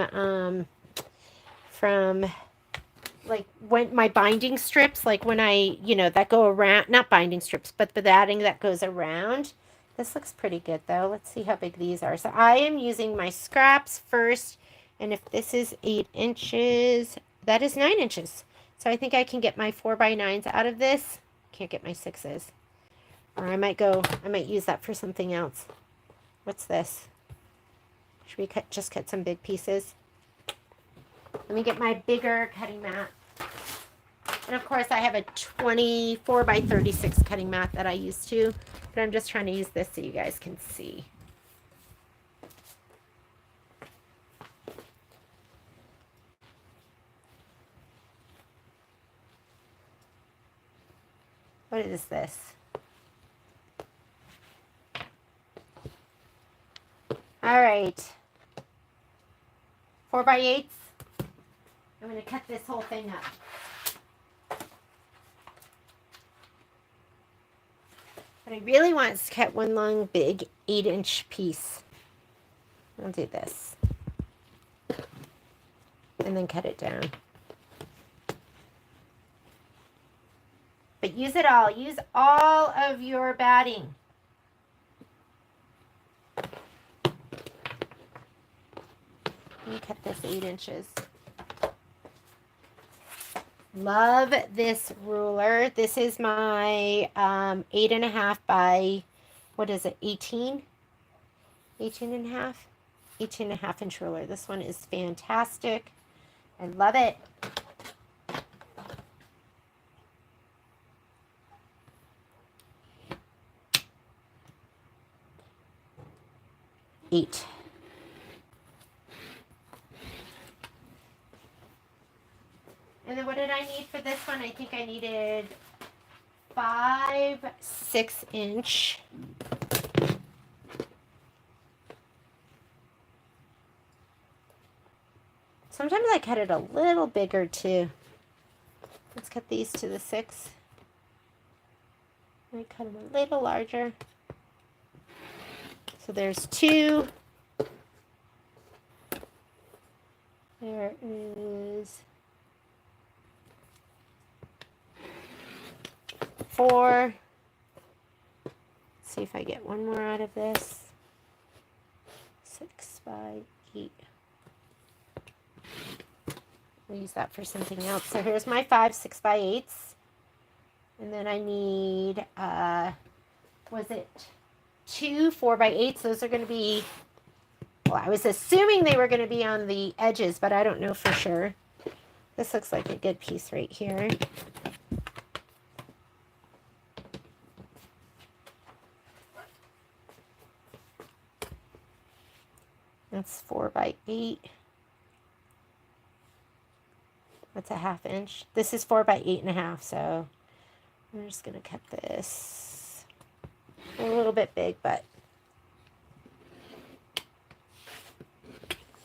like when my binding strips, like when I, that go around, not binding strips, but the batting that goes around. This looks pretty good though. Let's see how big these are. So I am using my scraps first. And if this is 8 inches, that is 9 inches. So I think I can get my 4x9s out of this. Can't get my 6s. Or I might use that for something else. What's this? Should we just cut some big pieces? Let me get my bigger cutting mat. And of course I have a 24 by 36 cutting mat that I use too. But I'm just trying to use this so you guys can see. What is this? All right. 4x8s. I'm going to cut this whole thing up. But I really want to cut one long, big 8-inch piece. I'll do this. And then cut it down. But use it all. Use all of your batting. Let me cut this 8 inches. Love this ruler. This is my 8.5 by, what is it, 18? 18.5? 18.5 inch ruler. This one is fantastic. I love it. 8. And then what did I need for this one? I think I needed 5 6-inch. Sometimes I cut it a little bigger too. Let's cut these to the 6. I cut them a little larger. So there's 2. There is 4. Let's see if I get one more out of this. 6 by 8. We'll use that for something else. So here's my 5 6 by 8s. And then I need, was it 2 4 by 8s? Those are going to be, well, I was assuming they were going to be on the edges, but I don't know for sure. This looks like a good piece right here. That's 4 by 8. That's a 1/2 inch. This is 4 by 8.5, so I'm just going to cut this a little bit big, but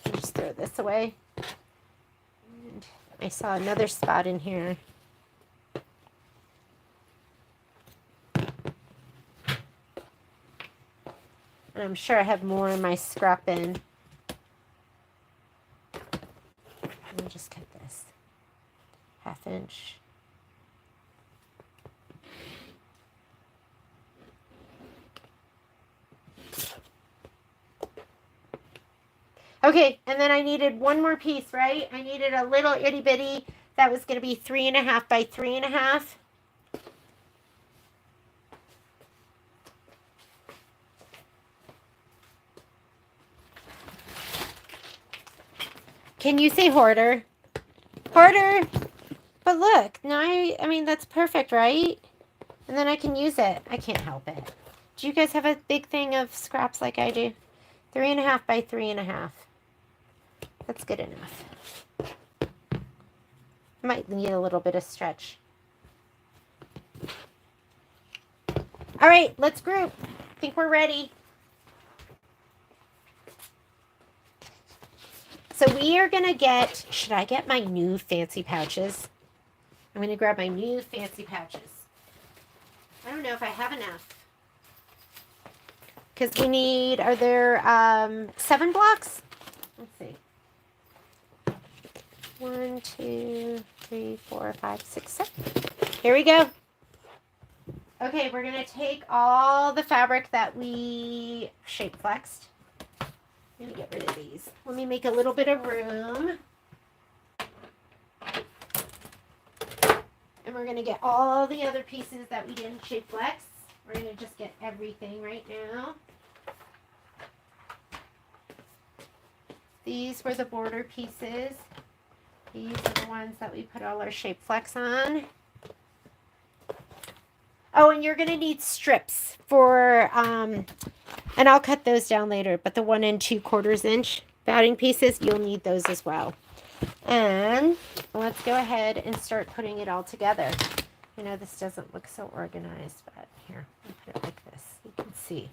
I'll just throw this away. And I saw another spot in here. And I'm sure I have more in my scrap bin. Let me just cut this. 1/2 inch. Okay, and then I needed one more piece, right? I needed a little itty bitty that was going to be 3.5 by 3.5. Can you say hoarder? Hoarder! But look, now I mean, that's perfect, right? And then I can use it. I can't help it. Do you guys have a big thing of scraps like I do? 3.5 by 3.5. That's good enough. Might need a little bit of stretch. All right, let's group. I think we're ready. So we are going to get, should I get my new fancy pouches? I'm going to grab my new fancy pouches. I don't know if I have enough. Because we need, are there 7 blocks? Let's see. 1, 2, 3, 4, 5, 6, 7. Here we go. Okay, we're going to take all the fabric that we shape flexed. I'm going to get rid of these. Let me make a little bit of room. And we're going to get all the other pieces that we didn't shape flex. We're going to just get everything right now. These were the border pieces. These are the ones that we put all our shape flex on. Oh, and you're going to need strips for, and I'll cut those down later, but the 1 2/4 inch batting pieces, you'll need those as well. And let's go ahead and start putting it all together. I know this doesn't look so organized, but here, I'll put it like this. You can see.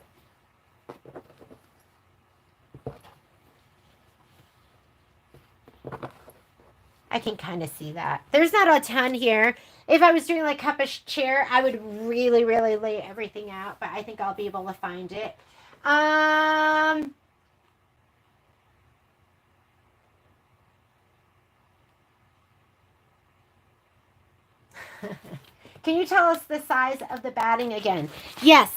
I can kind of see that. There's not a ton here. If I was doing like cup of chair, I would really, really lay everything out, but I think I'll be able to find it. Can you tell us the size of the batting again? Yes,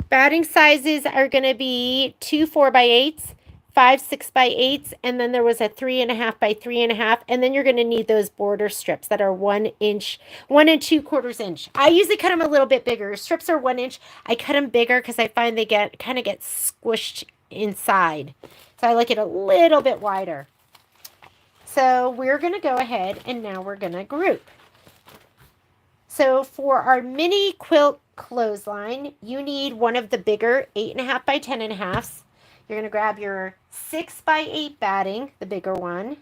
batting sizes are going to be 2 4 by 8s, 5 6 by 8s, and then there was a 3.5 by 3.5, and then you're going to need those border strips that are 1 inch, 1 2/4 inch. I usually cut them a little bit bigger. Strips are 1 inch. I cut them bigger because I find they kind of get squished inside. So I like it a little bit wider. So we're going to go ahead and now we're going to group. So for our mini quilt clothesline, you need one of the bigger 8.5 by 10.5s. You're going to grab your 6x8 batting, the bigger one.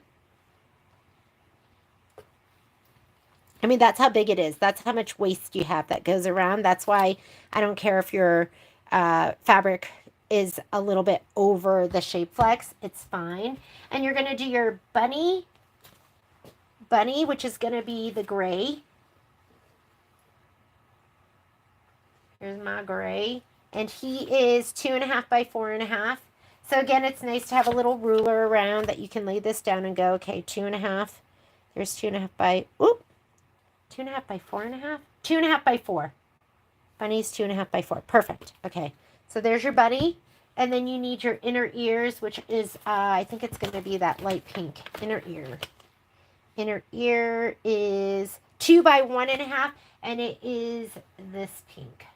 I mean, that's how big it is. That's how much waste you have that goes around. That's why I don't care if your fabric is a little bit over the shape flex. It's fine. And you're going to do your bunny, which is going to be the gray. Here's my gray. And he is 2.5 by 4.5. So again, it's nice to have a little ruler around that you can lay this down and go, okay, 2.5. There's 2.5 by, 2.5 by 4.5? 2.5 by 4. Bunny's 2.5 by 4. Perfect. Okay. So there's your bunny. And then you need your inner ears, which is, I think it's going to be that light pink inner ear. Inner ear is 2 by 1.5, and it is this pink.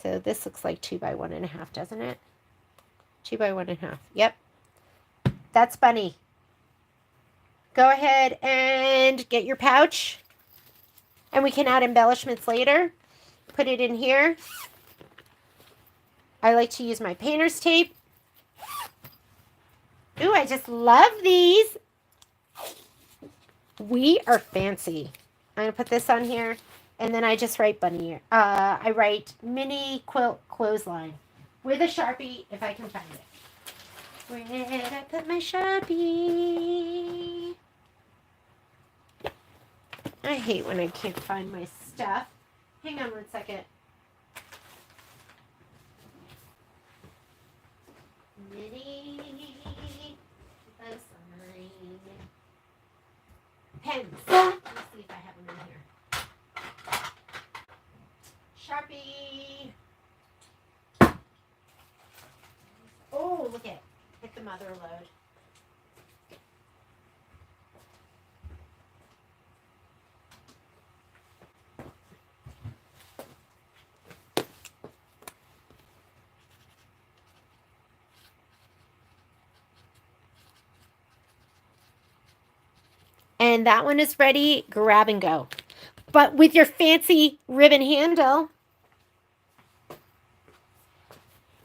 So this looks like 2 by 1.5, doesn't it? 2 by 1.5. Yep. That's bunny. Go ahead and get your pouch. And we can add embellishments later. Put it in here. I like to use my painter's tape. Ooh, I just love these. We are fancy. I'm going to put this on here. And then I just write bunny. I write mini quilt clothesline with a Sharpie if I can find it. Where did I put my Sharpie? I hate when I can't find my stuff. Hang on one second. Mini clothesline. Pens. Let's see if I have them in here. Sharpie. Oh, look at it. Hit the mother load. And that one is ready. Grab and go. But with your fancy ribbon handle.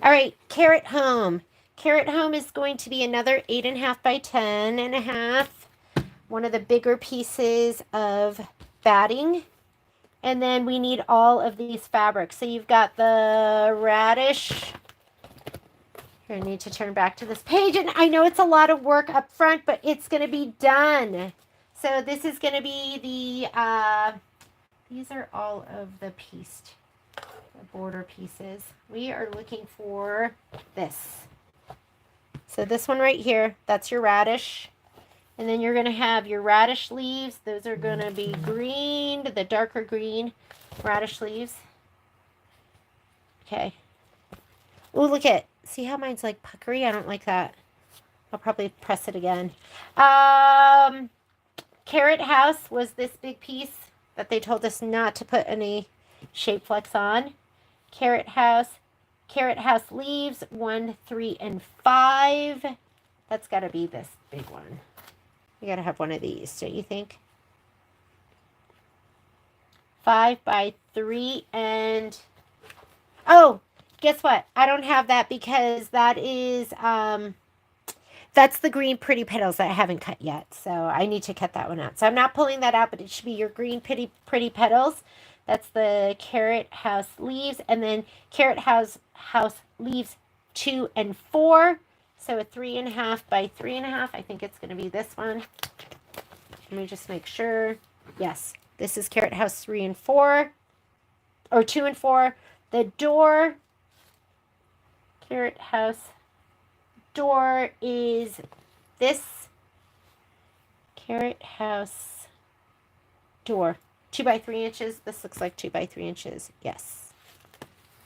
All right, Carrot Home. Carrot Home is going to be another 8.5 by 10.5. One of the bigger pieces of batting. And then we need all of these fabrics. So you've got the radish. Here, I need to turn back to this page. And I know it's a lot of work up front, but it's going to be done. So this is going to be the, these are all of the pieced, the border pieces. We are looking for this. So this one right here, that's your radish. And then you're going to have your radish leaves. Those are going to be green, the darker green radish leaves. Okay. Oh, look at, see how mine's like puckery? I don't like that. I'll probably press it again. Carrot House was this big piece that they told us not to put any shape flex on. Carrot House leaves 1, 3, and 5. That's got to be this big one. You got to have one of these, don't you think? 5 by 3 and... Oh, guess what? I don't have that because that is... That's the green pretty petals that I haven't cut yet. So I need to cut that one out. So I'm not pulling that out, but it should be your green pretty petals. That's the Carrot House leaves. And then Carrot House leaves 2 and 4. So a 3.5 by 3.5. I think it's going to be this one. Let me just make sure. Yes, this is Carrot House 3 and 4. Or 2 and 4. The door. Carrot House door is this Carrot House door. 2 by 3 inches. This looks like 2 by 3 inches. Yes.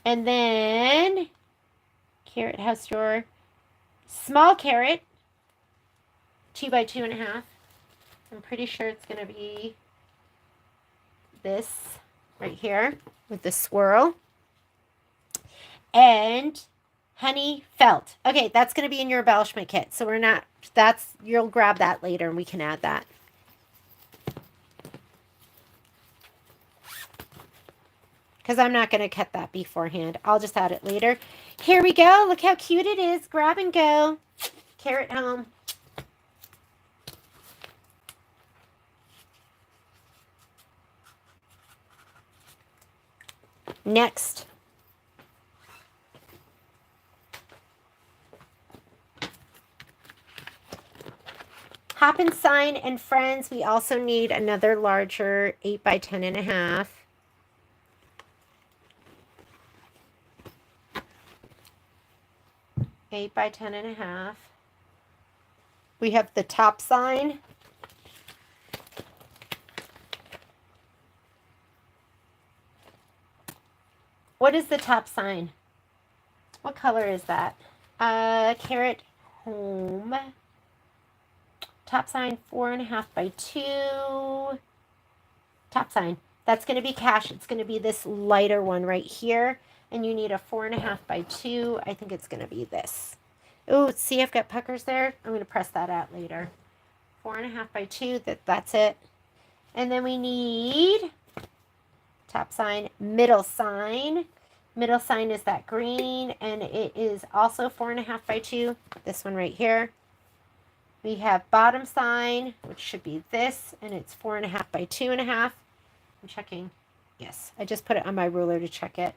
And then Carrot House door. Small carrot. 2 by 2.5. I'm pretty sure it's going to be this right here with the swirl. And honey felt. Okay, that's going to be in your embellishment kit. So we're not, you'll grab that later and we can add that. Because I'm not going to cut that beforehand. I'll just add it later. Here we go. Look how cute it is. Grab and go. Carrot home. Next. Hoppin sign and friends. We also need another larger 8 by 10.5. Eight by 10.5. We have the top sign. What is the top sign? What color is that? Carrot home. Top sign 4.5 by 2. Top sign. That's going to be cash. It's going to be this lighter one right here. And you need a 4.5 by 2. I think it's going to be this. Oh, see, I've got puckers there. I'm going to press that out later. 4.5 by 2. That's it. And then we need top sign, middle sign. Middle sign is that green, and it is also 4.5 by 2. This one right here. We have bottom sign, which should be this, and it's 4.5 by 2.5. I'm checking. Yes, I just put it on my ruler to check it.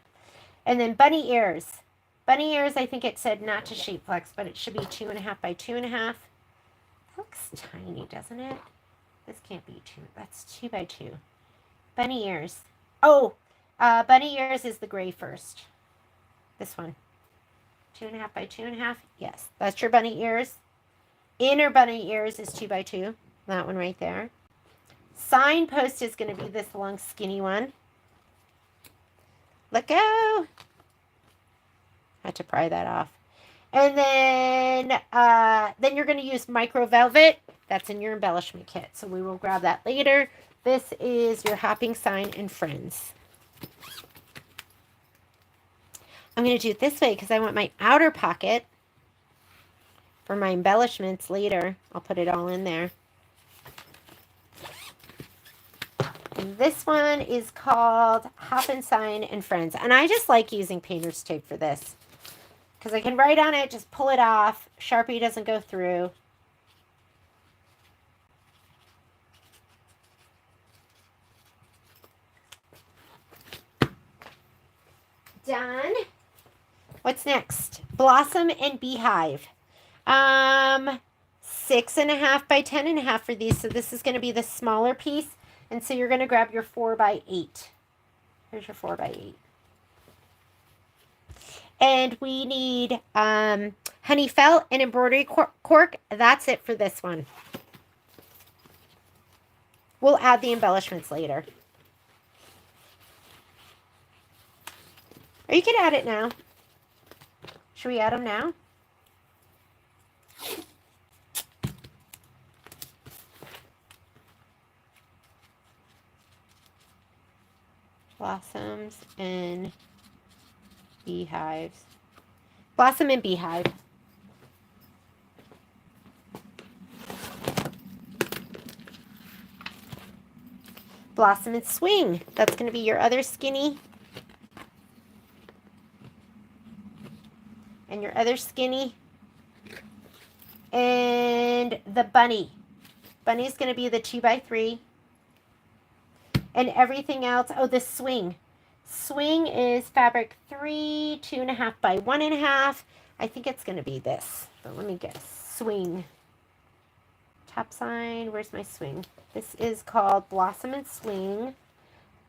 And then bunny ears. Bunny ears, I think it said not to shape flex, but it should be 2.5 by 2.5. That looks tiny, doesn't it? This can't be 2. That's 2 by 2. Bunny ears. Oh, bunny ears is the gray first. This one. 2.5 by 2.5. Yes, that's your bunny ears. Inner bunny ears is 2 by 2. That one right there. Signpost is going to be this long skinny one. Let go. Had to pry that off. And then you're going to use micro velvet. That's in your embellishment kit. So we will grab that later. This is your hopping sign and friends. I'm going to do it this way because I want my outer pocket for my embellishments later. I'll put it all in there. And this one is called Hoppin Sign and Friends. And I just like using painter's tape for this because I can write on it, just pull it off. Sharpie doesn't go through. Done. What's next? Blossom and Beehive. 6.5 by 10.5 for these. So this is going to be the smaller piece. And so you're going to grab your 4 by 8. Here's your 4 by 8. And we need honey felt and embroidery cork. That's it for this one. We'll add the embellishments later. Or you can add it now. Should we add them now? Blossoms and beehives. Blossom and beehive. Blossom and swing. That's going to be your other skinny. And your other skinny. And the bunny. Bunny's going to be the 2 by 3. And everything else, oh, the swing. Swing is fabric 3, 2.5 by 1.5. I think it's going to be this. But let me guess. Swing. Top sign. Where's my swing? This is called Blossom and Swing.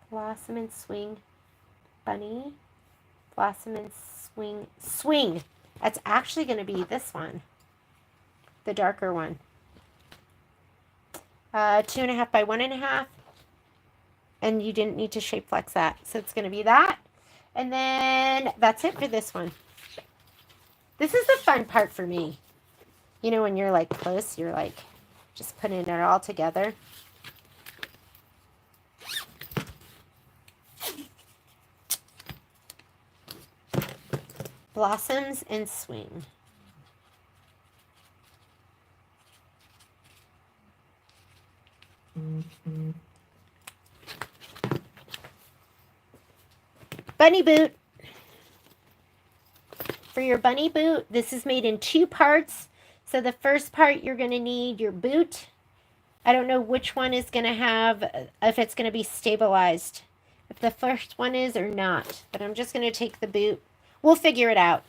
Blossom and Swing. Bunny. Blossom and Swing. Swing. That's actually going to be this one. The darker one. 2.5 by 1.5. And you didn't need to shape flex that. So it's going to be that. And then that's it for this one. This is the fun part for me. You know, when you're like close, you're like just putting it all together. Blossoms and swing. Bunny boot. for your bunny boot, this is made in 2 parts. So the first part, you're going to need your boot. I don't know which one is going to have, if it's going to be stabilized, if the first one is or not. But I'm just going to take the boot. We'll figure it out.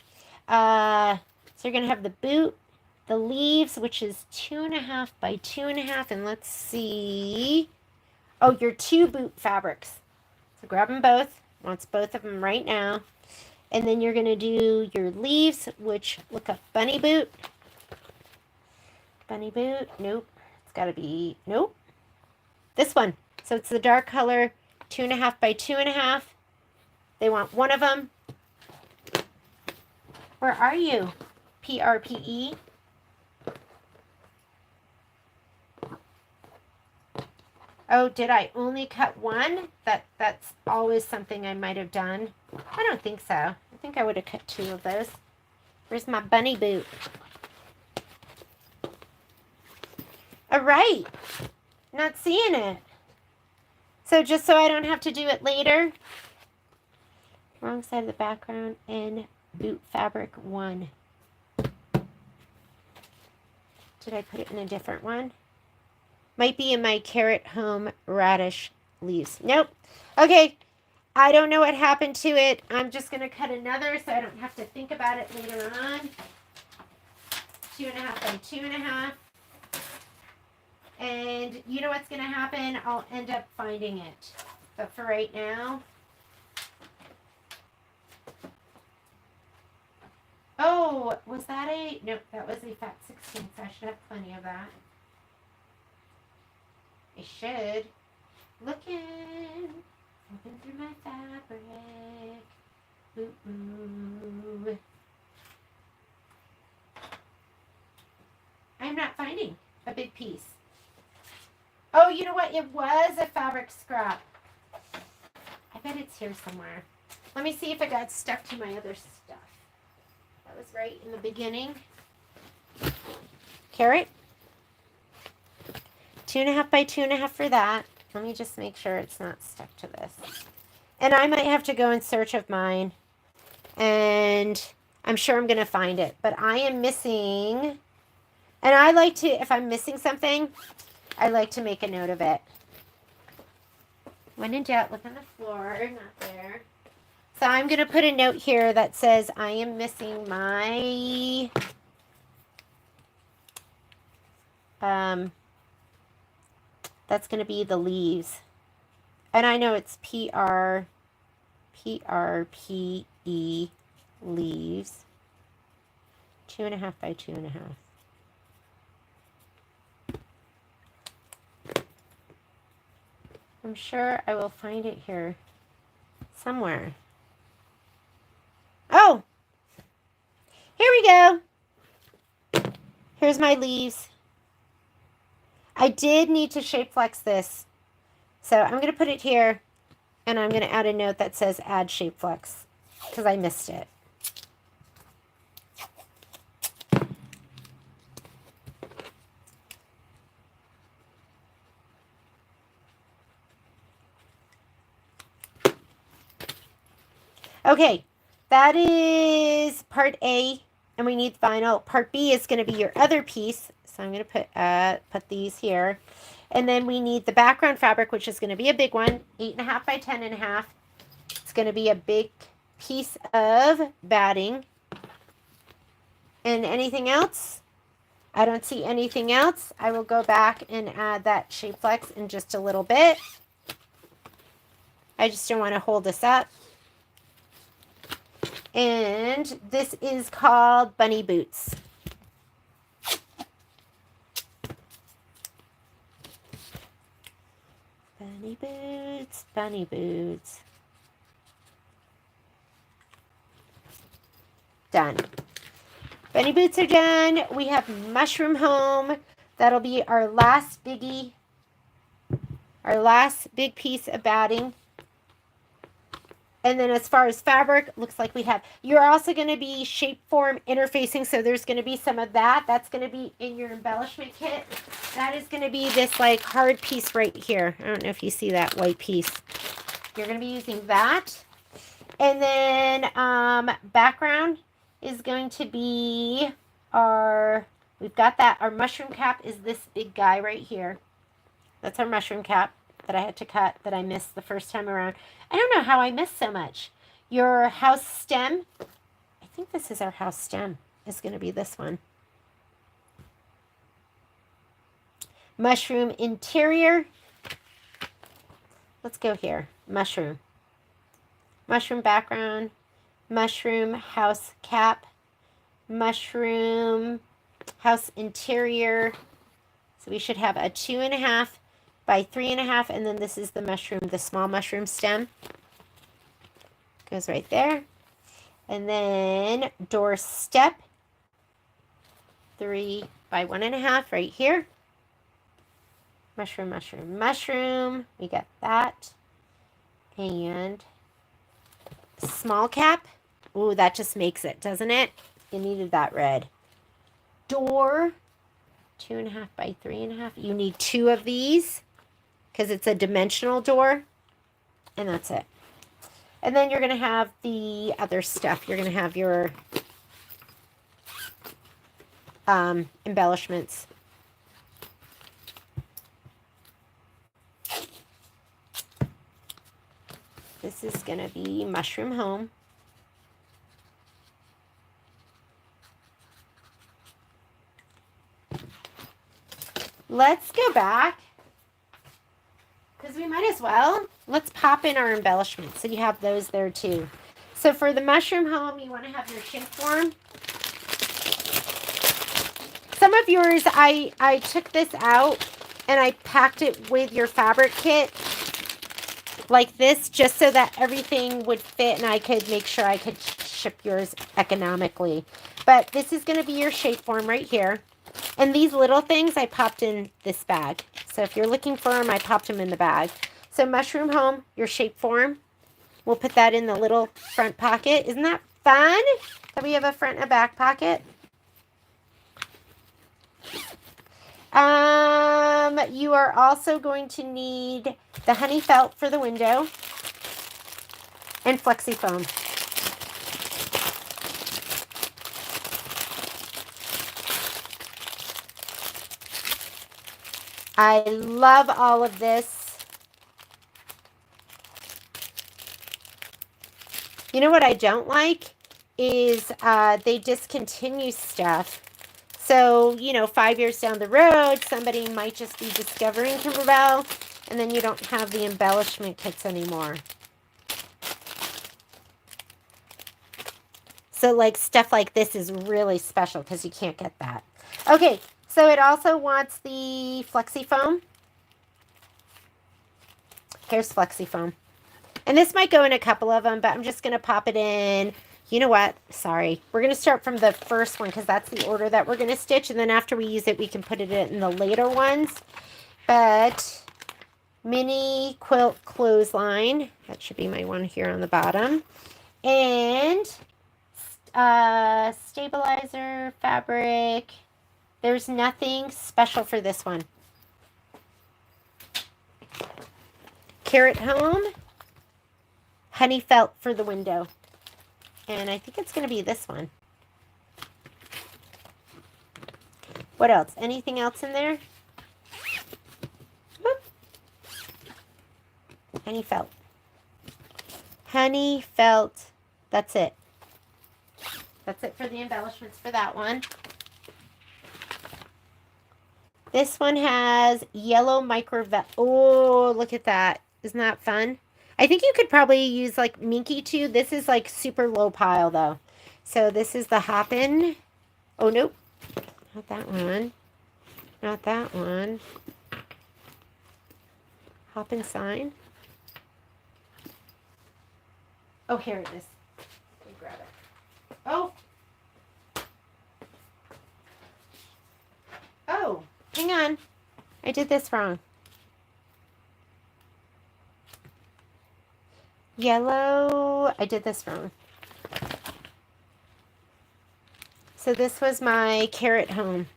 So you're going to have the boot, the leaves, which is 2.5 by 2.5. And let's see. Oh, your 2 boot fabrics. So grab them both. Wants both of them right now. And then you're going to do your leaves, which, look up bunny boot. Bunny boot. Nope. It's got to be, nope. This one. So it's the dark color, 2.5 by 2.5. They want one of them. Where are you? PRPE. Oh, did I only cut one? That's always something I might have done. I don't think so. I think I would have cut 2 of those. Where's my bunny boot? All right. Not seeing it. So just so I don't have to do it later. Wrong side of the background and boot fabric 1. Did I put it in a different one? Might be in my carrot home radish leaves. Nope. Okay. I don't know what happened to it. I'm just going to cut another so I don't have to think about it later on. 2.5 by 2.5. And you know what's going to happen? I'll end up finding it. But for right now. Oh, was that a... Nope, that was a fat 16, so I should have plenty of that. I should. Looking through my fabric. Ooh. I'm not finding a big piece. Oh, you know what? It was a fabric scrap. I bet it's here somewhere. Let me see if it got stuck to my other stuff. That was right in the beginning. Carrot. 2.5 by 2.5 for that. Let me just make sure it's not stuck to this. And I might have to go in search of mine. And I'm sure I'm going to find it. But I am missing. And I like to, if I'm missing something, I like to make a note of it. When in doubt, look on the floor. Not there. So I'm going to put a note here that says I am missing my... that's going to be the leaves. And I know it's PRPE leaves. 2.5 by 2.5. I'm sure I will find it here somewhere. Oh! Here we go. Here's my leaves. I did need to shape flex this. So I'm going to put it here. And I'm going to add a note that says add shape flex. Because I missed it. Okay. That is part A. And we need vinyl. Part B is going to be your other piece. So I'm going to put these here. And then we need the background fabric, which is going to be a big one. 8.5 by 10.5. It's going to be a big piece of batting. And anything else? I don't see anything else. I will go back and add that shape flex in just a little bit. I just don't want to hold this up. And this is called Bunny Boots. Bunny boots, bunny boots. Done. Bunny boots are done. We have mushroom home. That'll be our last biggie. Our last big piece of batting. And then as far as fabric, looks like we have, you're also going to be shape form interfacing. So there's going to be some of that. That's going to be in your embellishment kit. That is going to be this like hard piece right here. I don't know if you see that white piece. You're going to be using that. And then background, is going to be our, we've got that, our mushroom cap is this big guy right here. That's our mushroom cap that I had to cut, that I missed the first time around. I don't know how I missed so much. Your house stem, I think this is our house stem, is going to be this one. Mushroom interior. Let's go here. Mushroom. Mushroom background. Mushroom house cap. Mushroom house interior. So we should have a 2.5 by 3.5, and then this is the mushroom, the small mushroom stem. Goes right there. And then door step, 3 by 1.5 right here. Mushroom, mushroom, mushroom. We got that. And small cap. Ooh, that just makes it, doesn't it? You needed that red. Door, 2.5 by 3.5. You need 2 of these because it's a dimensional door. And that's it. And then you're going to have the other stuff. You're going to have your embellishments. This is going to be mushroom home. Let's go back, because we might as well. Let's pop in our embellishments, so you have those there too. So for the mushroom home, you want to have your shape form. Some of yours, I took this out and I packed it with your fabric kit like this, just so that everything would fit and I could make sure I could ship yours economically. But this is going to be your shape form right here. And these little things I popped in this bag. So if you're looking for them, I popped them in the bag. So mushroom home, your shape form. We'll put that in the little front pocket. Isn't that fun? That we have a front and a back pocket. You are also going to need the honey felt for the window and flexi foam. I love all of this. You know what I don't like is they discontinue stuff. So, you know, 5 years down the road, somebody might just be discovering Kimberbell, and then you don't have the embellishment kits anymore. So, like, stuff like this is really special because you can't get that. Okay, so it also wants the flexi foam. Here's flexi foam. And this might go in a couple of them, but I'm just going to pop it in. You know what? Sorry. We're going to start from the first one because that's the order that we're going to stitch. And then after we use it, we can put it in the later ones. But mini quilt clothesline. That should be my one here on the bottom. And stabilizer, fabric. There's nothing special for this one. Carrot home. Honey felt for the window. And I think it's going to be this one. What else? Anything else in there? Whoop. Honey felt. Honey felt. That's it. That's it for the embellishments for that one. This one has yellow micro velvet. Oh, look at that. Isn't that fun? I think you could probably use like Minky too. This is like super low pile though. So this is the Hoppin. Oh, nope. Not that one. Not that one. Hoppin sign. Oh, here it is. Let me grab it. Oh. Oh, hang on. I did this wrong. Yellow, I did this wrong. So this was my carrot home.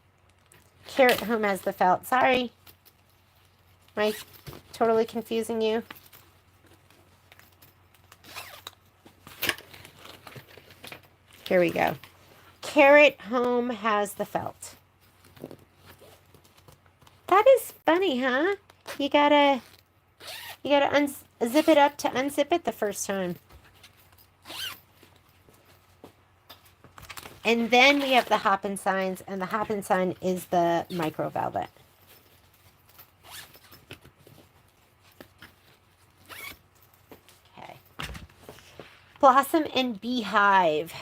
Carrot home has the felt. Sorry. Am I totally confusing you? Here we go. Carrot Home has the felt. That is funny, huh? You gotta unzip it up to unzip it the first time. And then we have the Hoppin signs, and the Hoppin sign is the micro velvet. Okay. Blossom and Beehive.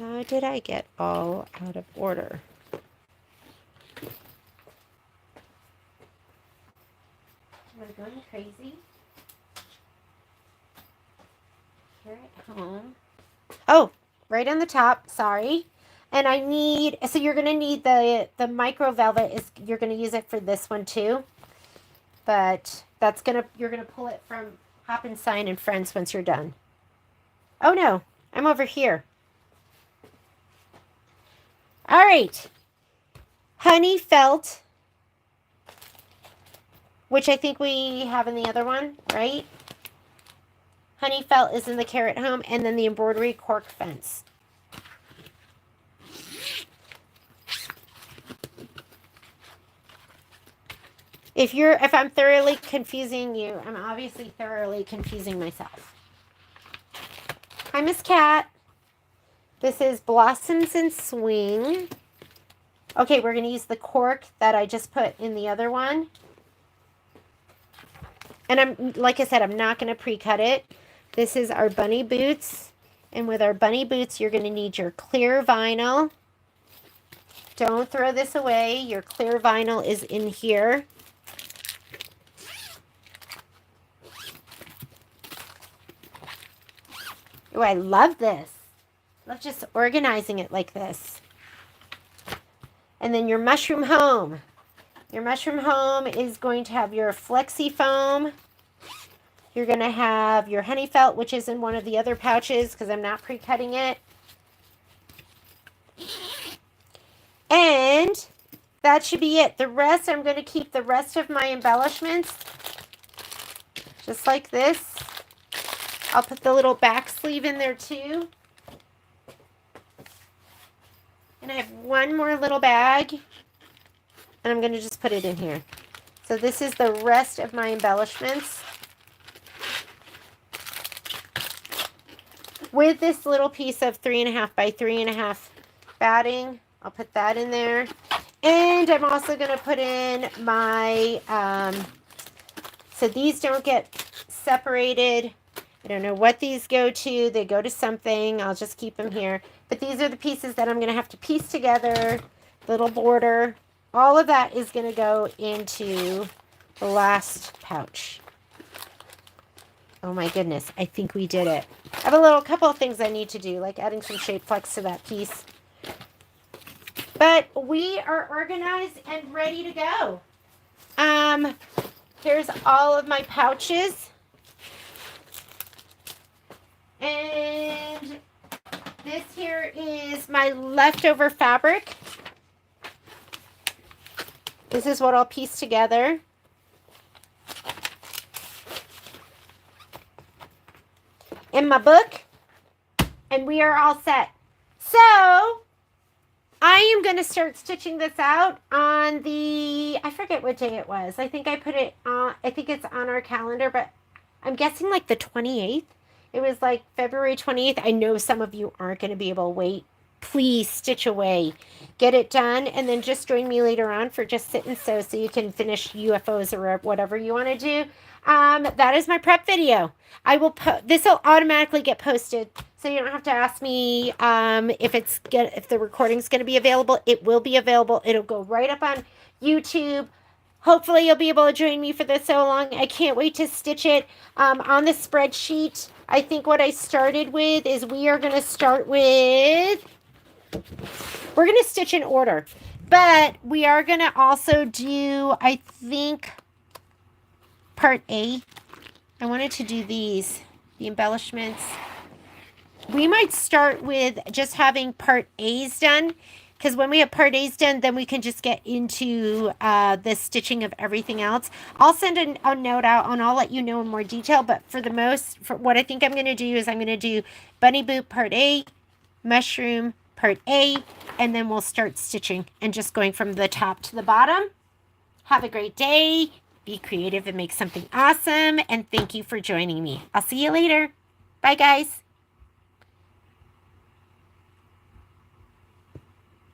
How did I get all out of order? Am I going crazy? Carrot Home. Oh, right on the top, sorry. And I need, so you're going to need the micro velvet, you're going to use it for this one too. But you're going to pull it from Hoppin Sign and Friends once you're done. Oh no, I'm over here. All right. Honey Felt, which I think we have in the other one, right? Honey Felt is in the Carrot Home, and then the embroidery cork fence. If I'm thoroughly confusing you, I'm obviously thoroughly confusing myself. Hi, Miss Cat. This is Blossoms and Swing. Okay, we're going to use the cork that I just put in the other one. And like I said, I'm not going to pre-cut it. This is our bunny boots. And with our bunny boots, you're going to need your clear vinyl. Don't throw this away. Your clear vinyl is in here. Oh, I love this. I love just organizing it like this. And then your mushroom home. Your mushroom home is going to have your flexi foam. You're going to have your honey felt, which is in one of the other pouches because I'm not pre-cutting it. And that should be it. The rest, I'm going to keep the rest of my embellishments just like this. I'll put the little back sleeve in there too. And I have one more little bag. And I'm going to just put it in here. So this is the rest of my embellishments. With this little piece of 3.5 by 3.5 batting. I'll put that in there. And I'm also going to put in my, so these don't get separated. I don't know what these go to. They go to something. I'll just keep them here. But these are the pieces that I'm going to have to piece together. Little border. All of that is going to go into the last pouch. Oh my goodness. I think we did it. I have a couple of things I need to do, like adding some shape flex to that piece. But we are organized and ready to go. Here's all of my pouches. And this here is my leftover fabric. This is what I'll piece together. In my book. And we are all set. So, I am going to start stitching this out on the, I forget what day it was. I think I put it on, I think it's on our calendar, but I'm guessing like the 28th. It was like February 28th. I know some of you aren't going to be able to wait. Please stitch away. Get it done, and then just join me later on for just sit and sew so you can finish UFOs or whatever you want to do. That is my prep video. I will this will automatically get posted, so you don't have to ask me if the recording's going to be available. It will be available. It'll go right up on YouTube. Hopefully you'll be able to join me for this so long. I can't wait to stitch it. On the spreadsheet, I think what I started with is we are going to start with, we're going to stitch in order, but we are going to also do, I think, part A. I wanted to do the embellishments. We might start with just having part A's done, because when we have part A's done, then we can just get into the stitching of everything else. I'll send a note out and I'll let you know in more detail, but for what I think I'm going to do is I'm going to do bunny boot part A, mushroom part A, and then we'll start stitching and just going from the top to the bottom. Have a great day. Be creative and make something awesome. And thank you for joining me. I'll see you later. Bye, guys.